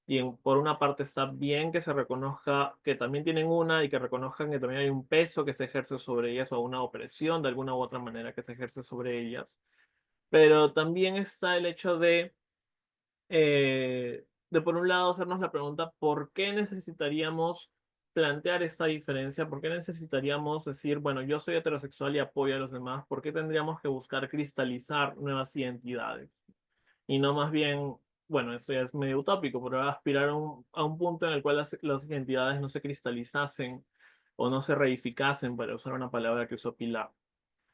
Y por una parte está bien que se reconozca que también tienen una y que reconozcan que también hay un peso que se ejerce sobre ellas o una opresión de alguna u otra manera que se ejerce sobre ellas. Pero también está el hecho de por un lado hacernos la pregunta, ¿por qué necesitaríamos plantear esta diferencia? ¿Por qué necesitaríamos decir, bueno, yo soy heterosexual y apoyo a los demás? ¿Por qué tendríamos que buscar cristalizar nuevas identidades? Y no más bien, bueno, esto ya es medio utópico, pero aspirar a un punto en el cual las identidades no se cristalizasen o no se reificasen, para usar una palabra que usó Pilar.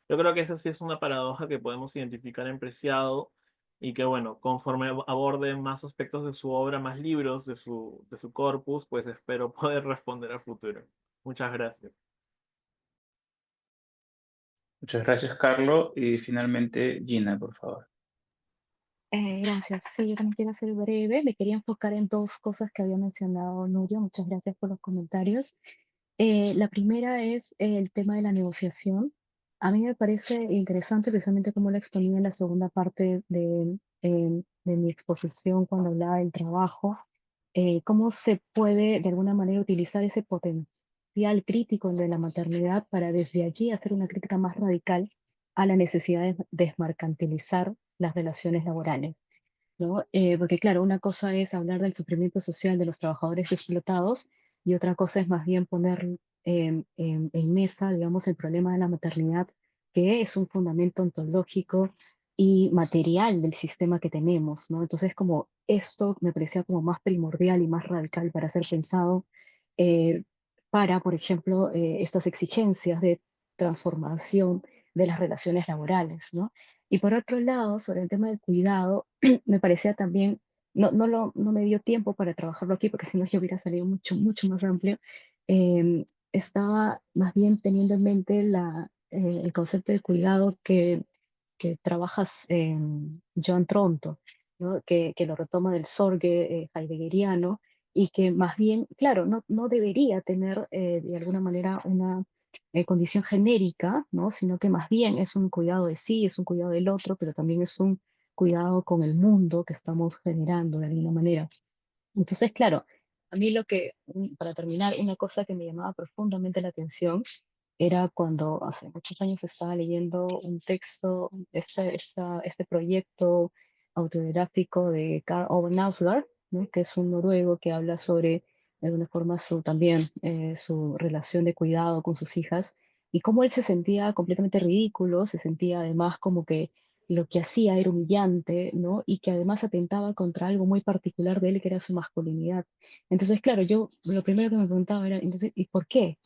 Yo creo que esa sí es una paradoja que podemos identificar en Preciado y que, bueno, conforme aborde más aspectos de su obra, más libros de su corpus, pues espero poder responder a futuro. Muchas gracias. Muchas gracias, Carlos. Y finalmente, Gina, por favor. Gracias. Sí, yo también quiero ser breve. Me quería enfocar en dos cosas que había mencionado Nuria. Muchas gracias por los comentarios. La primera es el tema de la negociación. A mí me parece interesante precisamente cómo lo exponía en la segunda parte de mi exposición cuando hablaba del trabajo, cómo se puede de alguna manera utilizar ese potencial crítico de la maternidad para desde allí hacer una crítica más radical a la necesidad de desmercantilizar las relaciones laborales, ¿no? Porque claro, una cosa es hablar del sufrimiento social de los trabajadores explotados y otra cosa es más bien poner en mesa, digamos, el problema de la maternidad, que es un fundamento ontológico y material del sistema que tenemos, ¿no? Entonces, como esto me parecía como más primordial y más radical para ser pensado eh, para, por ejemplo, estas exigencias de transformación de las relaciones laborales, ¿no? Y por otro lado, sobre el tema del cuidado, me parecía también, no me dio tiempo para trabajarlo aquí, porque si no yo hubiera salido mucho más amplio. Estaba más bien teniendo en mente el concepto de cuidado que trabajas Joan Tronto, ¿no? Que lo retoma del Sorge heideggeriano, y que más bien, claro, no debería tener de alguna manera una condición genérica, ¿no? Sino que más bien es un cuidado de sí, es un cuidado del otro, pero también es un cuidado con el mundo que estamos generando de alguna manera. Entonces, claro, a mí para terminar, una cosa que me llamaba profundamente la atención era cuando hace muchos años estaba leyendo un texto, este proyecto autobiográfico de Karl Ove Knausgaard, ¿no? Que es un noruego que habla sobre, de alguna forma, también su relación de cuidado con sus hijas y cómo él se sentía completamente ridículo, se sentía además como que lo que hacía era humillante, ¿no? Y que además atentaba contra algo muy particular de él, que era su masculinidad. Entonces, claro, yo lo primero que me preguntaba era, entonces, ¿y por qué?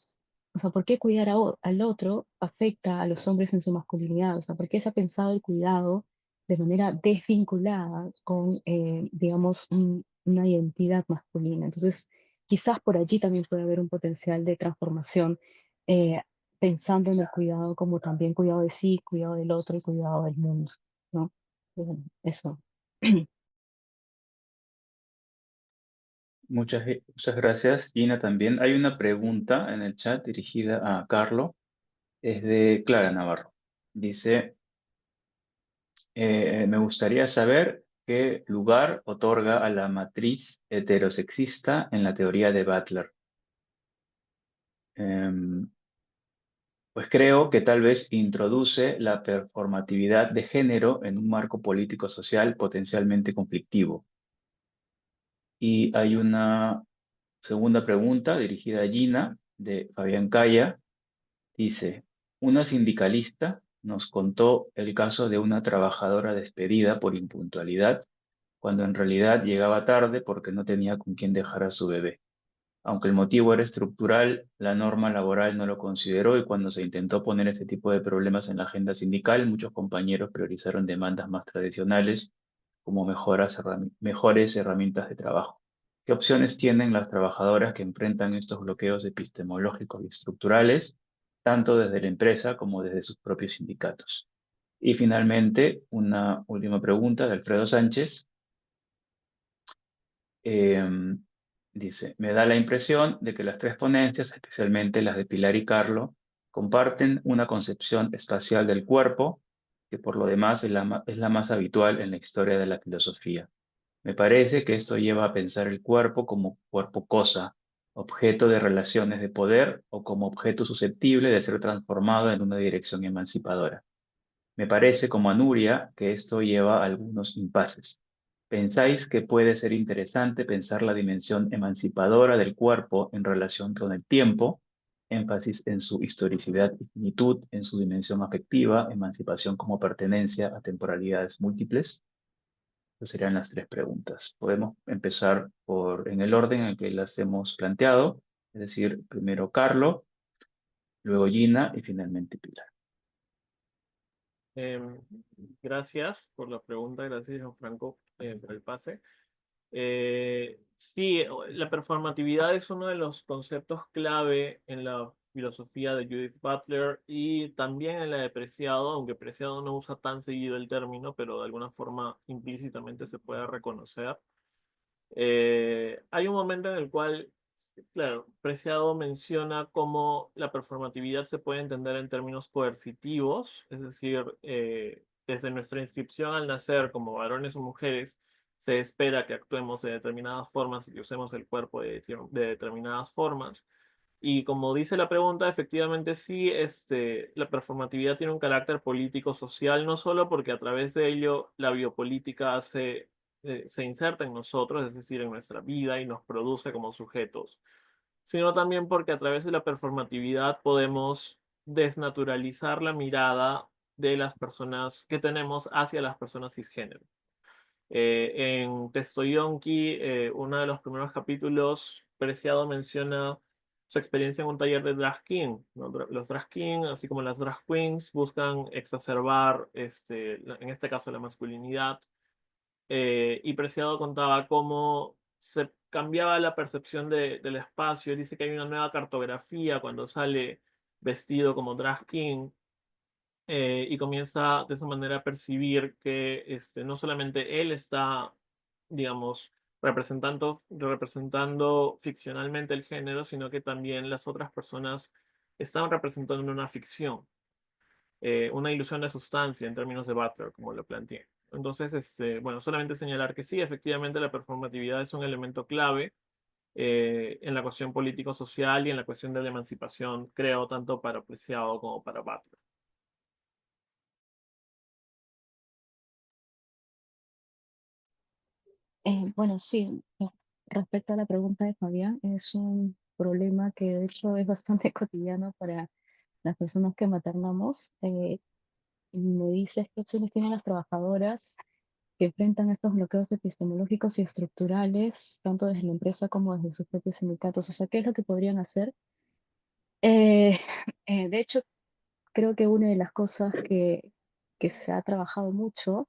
O sea, ¿por qué cuidar al otro afecta a los hombres en su masculinidad? O sea, ¿por qué se ha pensado el cuidado de manera desvinculada con, digamos, una identidad masculina? Entonces, quizás por allí también puede haber un potencial de transformación, eh, pensando en el cuidado como también cuidado de sí, cuidado del otro y cuidado del mundo, ¿no? Bueno, eso. Muchas gracias, Gina, también. Hay una pregunta en el chat dirigida a Carlos. Es de Clara Navarro. dice, me gustaría saber qué lugar otorga a la matriz heterosexista en la teoría de Butler. Pues creo que tal vez introduce la performatividad de género en un marco político-social potencialmente conflictivo. Y hay una segunda pregunta dirigida a Gina, de Fabián Calla. Dice, una sindicalista nos contó el caso de una trabajadora despedida por impuntualidad, cuando en realidad llegaba tarde porque no tenía con quién dejar a su bebé. Aunque el motivo era estructural, la norma laboral no lo consideró y cuando se intentó poner este tipo de problemas en la agenda sindical, muchos compañeros priorizaron demandas más tradicionales como mejores herramientas de trabajo. ¿Qué opciones tienen las trabajadoras que enfrentan estos bloqueos epistemológicos y estructurales, tanto desde la empresa como desde sus propios sindicatos? Y finalmente, una última pregunta de Alfredo Sánchez. Dice, me da la impresión de que las tres ponencias, especialmente las de Pilar y Carlo, comparten una concepción espacial del cuerpo, que por lo demás es la más habitual en la historia de la filosofía. Me parece que esto lleva a pensar el cuerpo como cuerpo-cosa, objeto de relaciones de poder o como objeto susceptible de ser transformado en una dirección emancipadora. Me parece, como a Nuria, que esto lleva a algunos impases. ¿Pensáis que puede ser interesante pensar la dimensión emancipadora del cuerpo en relación con el tiempo? Énfasis en su historicidad y finitud, en su dimensión afectiva, emancipación como pertenencia a temporalidades múltiples. Esas serían las tres preguntas. Podemos empezar en el orden en que las hemos planteado, es decir, primero Carlo, luego Gina y finalmente Pilar. Gracias por la pregunta, gracias Gianfranco por el pase. Sí, la performatividad es uno de los conceptos clave en la filosofía de Judith Butler y también en la de Preciado, aunque Preciado no usa tan seguido el término, pero de alguna forma implícitamente se puede reconocer. Hay un momento en el cual, claro, Preciado menciona cómo la performatividad se puede entender en términos coercitivos, es decir, desde nuestra inscripción al nacer como varones o mujeres, se espera que actuemos de determinadas formas y que usemos el cuerpo de determinadas formas. Y como dice la pregunta, efectivamente sí, la performatividad tiene un carácter político-social, no solo porque a través de ello la biopolítica se inserta en nosotros, es decir, en nuestra vida y nos produce como sujetos, sino también porque a través de la performatividad podemos desnaturalizar la mirada de las personas que tenemos hacia las personas cisgénero. En Texto Yonki, uno de los primeros capítulos, Preciado menciona su experiencia en un taller de drag king, ¿no? Los drag king, así como las drag queens, buscan exacerbar, en este caso, la masculinidad. Y Preciado contaba cómo se cambiaba la percepción del espacio. Dice que hay una nueva cartografía cuando sale vestido como drag king. Y comienza de esa manera a percibir que no solamente él está, digamos, representando ficcionalmente el género, sino que también las otras personas están representando una ficción, una ilusión de sustancia en términos de Butler, como lo planteé. Entonces, bueno, solamente señalar que sí, efectivamente la performatividad es un elemento clave en la cuestión político-social y en la cuestión de la emancipación, creo, tanto para Preciado como para Butler. Bueno, sí, respecto a la pregunta de Fabián, es un problema que de hecho es bastante cotidiano para las personas que maternamos. Y me dices qué opciones tienen las trabajadoras que enfrentan estos bloqueos epistemológicos y estructurales, tanto desde la empresa como desde sus propios sindicatos. O sea, ¿qué es lo que podrían hacer? Eh, de hecho, creo que una de las cosas que se ha trabajado mucho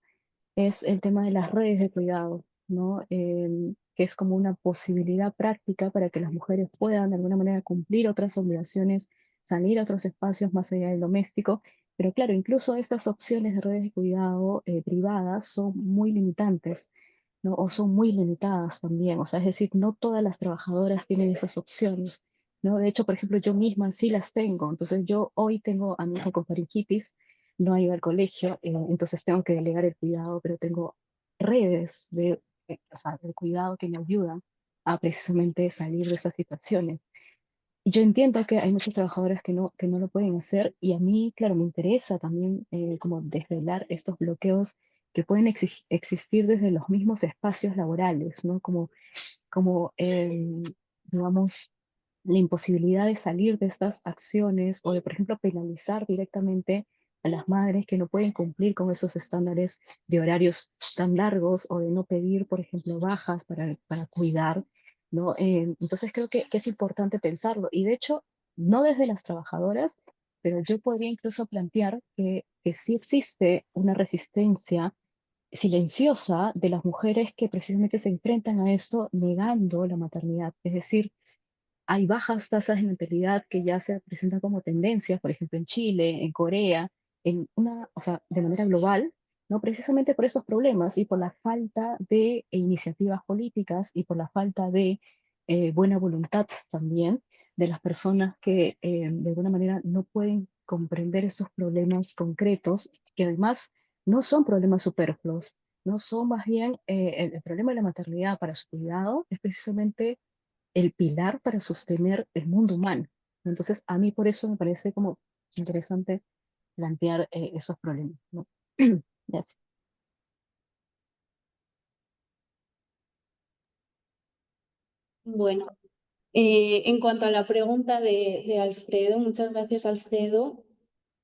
es el tema de las redes de cuidado, ¿no? Que es como una posibilidad práctica para que las mujeres puedan de alguna manera cumplir otras obligaciones, salir a otros espacios más allá del doméstico. Pero claro, incluso estas opciones de redes de cuidado privadas son muy limitantes, ¿no? O son muy limitadas también. O sea, es decir, no todas las trabajadoras tienen esas opciones, ¿no? De hecho, por ejemplo, yo misma sí las tengo. Entonces, yo hoy tengo a mi hijo con faringitis, no ha ido al colegio, entonces tengo que delegar el cuidado, pero tengo redes o sea, de cuidado que me ayudan a precisamente salir de esas situaciones. Y yo entiendo que hay muchas trabajadoras que no lo pueden hacer y a mí, claro, me interesa también como desvelar estos bloqueos que pueden existir desde los mismos espacios laborales, ¿no? Como digamos, la imposibilidad de salir de estas acciones o de, por ejemplo, penalizar directamente a las madres que no pueden cumplir con esos estándares de horarios tan largos o de no pedir, por ejemplo, bajas para cuidar, ¿no? Entonces creo que es importante pensarlo y de hecho, no desde las trabajadoras, pero yo podría incluso plantear que sí existe una resistencia silenciosa de las mujeres que precisamente se enfrentan a esto negando la maternidad. Es decir, hay bajas tasas de natalidad que ya se presentan como tendencias, por ejemplo, en Chile, en Corea, o sea, de manera global, ¿no? Precisamente por estos problemas y por la falta de iniciativas políticas y por la falta de buena voluntad también de las personas que de alguna manera no pueden comprender estos problemas concretos, que además no son problemas superfluos, no son más bien el problema de la maternidad para su cuidado, es precisamente el pilar para sostener el mundo humano. Entonces, a mí por eso me parece como interesante plantear esos problemas, ¿no? Gracias. Bueno, en cuanto a la pregunta de Alfredo, muchas gracias, Alfredo.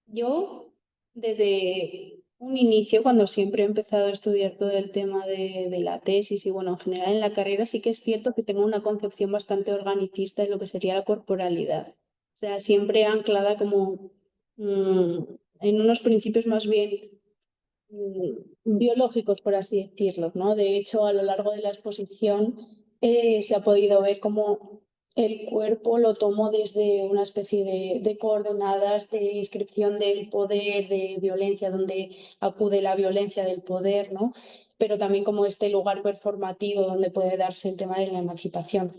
Yo, desde un inicio, cuando siempre he empezado a estudiar todo el tema de la tesis y, bueno, en general en la carrera, sí que es cierto que tengo una concepción bastante organicista de lo que sería la corporalidad. O sea, siempre anclada como en unos principios más bien biológicos, por así decirlo, ¿no? De hecho, a lo largo de la exposición se ha podido ver cómo el cuerpo lo tomo desde una especie de coordenadas de inscripción del poder, de violencia, donde acude la violencia del poder, ¿no? Pero también como este lugar performativo donde puede darse el tema de la emancipación.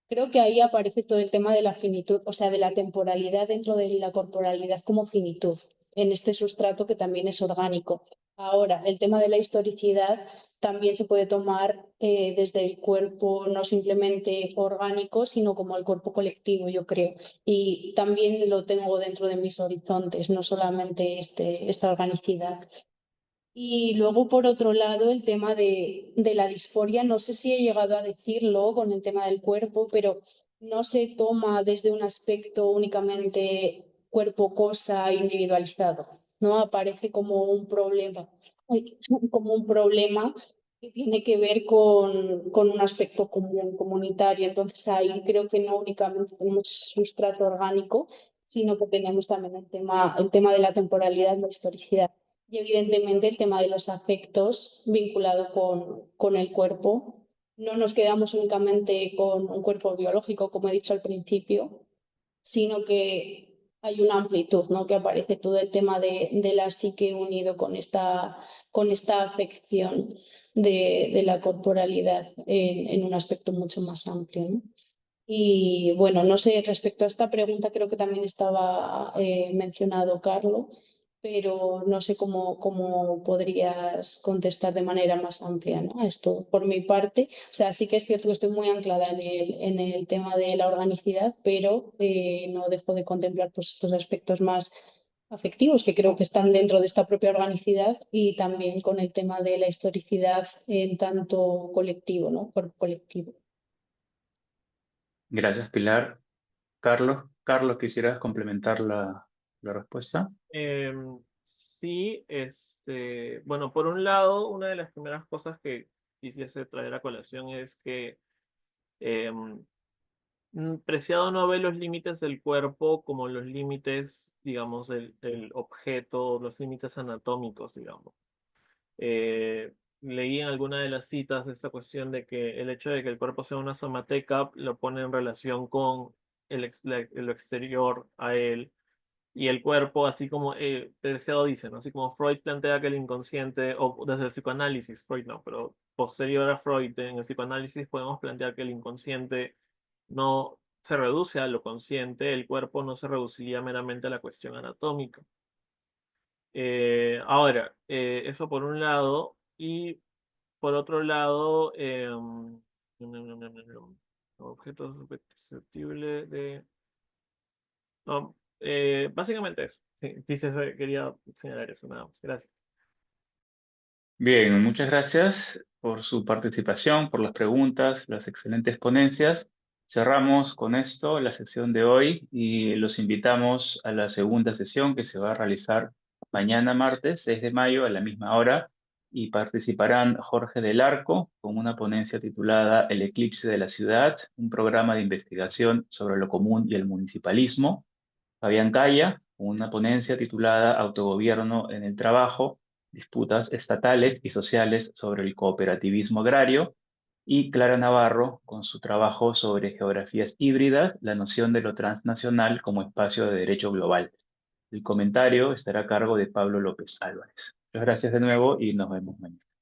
Creo que ahí aparece todo el tema de la finitud, o sea, de la temporalidad dentro de la corporalidad como finitud, en este sustrato que también es orgánico. Ahora, el tema de la historicidad también se puede tomar desde el cuerpo no simplemente orgánico, sino como el cuerpo colectivo, yo creo. Y también lo tengo dentro de mis horizontes, no solamente esta organicidad. Y luego, por otro lado, el tema de la disforia, no sé si he llegado a decirlo con el tema del cuerpo, pero no se toma desde un aspecto únicamente cuerpo-cosa individualizado, ¿no? Aparece como un problema, como un problema que tiene que ver con un aspecto común, comunitario. Entonces ahí creo que no únicamente tenemos sustrato orgánico, sino que tenemos también el tema de la temporalidad y la historicidad. Y evidentemente el tema de los afectos vinculado con el cuerpo. No nos quedamos únicamente con un cuerpo biológico, como he dicho al principio, sino que hay una amplitud, ¿no? Que aparece todo el tema de la psique unido con esta afección de la corporalidad en un aspecto mucho más amplio, ¿no? Y bueno, no sé, respecto a esta pregunta creo que también estaba mencionado Carlos, pero no sé cómo podrías contestar de manera más amplia, ¿no? A esto por mi parte. O sea, sí que es cierto que estoy muy anclada en el tema de la organicidad, pero no dejo de contemplar pues, estos aspectos más afectivos que creo que están dentro de esta propia organicidad y también con el tema de la historicidad en tanto colectivo, ¿no? Por colectivo. Gracias, Pilar. Carlos, ¿quisieras complementar la respuesta? Sí, bueno, por un lado, una de las primeras cosas que quisiese traer a colación es que Preciado no ve los límites del cuerpo como los límites, digamos, del objeto, los límites anatómicos, digamos. Leí en alguna de las citas esta cuestión de que el hecho de que el cuerpo sea una somateca lo pone en relación con lo exterior a él y el cuerpo, así como Preciado dice, ¿no? Así como Freud plantea que el inconsciente, o desde el psicoanálisis, Freud no, pero posterior a Freud, en el psicoanálisis podemos plantear que el inconsciente no se reduce a lo consciente, el cuerpo no se reduciría meramente a la cuestión anatómica. Ahora, eso por un lado, y por otro lado, objetos susceptibles de... No, básicamente eso. Sí, quería señalar eso, nada más. Gracias. Bien, muchas gracias por su participación, por las preguntas, las excelentes ponencias. Cerramos con esto la sesión de hoy y los invitamos a la segunda sesión que se va a realizar mañana martes 6 de mayo a la misma hora y participarán Jorge del Arco con una ponencia titulada El eclipse de la ciudad, un programa de investigación sobre lo común y el municipalismo. Fabián Calla, con una ponencia titulada Autogobierno en el trabajo, disputas estatales y sociales sobre el cooperativismo agrario, y Clara Navarro, con su trabajo sobre geografías híbridas, la noción de lo transnacional como espacio de derecho global. El comentario estará a cargo de Pablo López Álvarez. Muchas gracias de nuevo y nos vemos mañana.